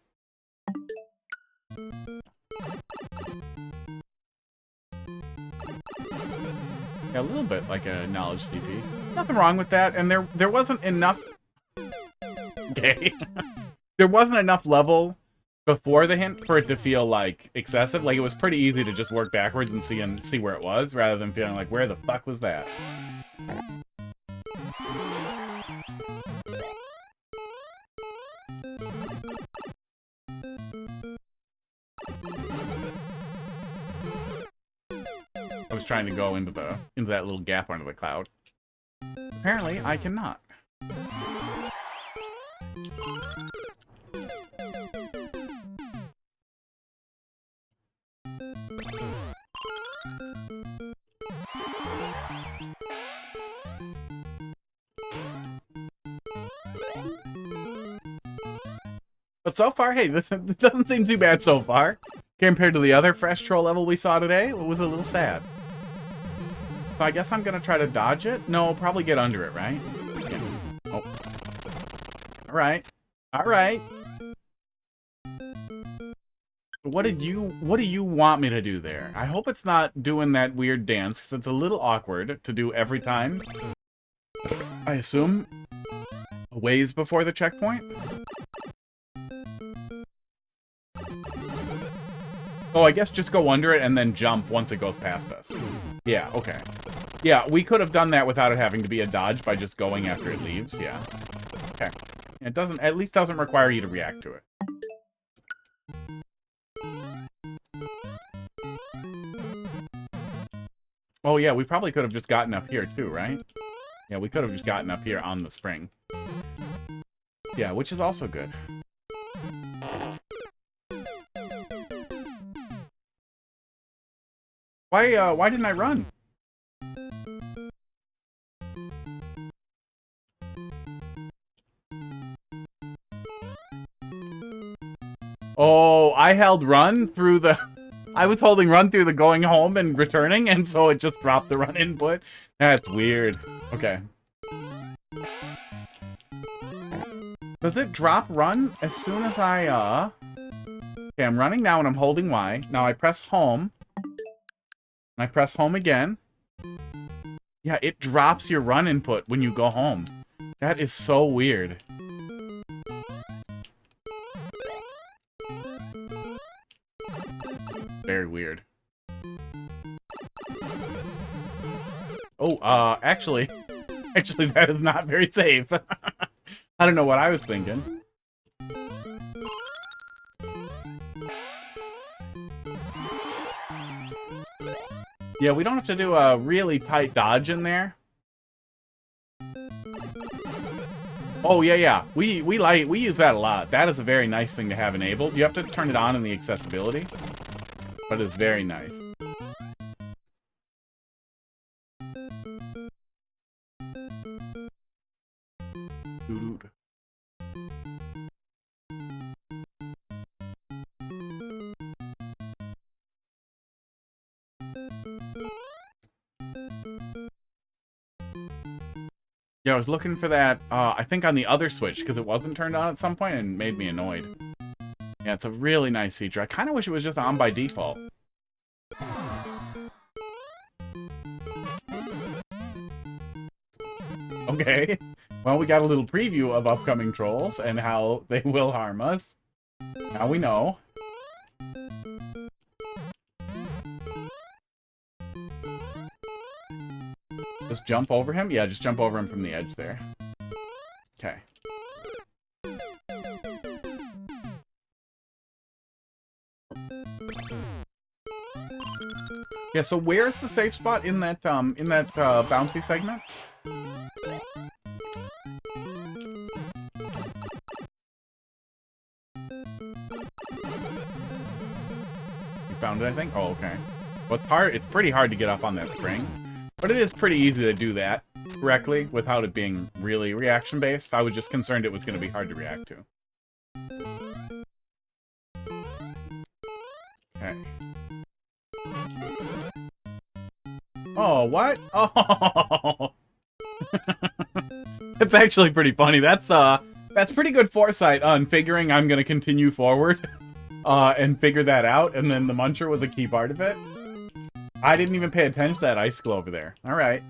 Yeah, a little bit like a knowledge CP. Nothing wrong with that, and there wasn't enough... Okay. There wasn't enough level before the hint for it to feel, like, excessive. Like, it was pretty easy to just work backwards and see where it was, rather than feeling like, where the fuck was that? I was trying to go into that little gap under the cloud. Apparently, I cannot. But so far, hey, this doesn't seem too bad so far. Compared to the other fresh troll level we saw today, it was a little sad. So I guess I'm gonna try to dodge it? No, probably get under it, right? Yeah. Oh. Alright. Alright. What do you want me to do there? I hope it's not doing that weird dance, because it's a little awkward to do every time. I assume a ways before the checkpoint? Oh, I guess just go under it and then jump once it goes past us. Yeah, okay. Yeah, we could have done that without it having to be a dodge by just going after it leaves, yeah. Okay. It at least doesn't require you to react to it. Oh yeah, we probably could have just gotten up here too, right? Yeah, we could have just gotten up here on the spring. Yeah, which is also good. Why didn't I run? Oh, I held run through the... I was holding run through the going home and returning, and so it just dropped the run input. That's weird. Okay. Does it drop run as soon as I, Okay, I'm running now and I'm holding Y. Now I press home. I press home again. Yeah, it drops your run input when you go home. That is so weird. Very weird. Oh, actually, that is not very safe. I don't know what I was thinking. Yeah, we don't have to do a really tight dodge in there. Oh, yeah. We use that a lot. That is a very nice thing to have enabled. You have to turn it on in the accessibility, but it's very nice. Dude. Yeah, I was looking for that, I think on the other Switch, because it wasn't turned on at some point and made me annoyed. Yeah, it's a really nice feature. I kind of wish it was just on by default. Okay. Well, we got a little preview of upcoming trolls and how they will harm us. Now we know. Just jump over him? Yeah, just jump over him from the edge there. Okay. Yeah, so where's the safe spot in that bouncy segment? You found it, I think? Oh, okay. Well, it's hard. It's pretty hard to get up on that spring. But it is pretty easy to do that correctly without it being really reaction-based. I was just concerned it was going to be hard to react to. Okay. Oh, what? Oh! That's actually pretty funny. That's pretty good foresight on figuring I'm going to continue forward and figure that out, and then the muncher was a key part of it. I didn't even pay attention to that icicle over there. Alright.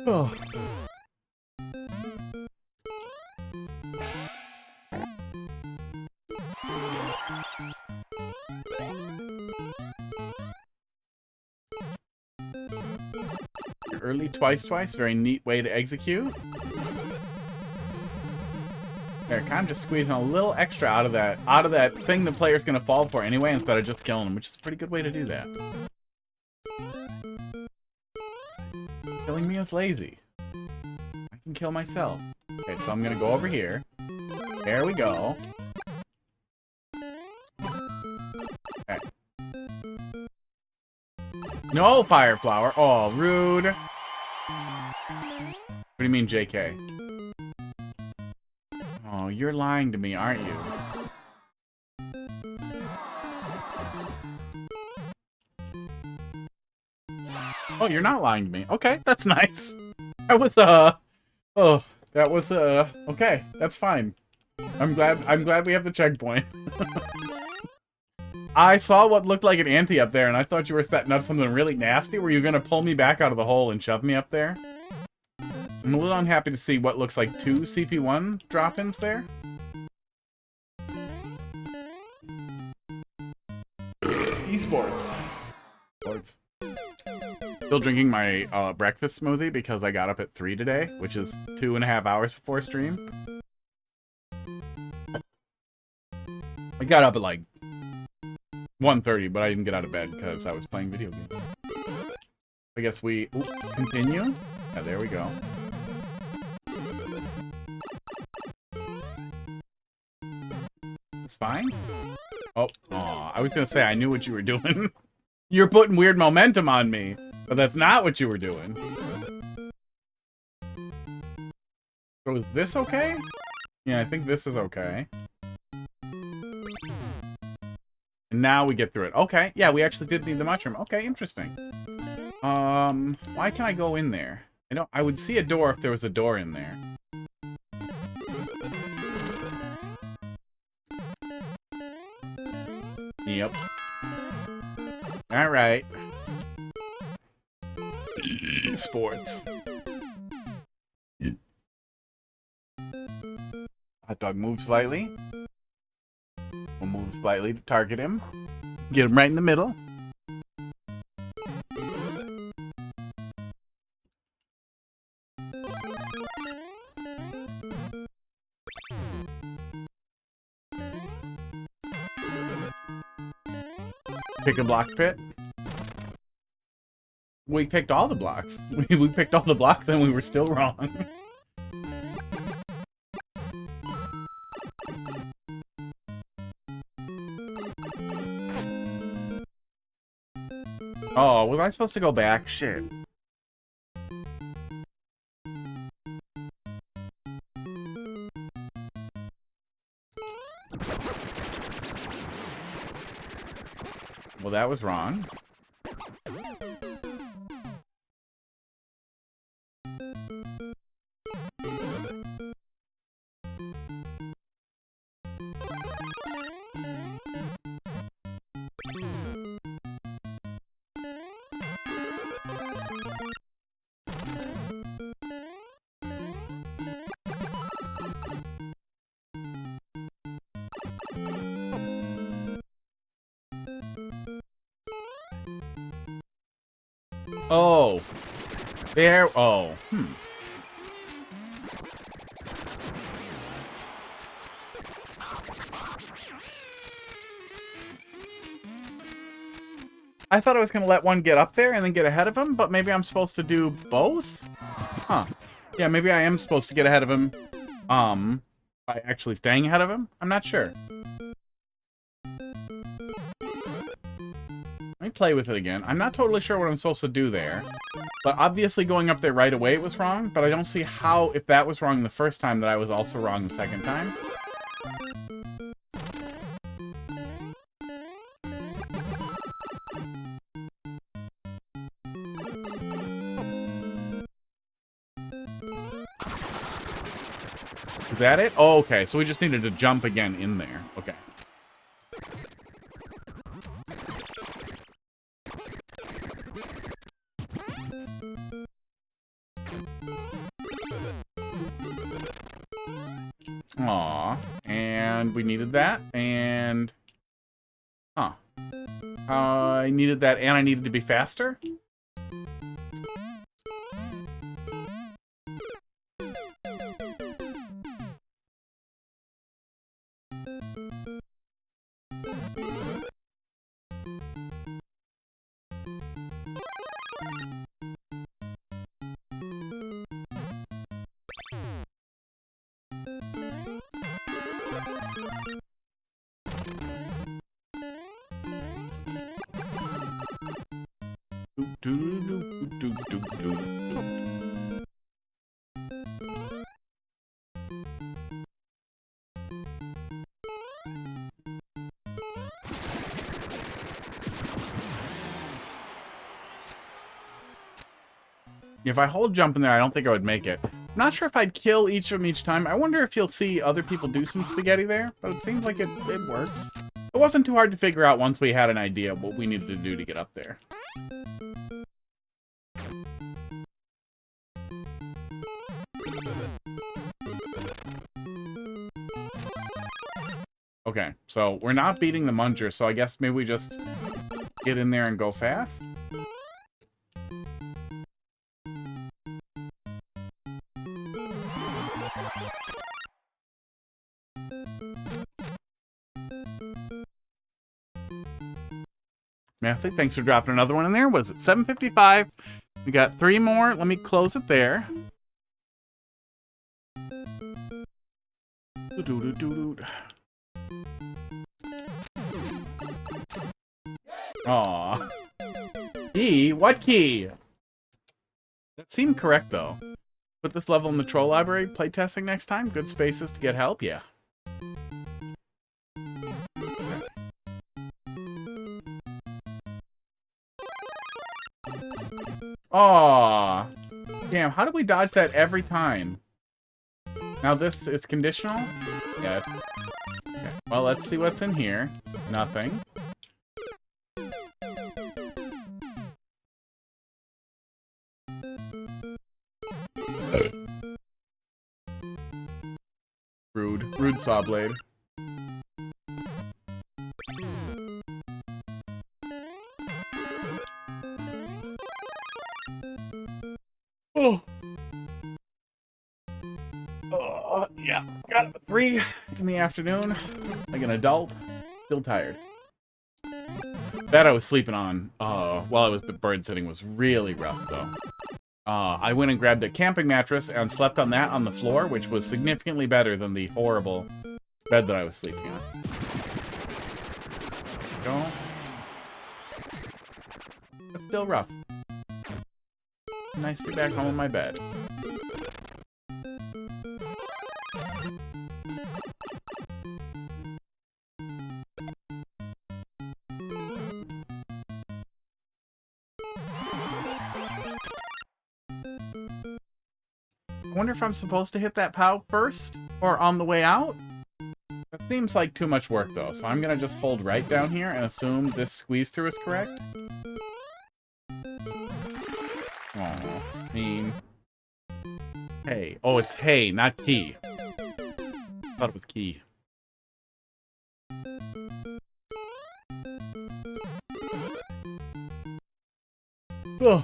Oh. Early twice, very neat way to execute. There, kind of just squeezing a little extra out of that thing the player's gonna fall for anyway, instead of just killing him, which is a pretty good way to do that. Killing me is lazy. I can kill myself. Okay, so I'm gonna go over here. There we go. Okay. No fire flower. Oh, rude. What do you mean, JK? Oh, you're lying to me, aren't you? Oh, you're not lying to me. Okay, that's nice. That was, oh, that was, okay, that's fine. I'm glad we have the checkpoint. I saw what looked like an ante up there, and I thought you were setting up something really nasty. Were you gonna pull me back out of the hole and shove me up there? I'm a little unhappy to see what looks like 2 CP1 drop-ins there. Esports. Sports. Still drinking my breakfast smoothie because I got up at 3 today, which is 2.5 hours before stream. I got up at like 1:30, but I didn't get out of bed because I was playing video games. I guess we continue. Yeah, there we go. It's fine. Oh, aw, I was gonna say I knew what you were doing. You're putting weird momentum on me, but that's not what you were doing. So is this okay? Yeah, I think this is okay. And now we get through it. Okay, yeah, we actually did need the mushroom. Okay, interesting. Why can't I go in there? I would see a door if there was a door in there. Yep. All right. Sports. Hot dog moves slightly. We'll move slightly to target him. Get him right in the middle. Pick a block pit. We picked all the blocks. We picked all the blocks and we were still wrong. Oh, was I supposed to go back? Shit. Well, that was wrong. Oh. There. Oh. I thought I was going to let one get up there and then get ahead of him, but maybe I'm supposed to do both? Huh. Yeah, maybe I am supposed to get ahead of him, by actually staying ahead of him? I'm not sure. Let me play with it again. I'm not totally sure what I'm supposed to do there. But obviously going up there right away was wrong, but I don't see how, if that was wrong the first time, that I was also wrong the second time. Is that it? Oh, okay. So we just needed to jump again in there. Okay. Aw. And we needed that. And... Huh. I needed that and I needed to be faster? If I hold jump in there, I don't think I would make it. I'm not sure if I'd kill each of them each time. I wonder if you'll see other people do some spaghetti there, but it seems like it works. It wasn't too hard to figure out once we had an idea of what we needed to do to get up there. Okay, so we're not beating the muncher, so I guess maybe we just get in there and go fast? Mathelete, thanks for dropping another one in there. Was it 7:55? We got 3 more. Let me close it there. Aw. Key? What key? That seemed correct, though. Put this level in the troll library. Playtesting next time. Good spaces to get help. Yeah. Aw. Damn, how do we dodge that every time? Now this is conditional? Yes. Okay. Well, let's see what's in here. Nothing. Rude saw blade. Oh. Yeah. Got up at 3 in the afternoon. Like an adult. Still tired. That I was sleeping on while I was bird sitting was really rough, though. I went and grabbed a camping mattress and slept on that on the floor, which was significantly better than the horrible bed that I was sleeping on. Go. But still rough. Nice to be back home in my bed. I wonder if I'm supposed to hit that POW first or on the way out? That seems like too much work, though, so I'm going to just hold right down here and assume this squeeze through is correct. Oh, mean. Hey. Oh, it's hey, not key. I thought it was key. Ugh.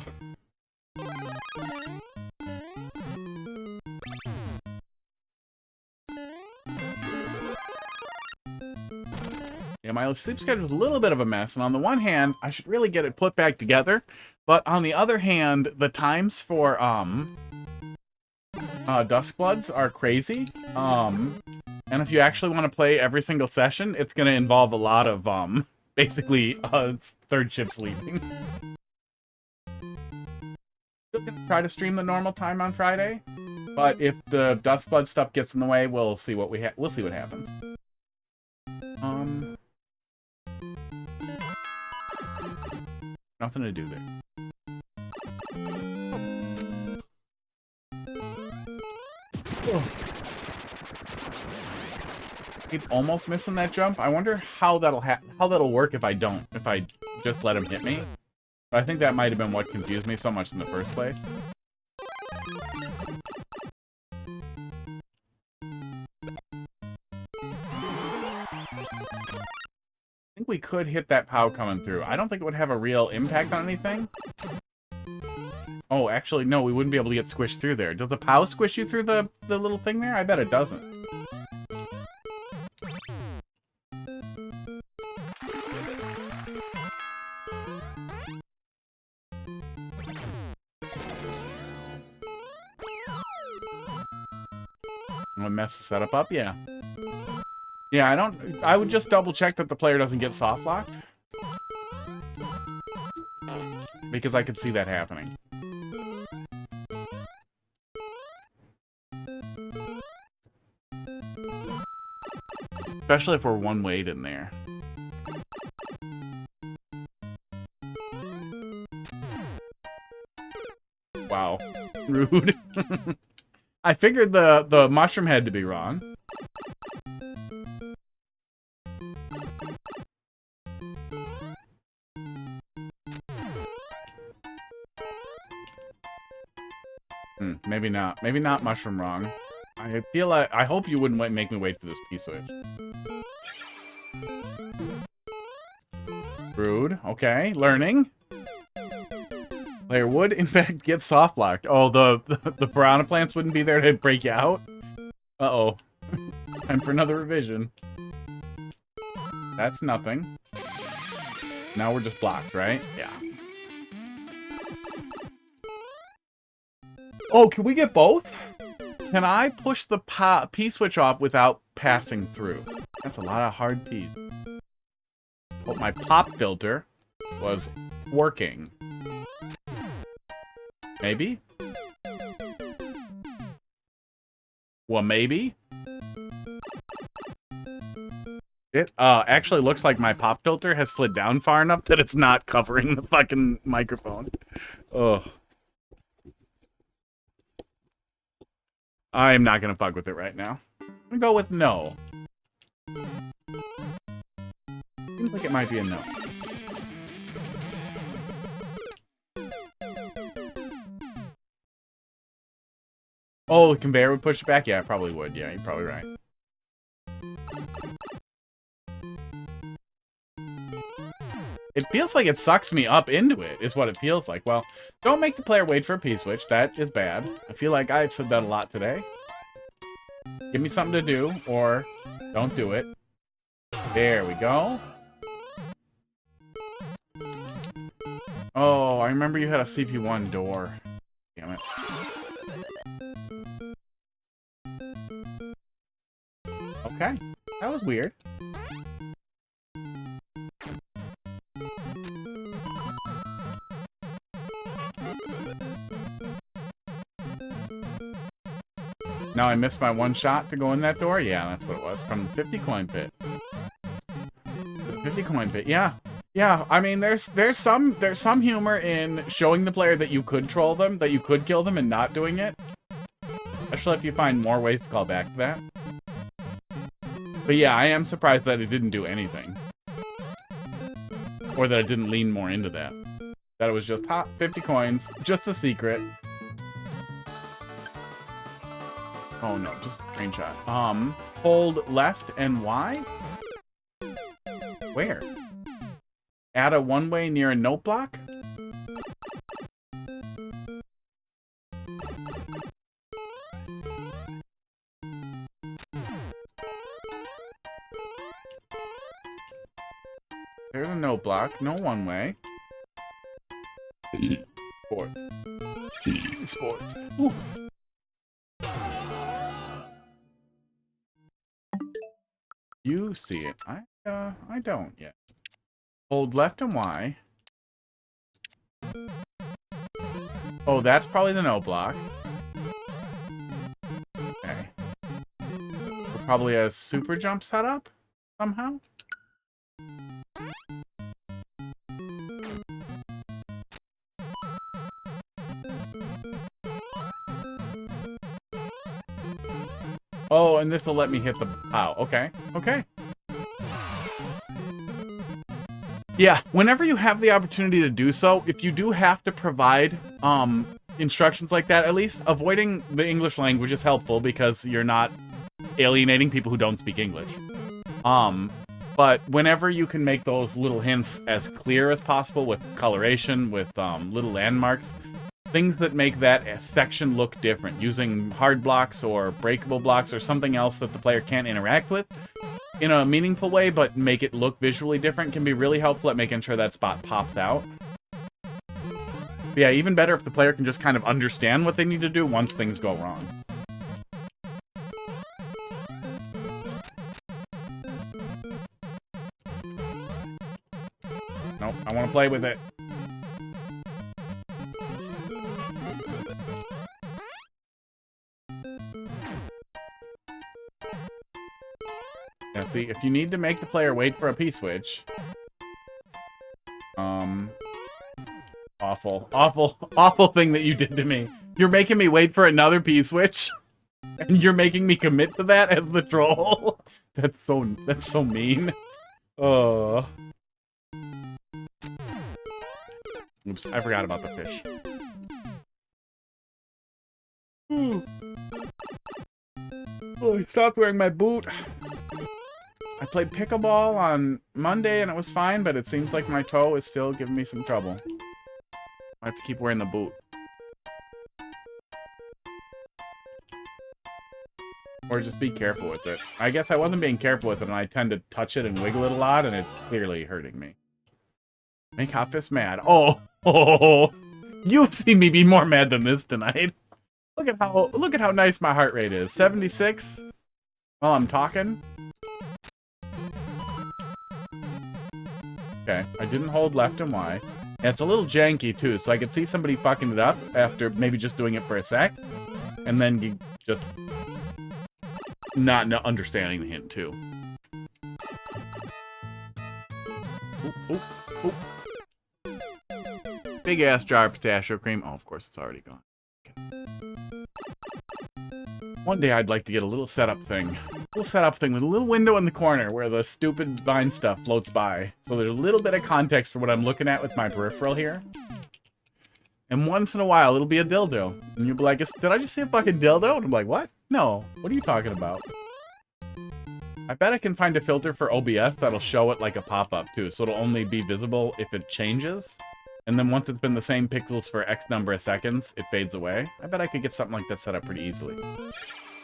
Yeah, my sleep schedule is a little bit of a mess, and on the one hand, I should really get it put back together, but on the other hand, the times for, Duskbloods are crazy, and if you actually want to play every single session, it's going to involve a lot of, basically, third shift sleeping. Still going to try to stream the normal time on Friday, but if the Duskblood stuff gets in the way, we'll see what we'll see what happens. Nothing to do there. Oh. He's almost missing that jump. I wonder how that'll work if I don't. If I just let him hit me. But I think that might have been what confused me so much in the first place. I think we could hit that POW coming through. I don't think it would have a real impact on anything. Oh, actually, no, we wouldn't be able to get squished through there. Does the POW squish you through the little thing there? I bet it doesn't. I'm gonna mess the setup up, yeah. Yeah, I would just double check that the player doesn't get soft locked. Because I could see that happening. Especially if we're one weight in there. Wow. Rude. I figured the mushroom had to be wrong. Maybe not. Maybe not mushroom wrong. I feel like I hope you wouldn't make me wait for this P-switch. Rude. Okay, learning. Player would, in fact, get soft locked. Oh, the piranha plants wouldn't be there to break you out? Uh-oh. Time for another revision. That's nothing. Now we're just blocked, right? Yeah. Oh, can we get both? Can I push the P-switch off without passing through? That's a lot of hard P's. But my pop filter was working. Maybe? Well, maybe? It actually looks like my pop filter has slid down far enough that it's not covering the fucking microphone. Ugh. I'm not gonna fuck with it right now. I'm gonna go with no. Seems like it might be a no. Oh, the conveyor would push it back? Yeah, it probably would. Yeah, you're probably right. It feels like it sucks me up into it, is what it feels like. Well, don't make the player wait for a P-switch. That is bad. I feel like I've said that a lot today. Give me something to do, or don't do it. There we go. Oh, I remember you had a CP1 door. Damn it. Okay, that was weird. Now I missed my one shot to go in that door? Yeah, that's what it was. From the 50 coin pit. The 50 coin pit, yeah. Yeah, I mean, there's some humor in showing the player that you could troll them, that you could kill them, and not doing it. Especially if you find more ways to call back to that. But yeah, I am surprised that it didn't do anything. Or that it didn't lean more into that. That it was just, hot 50 coins, just a secret. Oh no, just a screenshot. Hold left and Y? Where? Add a one-way near a note block? There's a note block, no one-way. Sports. Sports. Ooh. You see it. I don't yet. Hold left and Y. Oh, that's probably the no block. Okay. Probably a super jump setup somehow. Oh, and this will let me hit the... Oh, okay. Okay. Yeah, whenever you have the opportunity to do so, if you do have to provide instructions like that, at least avoiding the English language is helpful because you're not alienating people who don't speak English. But whenever you can make those little hints as clear as possible with coloration, with little landmarks, things that make that section look different, using hard blocks or breakable blocks or something else that the player can't interact with in a meaningful way, but make it look visually different, can be really helpful at making sure that spot pops out. But yeah, even better if the player can just kind of understand what they need to do once things go wrong. Nope, I want to play with it. Yeah, see, if you need to make the player wait for a P-switch... Awful thing that you did to me. You're making me wait for another P-switch, and you're making me commit to that as the troll? That's so mean. Oops, I forgot about the fish. Oh, I stopped wearing my boot. I played pickleball on Monday and it was fine, but it seems like my toe is still giving me some trouble. I have to keep wearing the boot. Or just be careful with it. I guess I wasn't being careful with it and I tend to touch it and wiggle it a lot and it's clearly hurting me. Make Hot Fist mad. Oh, you've seen me be more mad than this tonight. Look at how nice my heart rate is. 76 while I'm talking. Okay, I didn't hold left and Y. And it's a little janky too, so I could see somebody fucking it up after maybe just doing it for a sec. And then you just not understanding the hint too. Oop, oop, oop. Big ass jar of pistachio cream. Oh, of course it's already gone. One day I'd like to get a little setup thing. With a little window in the corner where the stupid vine stuff floats by. So there's a little bit of context for what I'm looking at with my peripheral here. And once in a while it'll be a dildo. And you'll be like, did I just see a fucking dildo? And I'm like, what? No. What are you talking about? I bet I can find a filter for OBS that'll show it like a pop-up too, so it'll only be visible if it changes. And then once it's been the same pixels for X number of seconds, it fades away. I bet I could get something like that set up pretty easily. It'll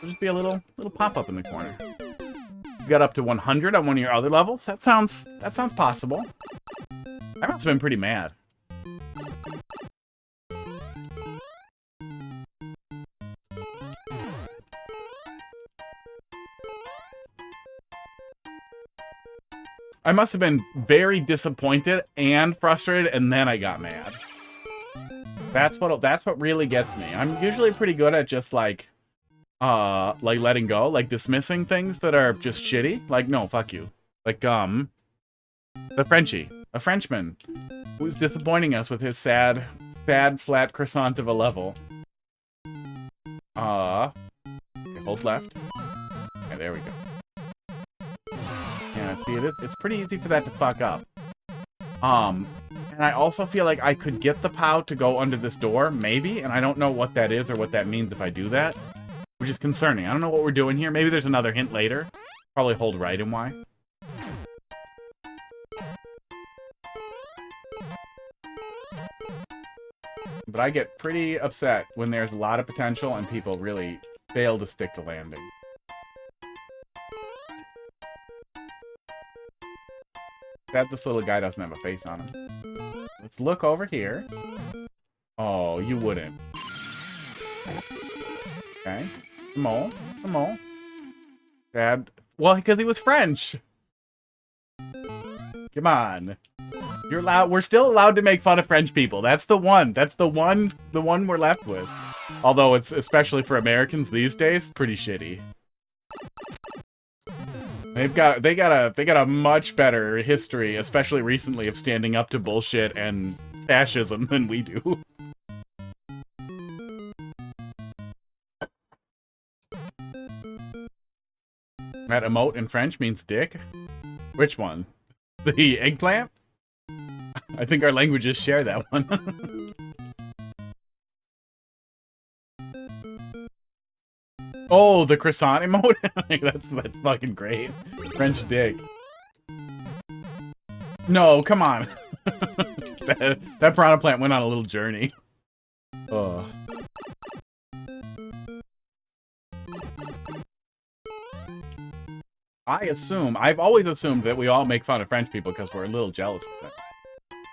just be a little pop-up in the corner. You got up to 100 on one of your other levels? That sounds possible. I must have been pretty mad. I must have been very disappointed and frustrated, and then I got mad. That's what really gets me. I'm usually pretty good at just like letting go, like dismissing things that are just shitty. Like, no, fuck you. Like, the Frenchie, a Frenchman, who's disappointing us with his sad, flat croissant of a level. Okay, hold left. Okay, there we go. Yeah, see, it's pretty easy for that to fuck up. And I also feel like I could get the POW to go under this door, maybe, and I don't know what that is or what that means if I do that, which is concerning. I don't know what we're doing here. Maybe there's another hint later. Probably hold right and Y. But I get pretty upset when there's a lot of potential and people really fail to stick to landing. That this little guy doesn't have a face on him. Let's look over here. Oh, you wouldn't. Okay. The mole. The mole. Dad. Well, because he was French. Come on. You're allowed. We're still allowed to make fun of French people. That's the one. That's the one we're left with. Although it's, especially for Americans these days, pretty shitty. They got a much better history, especially recently, of standing up to bullshit and fascism than we do. That emote in French means dick? Which one? The eggplant? I think our languages share that one. Oh, the croissant emote? that's fucking great. French dick. No, come on. that piranha plant went on a little journey. Oh. I've always assumed that we all make fun of French people because we're a little jealous of them.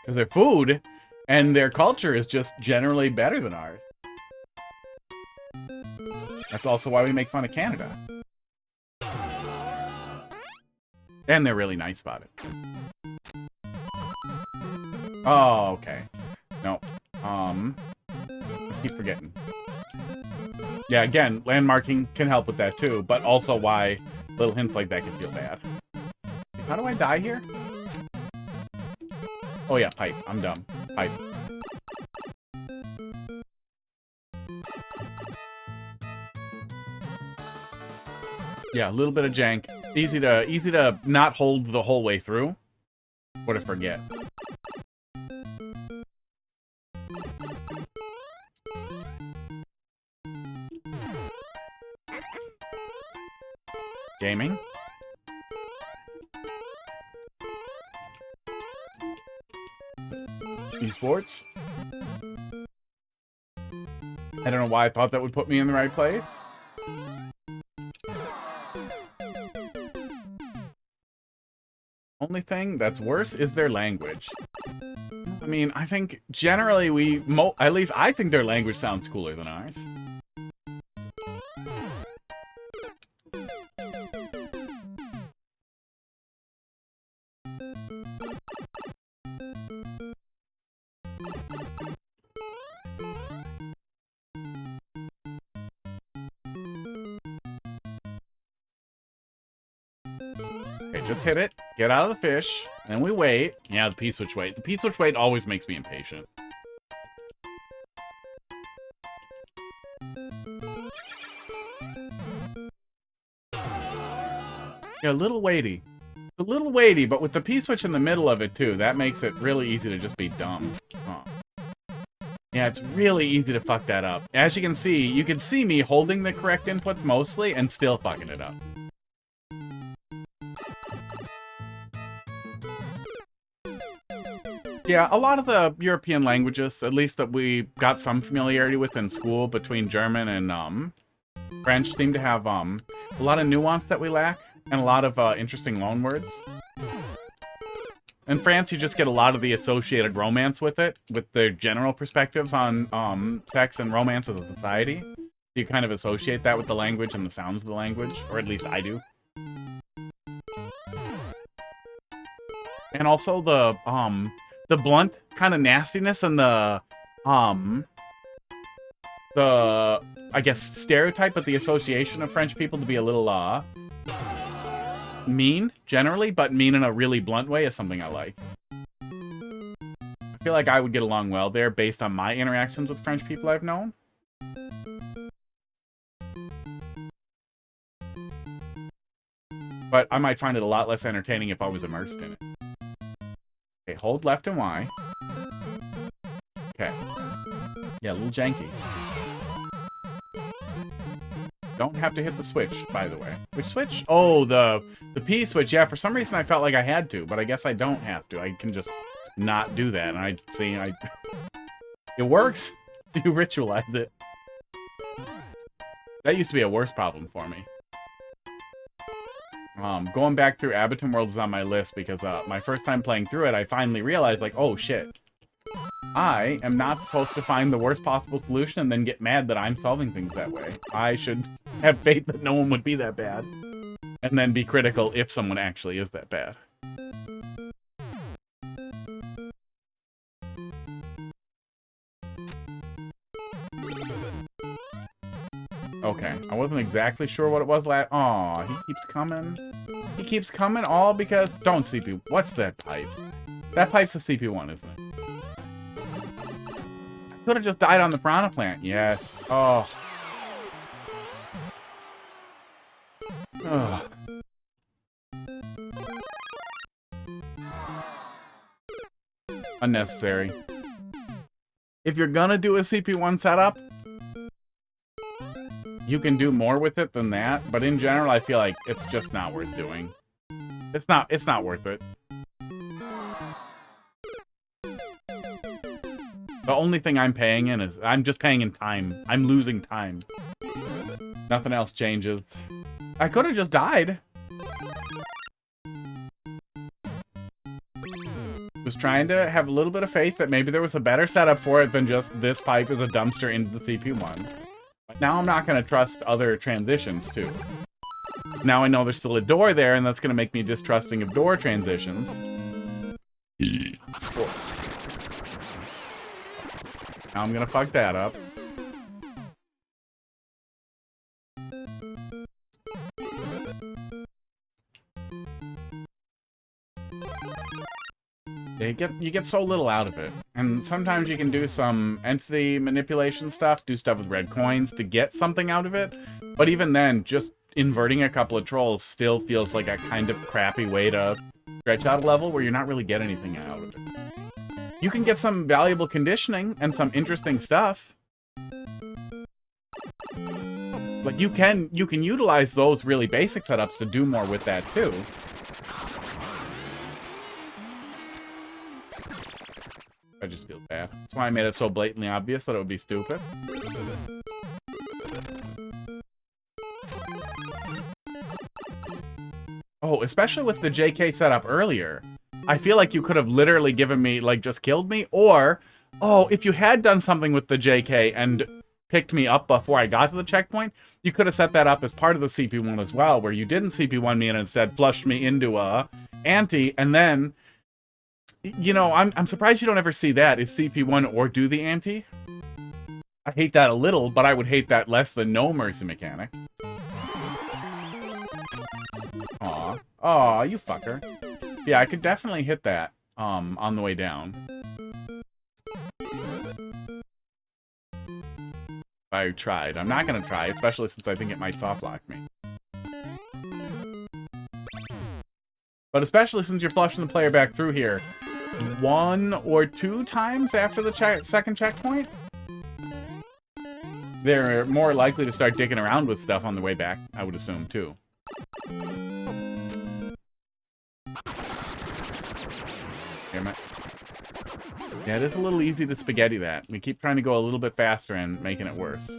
Because their food and their culture is just generally better than ours. That's also why we make fun of Canada. And they're really nice about it. Oh, okay. No. I keep forgetting. Yeah, again, landmarking can help with that too, but also why little hints like that can feel bad. How do I die here? Oh yeah, pipe. I'm dumb. Pipe. Yeah, a little bit of jank. Easy to not hold the whole way through, or to forget. Gaming. Esports. I don't know why I thought that would put me in the right place. Only thing that's worse is their language. I mean, I think generally at least I think their language sounds cooler than ours. Just hit it, get out of the fish, and we wait. Yeah, the P-switch wait. The P-switch wait always makes me impatient. Yeah, a little weighty. A little weighty, but with the P-switch in the middle of it, too, that makes it really easy to just be dumb. Oh. Yeah, it's really easy to fuck that up. As you can see me holding the correct inputs mostly and still fucking it up. Yeah, a lot of the European languages, at least that we got some familiarity with in school between German and French, seem to have a lot of nuance that we lack and a lot of interesting loanwords. In France, you just get a lot of the associated romance with it, with their general perspectives on sex and romance as a society. You kind of associate that with the language and the sounds of the language, or at least I do. And also the blunt kind of nastiness and the I guess stereotype, but the association of French people to be a little mean generally, but mean in a really blunt way is something I like. I feel like I would get along well there based on my interactions with French people I've known. But I might find it a lot less entertaining if I was immersed in it. Okay, hold left and Y. Okay. Yeah, a little janky. Don't have to hit the switch, by the way. Which switch? Oh, the P switch. Yeah, for some reason I felt like I had to, but I guess I don't have to. I can just not do that. And it works. You ritualize it. That used to be a worse problem for me. Going back through Abbaton World is on my list because my first time playing through it, I finally realized, like, oh shit. I am not supposed to find the worst possible solution and then get mad that I'm solving things that way. I should have faith that no one would be that bad. And then be critical if someone actually is that bad. Okay, I wasn't exactly sure what it was last. Aw, he keeps coming. He keeps coming all because... Don't CP. What's that pipe? That pipe's a CP1, isn't it? I could have just died on the piranha plant. Yes. Oh. Ugh. Unnecessary. If you're gonna do a CP1 setup, you can do more with it than that, but in general, I feel like it's just not worth doing. It's not worth it. The only thing I'm paying in is, I'm just paying in time. I'm losing time. Nothing else changes. I could have just died. Was trying to have a little bit of faith that maybe there was a better setup for it than just this pipe is a dumpster into the CP1. But now I'm not going to trust other transitions, too. Now I know there's still a door there, and that's going to make me distrusting of door transitions. Now I'm going to fuck that up. You get so little out of it. And sometimes you can do some entity manipulation stuff, do stuff with red coins to get something out of it. But even then, just inverting a couple of trolls still feels like a kind of crappy way to stretch out a level where you're not really getting anything out of it. You can get some valuable conditioning and some interesting stuff. Like you can utilize those really basic setups to do more with that too. I just feel bad. That's why I made it so blatantly obvious that it would be stupid. Oh, especially with the JK setup earlier. I feel like you could have literally given me, like, just killed me. Or, oh, if you had done something with the JK and picked me up before I got to the checkpoint, you could have set that up as part of the CP1 as well, where you didn't CP1 me and instead flushed me into a ante, and then... You know, I'm surprised you don't ever see that. Is CP1 or do the ante? I hate that a little, but I would hate that less than no mercy mechanic. Aw. Aw, you fucker. Yeah, I could definitely hit that on the way down. If I tried. I'm not gonna try, especially since I think it might soft lock me. But especially since you're flushing the player back through here 1 or 2 times after the second checkpoint, they're more likely to start dicking around with stuff on the way back, I would assume, too. Damn it. Yeah, it is a little easy to spaghetti that. We keep trying to go a little bit faster and making it worse.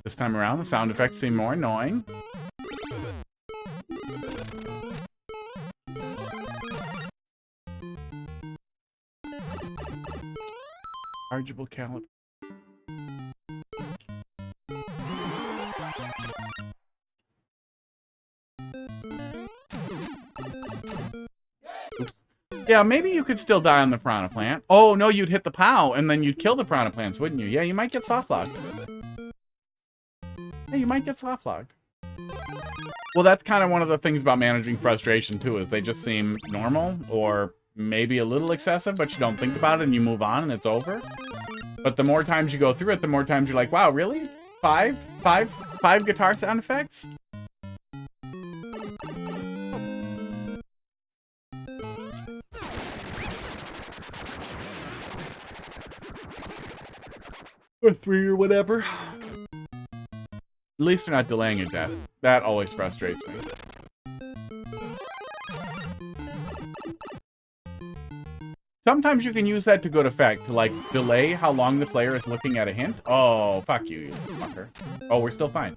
This time around, the sound effects seem more annoying. Chargeable caliper. Yeah, maybe you could still die on the piranha plant. Oh, no, you'd hit the POW, and then you'd kill the piranha plants, wouldn't you? Yeah, you might get soft-locked. Yeah, you might get soft-locked. Well, that's kind of one of the things about managing frustration, too, is they just seem normal, or maybe a little excessive, but you don't think about it, and you move on, and it's over. But the more times you go through it, the more times you're like, wow, really? Five guitar sound effects? Or 3 or whatever. At least they're not delaying your death. That always frustrates me. Sometimes you can use that to good effect, to, like, delay how long the player is looking at a hint. Oh, fuck you, you fucker. Oh, we're still fine.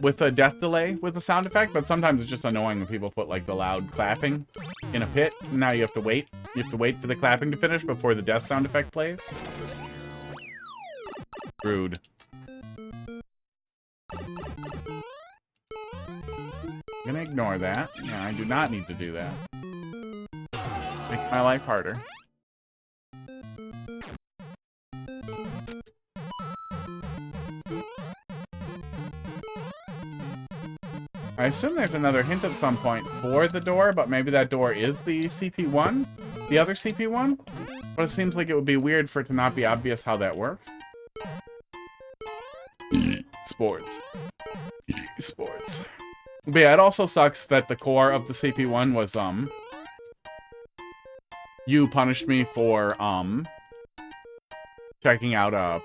With a death delay with the sound effect, but sometimes it's just annoying when people put, like, the loud clapping in a pit. Now you have to wait. You have to wait for the clapping to finish before the death sound effect plays. Rude. I'm gonna ignore that. Yeah, I do not need to do that. Make my life harder. I assume there's another hint at some point for the door, but maybe that door is the CP1? The other CP1? But it seems like it would be weird for it to not be obvious how that works. Sports. Sports. But yeah, it also sucks that the core of the CP1 was, you punished me for, checking out,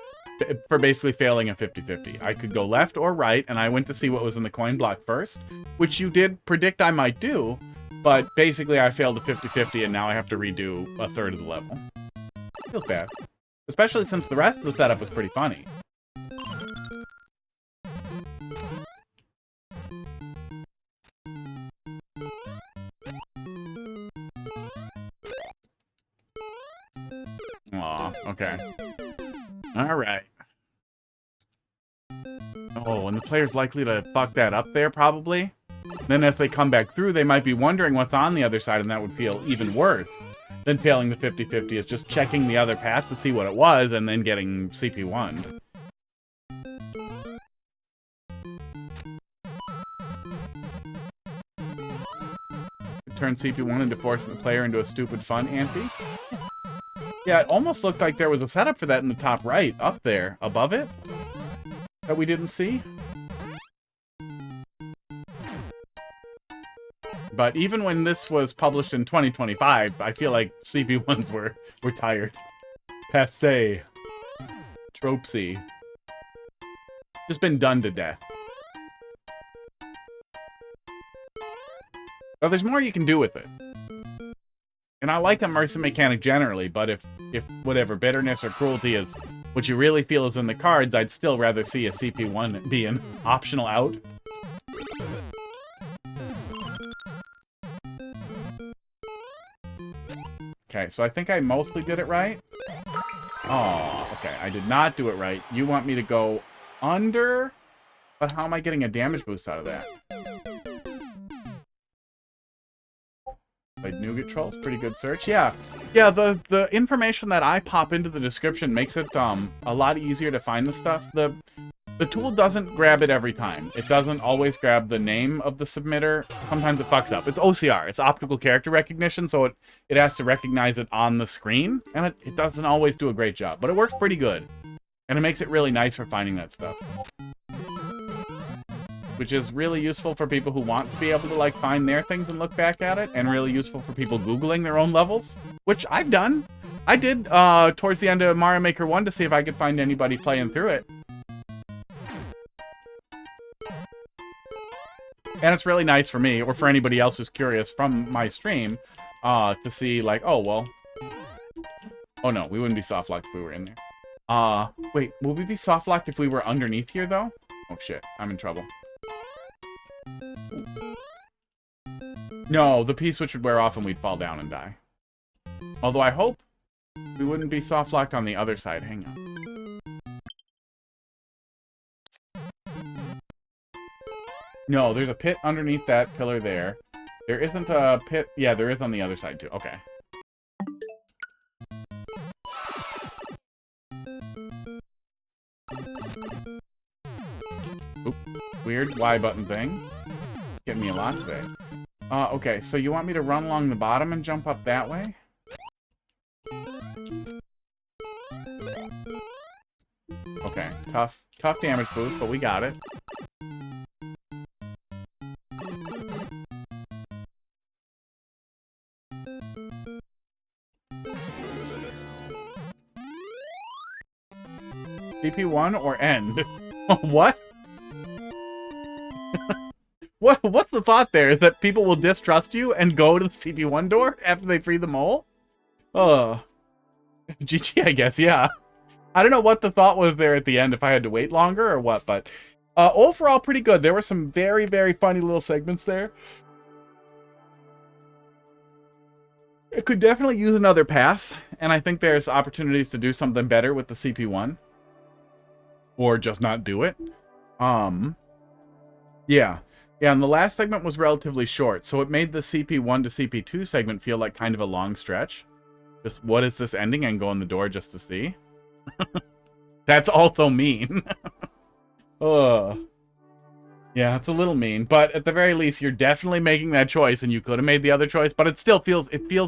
for basically failing a 50-50. I could go left or right, and I went to see what was in the coin block first, which you did predict I might do, but basically I failed a 50-50, and now I have to redo a third of the level. Feels bad. Especially since the rest of the setup was pretty funny. Aw, okay. Alright. Oh, and the player's likely to fuck that up there, probably. Then as they come back through, they might be wondering what's on the other side, and that would feel even worse than failing the 50-50. Is just checking the other path to see what it was, and then getting CP1'd. Turn CP1 into forcing the player into a stupid fun ante. Yeah, it almost looked like there was a setup for that in the top right, up there, above it, that we didn't see. But even when this was published in 2025, I feel like CP1s were tired. Passé. Tropesy. Just been done to death. But there's more you can do with it. And I like immersive mechanic generally, but if whatever bitterness or cruelty is what you really feel is in the cards, I'd still rather see a CP1 be an optional out. Okay, so I think I mostly did it right. Oh, okay, I did not do it right. You want me to go under, but how am I getting a damage boost out of that? Like Nougat Trolls, pretty good search. Yeah, the information that I pop into the description makes it a lot easier to find the stuff. The tool doesn't grab it every time. It doesn't always grab the name of the submitter. Sometimes it fucks up. It's OCR. It's optical character recognition, so it has to recognize it on the screen, and it doesn't always do a great job, but it works pretty good. And it makes it really nice for finding that stuff. Which is really useful for people who want to be able to, like, find their things and look back at it, and really useful for people Googling their own levels, which I've done. I did towards the end of Mario Maker 1 to see if I could find anybody playing through it. And it's really nice for me, or for anybody else who's curious from my stream, to see, like, oh, well... Oh, no, we wouldn't be soft-locked if we were in there. Wait, would we be soft-locked if we were underneath here, though? Oh, shit, I'm in trouble. No, the P-switch would wear off and we'd fall down and die. Although I hope we wouldn't be soft-locked on the other side. Hang on. No, there's a pit underneath that pillar there. There isn't a pit... Yeah, there is on the other side, too. Okay. Oop. Weird Y button thing. It's getting me a lot today. Okay, so you want me to run along the bottom and jump up that way? Okay, tough damage boost, but we got it. CP1 or end? What? What's the thought there? Is that people will distrust you and go to the CP1 door after they free the mole? Oh. GG, I guess, yeah. I don't know what the thought was there at the end, if I had to wait longer or what, but overall pretty good. There were some very, very funny little segments there. It could definitely use another pass, and I think there's opportunities to do something better with the CP1. Or just not do it. Yeah. Yeah, and the last segment was relatively short, so it made the CP1 to CP2 segment feel like kind of a long stretch. Just, what is this ending? And go in the door just to see. That's also mean. Ugh. Yeah, it's a little mean, but at the very least, you're definitely making that choice, and you could have made the other choice, but it still feels,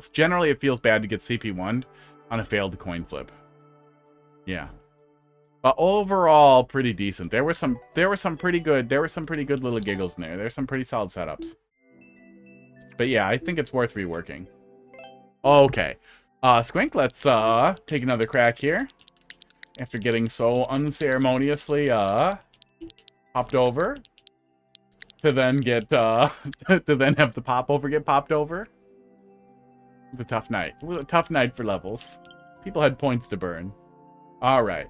generally it feels bad to get CP1'd on a failed coin flip. Yeah. But overall, pretty decent. There were some pretty good little giggles in there. There's some pretty solid setups. But yeah, I think it's worth reworking. Okay. Squink, let's take another crack here. After getting so unceremoniously popped over. To then get to then have the popover get popped over. It was a tough night. It was a tough night for levels. People had points to burn. Alright.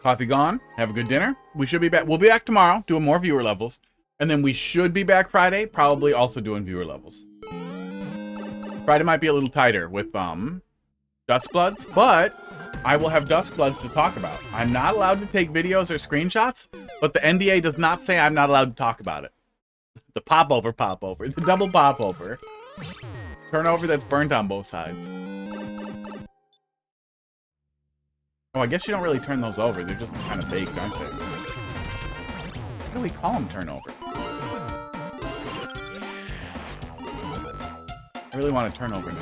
Coffee gone. Have a good dinner. We should be back. We'll be back tomorrow doing more viewer levels. And then we should be back Friday, probably also doing viewer levels. Friday might be a little tighter with Dust Bloods, but I will have Dust Bloods to talk about. I'm not allowed to take videos or screenshots, but the NDA does not say I'm not allowed to talk about it. The popover, the double popover. Turnover that's burnt on both sides. Oh, I guess you don't really turn those over. They're just kind of baked, aren't they? What do we call them, turnover? I really want to turn over now.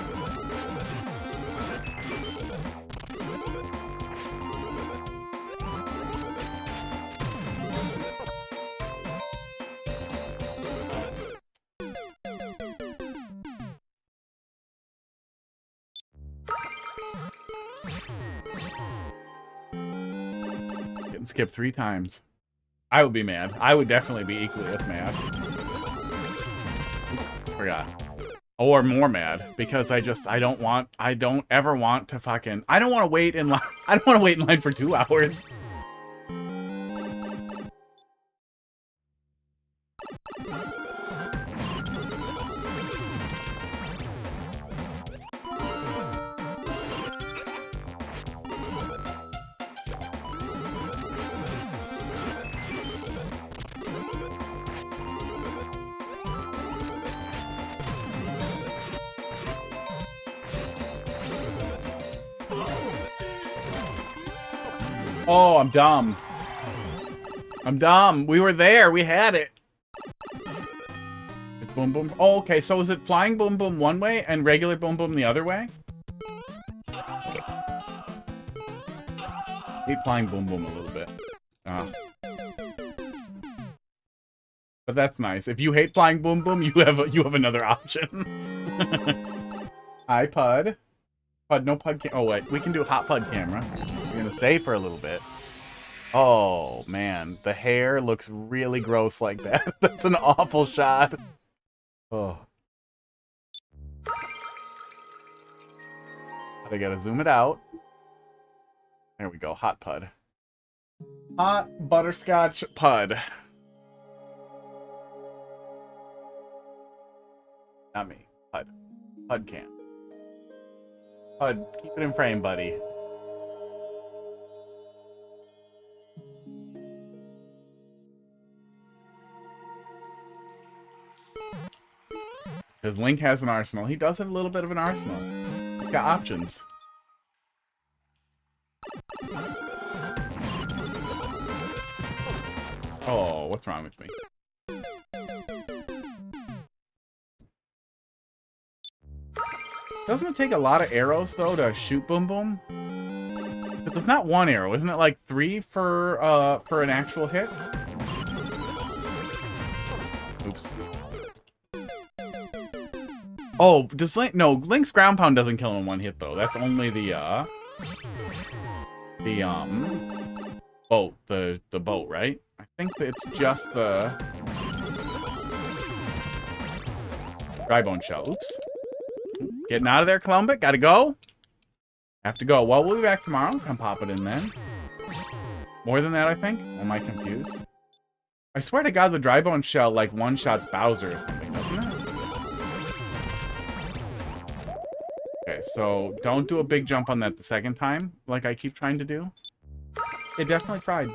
Getting skipped 3 times. I would be mad. I would definitely be equally as mad. Oops, forgot. Or more mad, because I don't ever want to fucking, I don't want to wait in line, I don't want to wait in line for 2 hours. Oh, I'm dumb. I'm dumb. We were there. We had it. It's Boom Boom. Oh, okay. So is it flying Boom Boom one way and regular Boom Boom the other way? Hate flying Boom Boom a little bit. But that's nice. If you hate flying Boom Boom, you have another option. Hi, Pud. Pud, no Pud. Oh wait, we can do hot Pud camera. We're gonna stay for a little bit. Oh man, the hair looks really gross like that. That's an awful shot. Oh. I gotta zoom it out. There we go, hot Pud. Hot butterscotch Pud. Not me. Pud. Pud cam. Pud, keep it in frame, buddy. Because Link has an arsenal. He does have a little bit of an arsenal. He's got options. Oh, what's wrong with me? Doesn't it take a lot of arrows, though, to shoot Boom Boom? But there's not one arrow. Isn't it like 3 for an actual hit? Oops. Oh, does Link... No, Link's ground pound doesn't kill him in one hit, though. That's only the boat. The boat, right? I think that it's just the... Dry bone shell. Oops. Getting out of there, Columbic. Gotta go. Have to go. Well, we'll be back tomorrow. Come pop it in then. More than that, I think. Or am I confused? I swear to God, the dry bone shell, like, one-shots Bowser or something, doesn't it? Okay, so don't do a big jump on that the second time, like I keep trying to do. It definitely tried.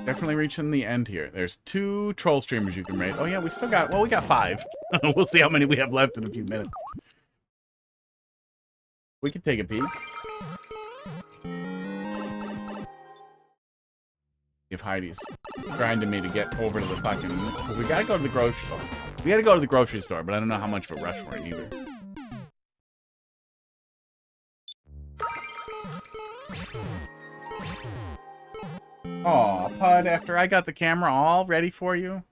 Definitely reaching the end here. There's 2 troll streamers you can raid. Oh yeah, we still got... Well, we got 5. We'll see how many we have left in a few minutes. We can take a peek. If Heidi's grinding me to get over to the fucking... Because we gotta go to the grocery store. We gotta go to the grocery store, but I don't know how much of a rush for it either. Aw, Pud, after I got the camera all ready for you.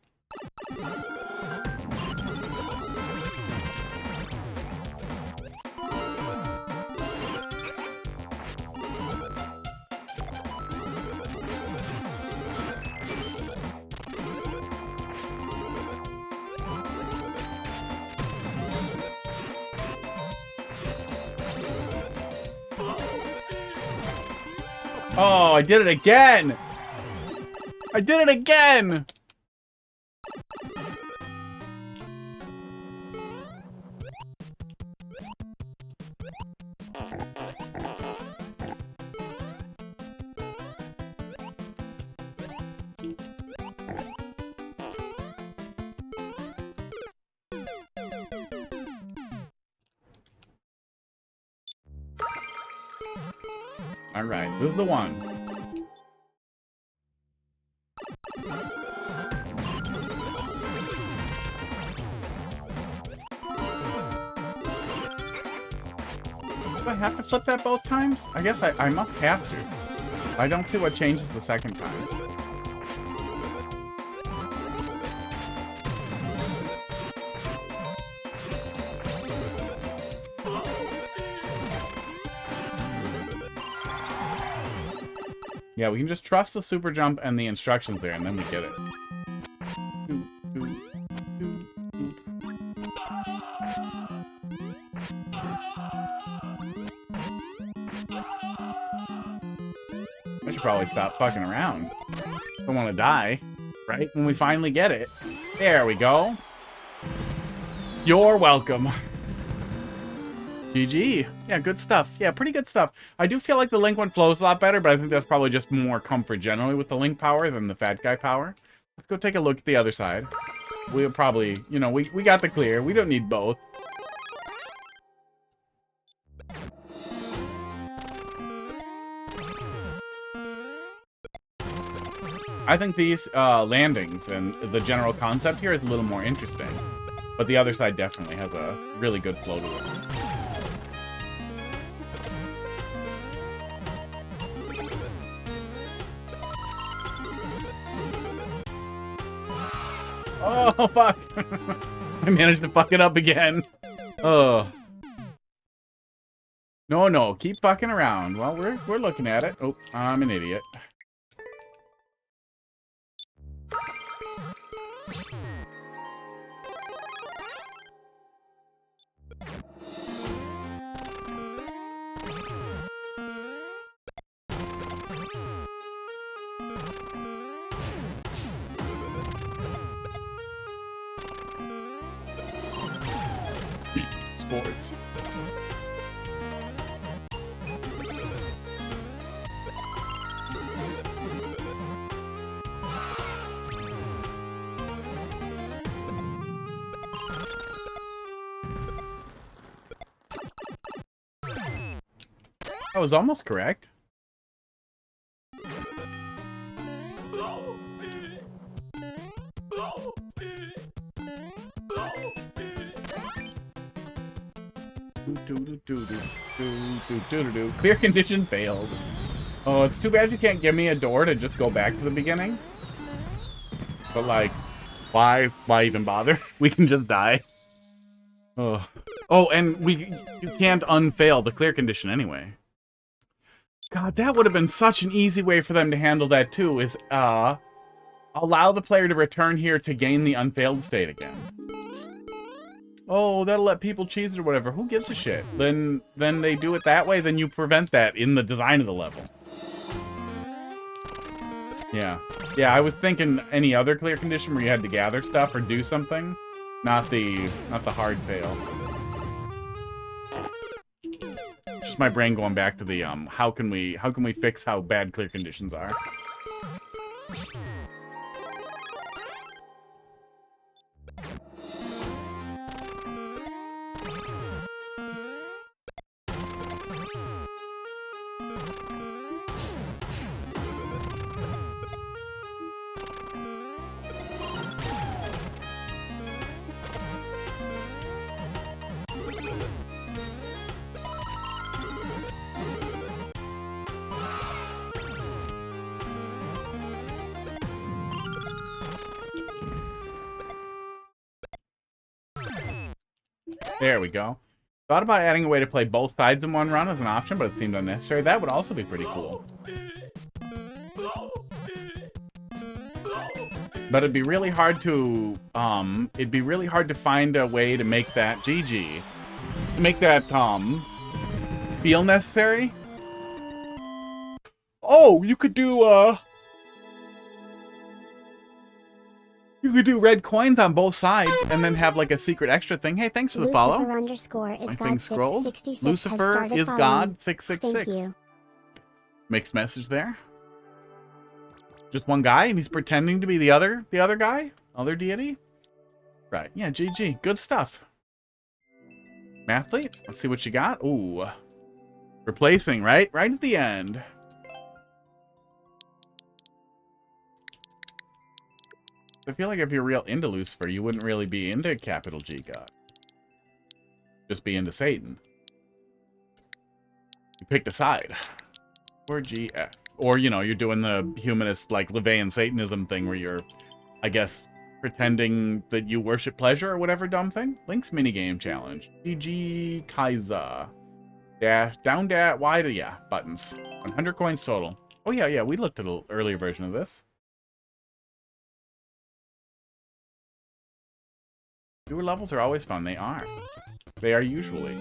Oh, I did it again! I did it again! All right, this is the one. Do I have to flip that both times? I guess I must have to. I don't see what changes the second time. Yeah, we can just trust the super jump and the instructions there, and then we get it. I should probably stop fucking around. Don't want to die, right? When we finally get it. There we go. You're welcome. GG. Yeah, good stuff. Yeah, pretty good stuff. I do feel like the Link one flows a lot better, but I think that's probably just more comfort generally with the Link power than the fat guy power. Let's go take a look at the other side. We'll probably, you know, we got the clear. We don't need both. I think these landings and the general concept here is a little more interesting. But the other side definitely has a really good flow to it. Oh, fuck. I managed to fuck it up again. Oh. No, no, keep fucking around. Well, we're looking at it. Oh, I'm an idiot. Sports. I was almost correct. Clear condition failed. Oh, it's too bad you can't give me a door to just go back to the beginning. But like, why even bother? We can just die. Oh, and you can't unfail the clear condition anyway. God, that would have been such an easy way for them to handle that too, is allow the player to return here to gain the unfailed state again. Oh, that'll let people cheese it or whatever. Who gives a shit? Then they do it that way, then you prevent that in the design of the level. Yeah. Yeah, I was thinking any other clear condition where you had to gather stuff or do something. Not the hard fail. Just my brain going back to the how can we fix how bad clear conditions are. There we go. Thought about adding a way to play both sides in one run as an option, but it seemed unnecessary. That would also be pretty cool. But it'd be really hard to find a way to make that GG. To make that feel necessary. Oh, you could do you could do red coins on both sides and then have like a secret extra thing. Hey, thanks for the follow. Lucifer _ is My God thing scrolled. 666 Lucifer is God 666. Thank you. Mixed message there. Just one guy and he's pretending to be the other guy? Other deity? Right. Yeah, GG. Good stuff. Mathelete, let's see what you got. Ooh. Replacing, right? Right at the end. I feel like if you're real into Lucifer, you wouldn't really be into capital G God. Just be into Satan. You picked a side. Or GF. Or, you know, you're doing the humanist, like, Levian Satanism thing where you're, I guess, pretending that you worship pleasure or whatever dumb thing. Link's minigame challenge. GG Kaiser. Dash, down, dash, Y to, yeah, buttons. 100 coins total. Oh, yeah, we looked at an earlier version of this. Newer levels are always fun. They are. They are usually.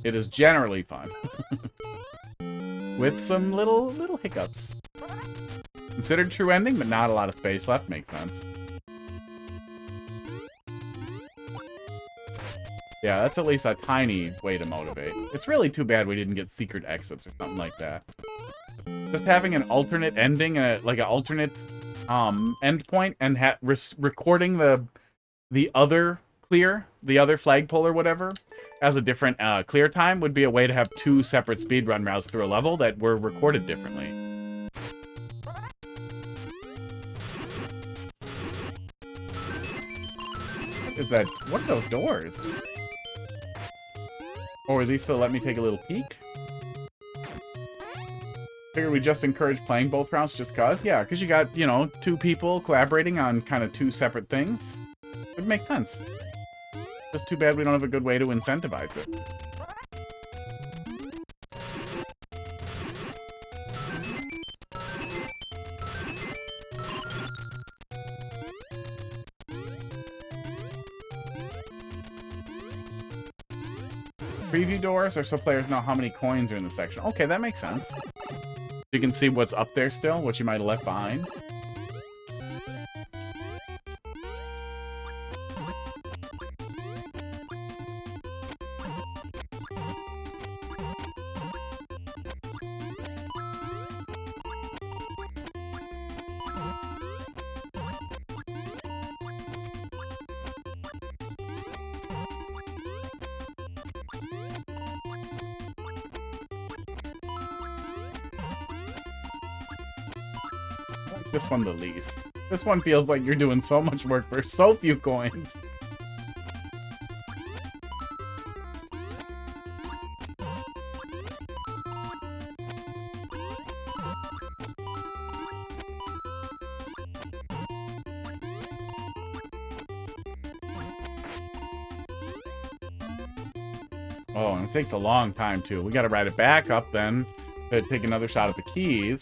It is generally fun. With some little hiccups. Considered true ending, but not a lot of space left. Makes sense. Yeah, that's at least a tiny way to motivate. It's really too bad we didn't get secret exits or something like that. Just having an alternate ending, like an alternate endpoint, and recording the other clear, the other flagpole or whatever, as a different clear time would be a way to have two separate speedrun routes through a level that were recorded differently. What is that? What are those doors? Or at least they'll let me take a little peek. Figure we just encourage playing both rounds just cause? Yeah, because you got, you know, 2 people collaborating on kind of 2 separate things. It makes sense. Just too bad we don't have a good way to incentivize it. Preview doors are so players know how many coins are in the section. Okay, that makes sense. You can see what's up there still, what you might have left behind. This one the least. This one feels like you're doing so much work for so few coins. Oh, and it takes a long time too. We gotta ride it back up then to take another shot at the keys.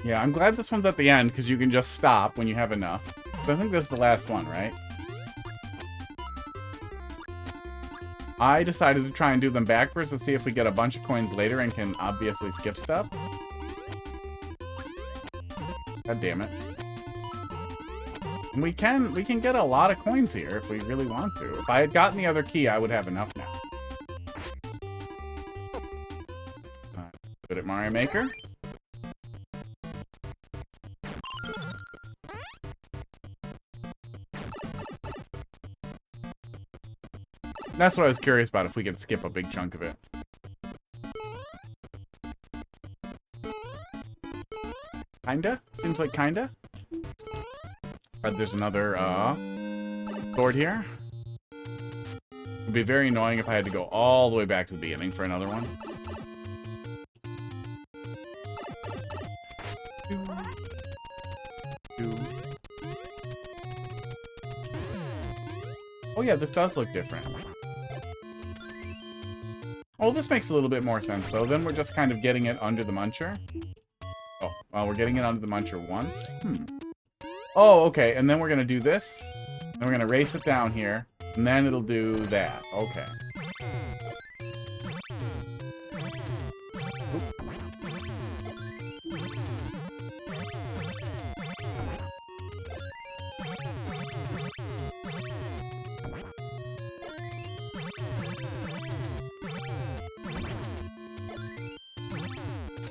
Yeah, I'm glad this one's at the end, because you can just stop when you have enough. So I think this is the last one, right? I decided to try and do them backwards to see if we get a bunch of coins later and can obviously skip stuff. God damn it. And we can get a lot of coins here if we really want to. If I had gotten the other key, I would have enough now. Good at Mario Maker. That's what I was curious about, if we could skip a big chunk of it. Kinda? Seems like kinda. But there's another, sword here. It'd be very annoying if I had to go all the way back to the beginning for another one. Oh yeah, this does look different. Oh, this makes a little bit more sense, though. Then we're just kind of getting it under the muncher. Oh, well, we're getting it under the muncher once. Oh, okay, and then we're going to do this. And we're going to race it down here. And then it'll do that. Okay.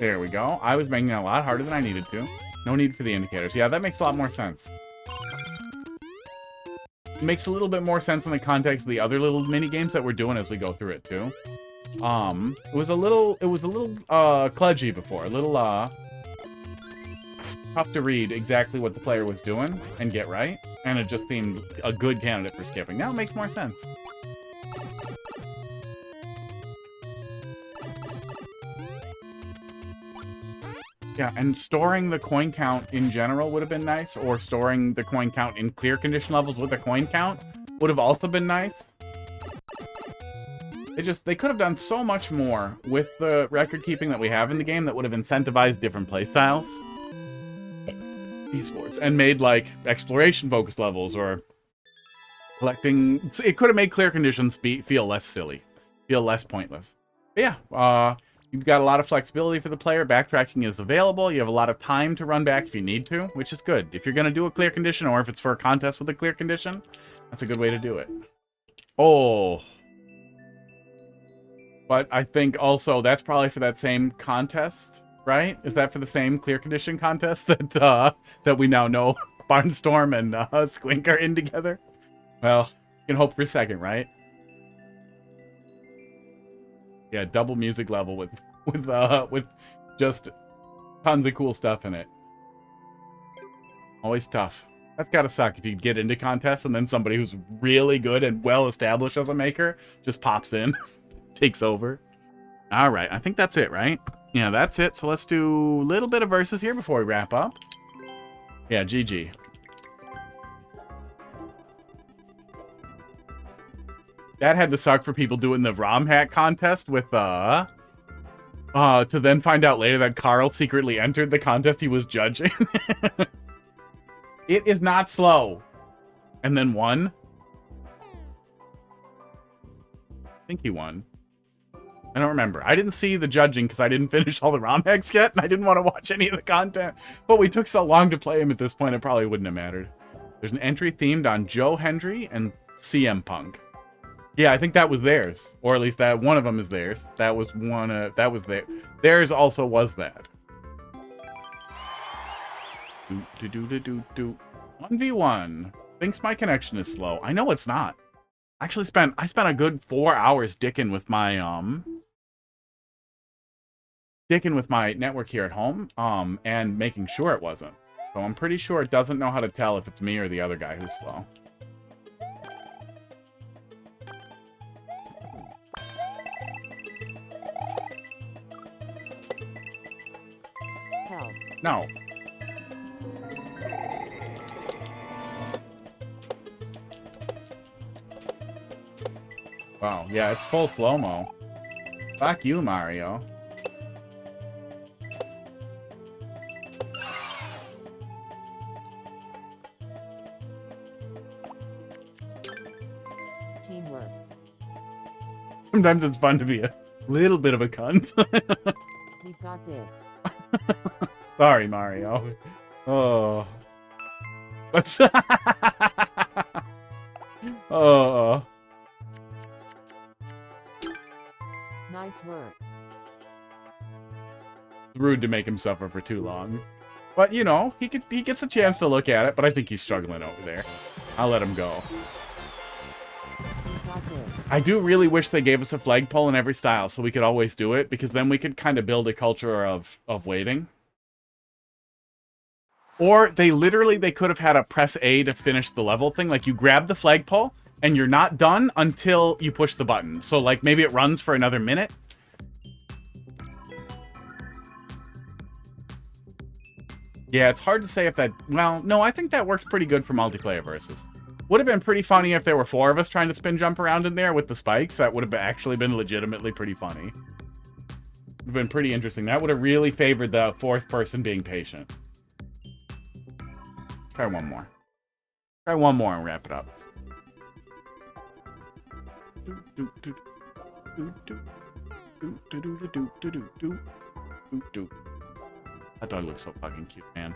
There we go. I was making it a lot harder than I needed to. No need for the indicators. Yeah, that makes a lot more sense. It makes a little bit more sense in the context of the other little mini games that we're doing as we go through it too. It was a little kludgy before, a little tough to read exactly what the player was doing and get right, and it just seemed a good candidate for skipping. Now it makes more sense. Yeah, and storing the coin count in general would have been nice, or storing the coin count in clear condition levels with a coin count would have also been nice. They could have done so much more with the record keeping that we have in the game that would have incentivized different playstyles. Esports. And made, like, exploration focus levels, or collecting... It could have made clear conditions feel less silly. feel less pointless. But yeah, you've got a lot of flexibility for the player. Backtracking is available. You have a lot of time to run back if you need to, which is good. If you're going to do a clear condition, or if it's for a contest with a clear condition, that's a good way to do it. Oh. But I think also that's probably for that same contest, right? Is that for the same clear condition contest that that we now know Barnstorm and Squink are in together? Well, you can hope for a second, right? Yeah, double music level with just tons of cool stuff in it. Always tough. That's gotta suck if you get into contests and then somebody who's really good and well established as a maker just pops in, takes over. All right, I think that's it, right? Yeah, that's it. So let's do a little bit of verses here before we wrap up. Yeah, GG. That had to suck for people doing the ROM hack contest with, to then find out later that Carl secretly entered the contest he was judging. It is not slow. And then won. I think he won. I don't remember. I didn't see the judging because I didn't finish all the ROM hacks yet, and I didn't want to watch any of the content. But we took so long to play him at this point, it probably wouldn't have mattered. There's an entry themed on Joe Hendry and CM Punk. Yeah, I think that was theirs, or at least that one of them is theirs. That was one. That was there. Theirs also was that. 1v1. Thinks my connection is slow. I know it's not. I spent a good 4 hours dicking with my network here at home, and making sure it wasn't. So I'm pretty sure it doesn't know how to tell if it's me or the other guy who's slow. Help. No. Wow, yeah, it's full slow-mo. Fuck you, Mario. Teamwork. Sometimes it's fun to be a little bit of a cunt. We've got this. Sorry, Mario. Oh. What's... Oh. Nice work. It's rude to make him suffer for too long. But, you know, he gets a chance to look at it, but I think he's struggling over there. I'll let him go. We've got this. I do really wish they gave us a flagpole in every style so we could always do it, because then we could kind of build a culture of waiting. Or they could have had a press A to finish the level thing. Like, you grab the flagpole, and you're not done until you push the button. So, like, maybe it runs for another minute. Yeah, it's hard to say if that... Well, no, I think that works pretty good for multiplayer versus. Would have been pretty funny if there were 4 of us trying to spin jump around in there with the spikes. That would have actually been legitimately pretty funny. Would have been pretty interesting. That would have really favored the 4th person being patient. Try one more. Try one more and wrap it up. That dog looks so fucking cute, man.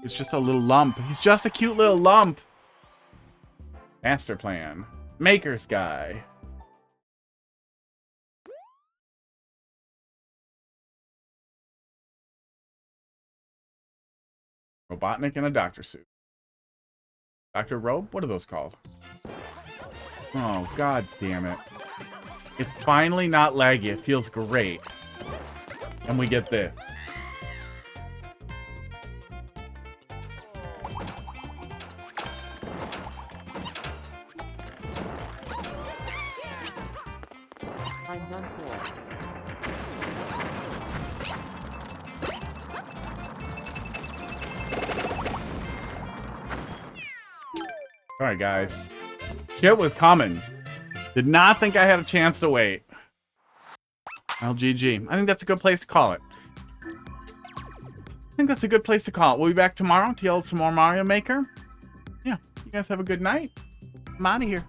It's just a little lump. He's just a cute little lump. Master plan. Maker's guy. Robotnik in a doctor suit. Dr. Robe? What are those called? Oh, god damn it. It's finally not laggy. It feels great. And we get this. I'm done for. Alright, guys. Shit was coming. Did not think I had a chance to wait. LGG. I think that's a good place to call it. think that's a good place to call it. We'll be back tomorrow to yell some more Mario Maker. Yeah, you guys have a good night. I'm out of here.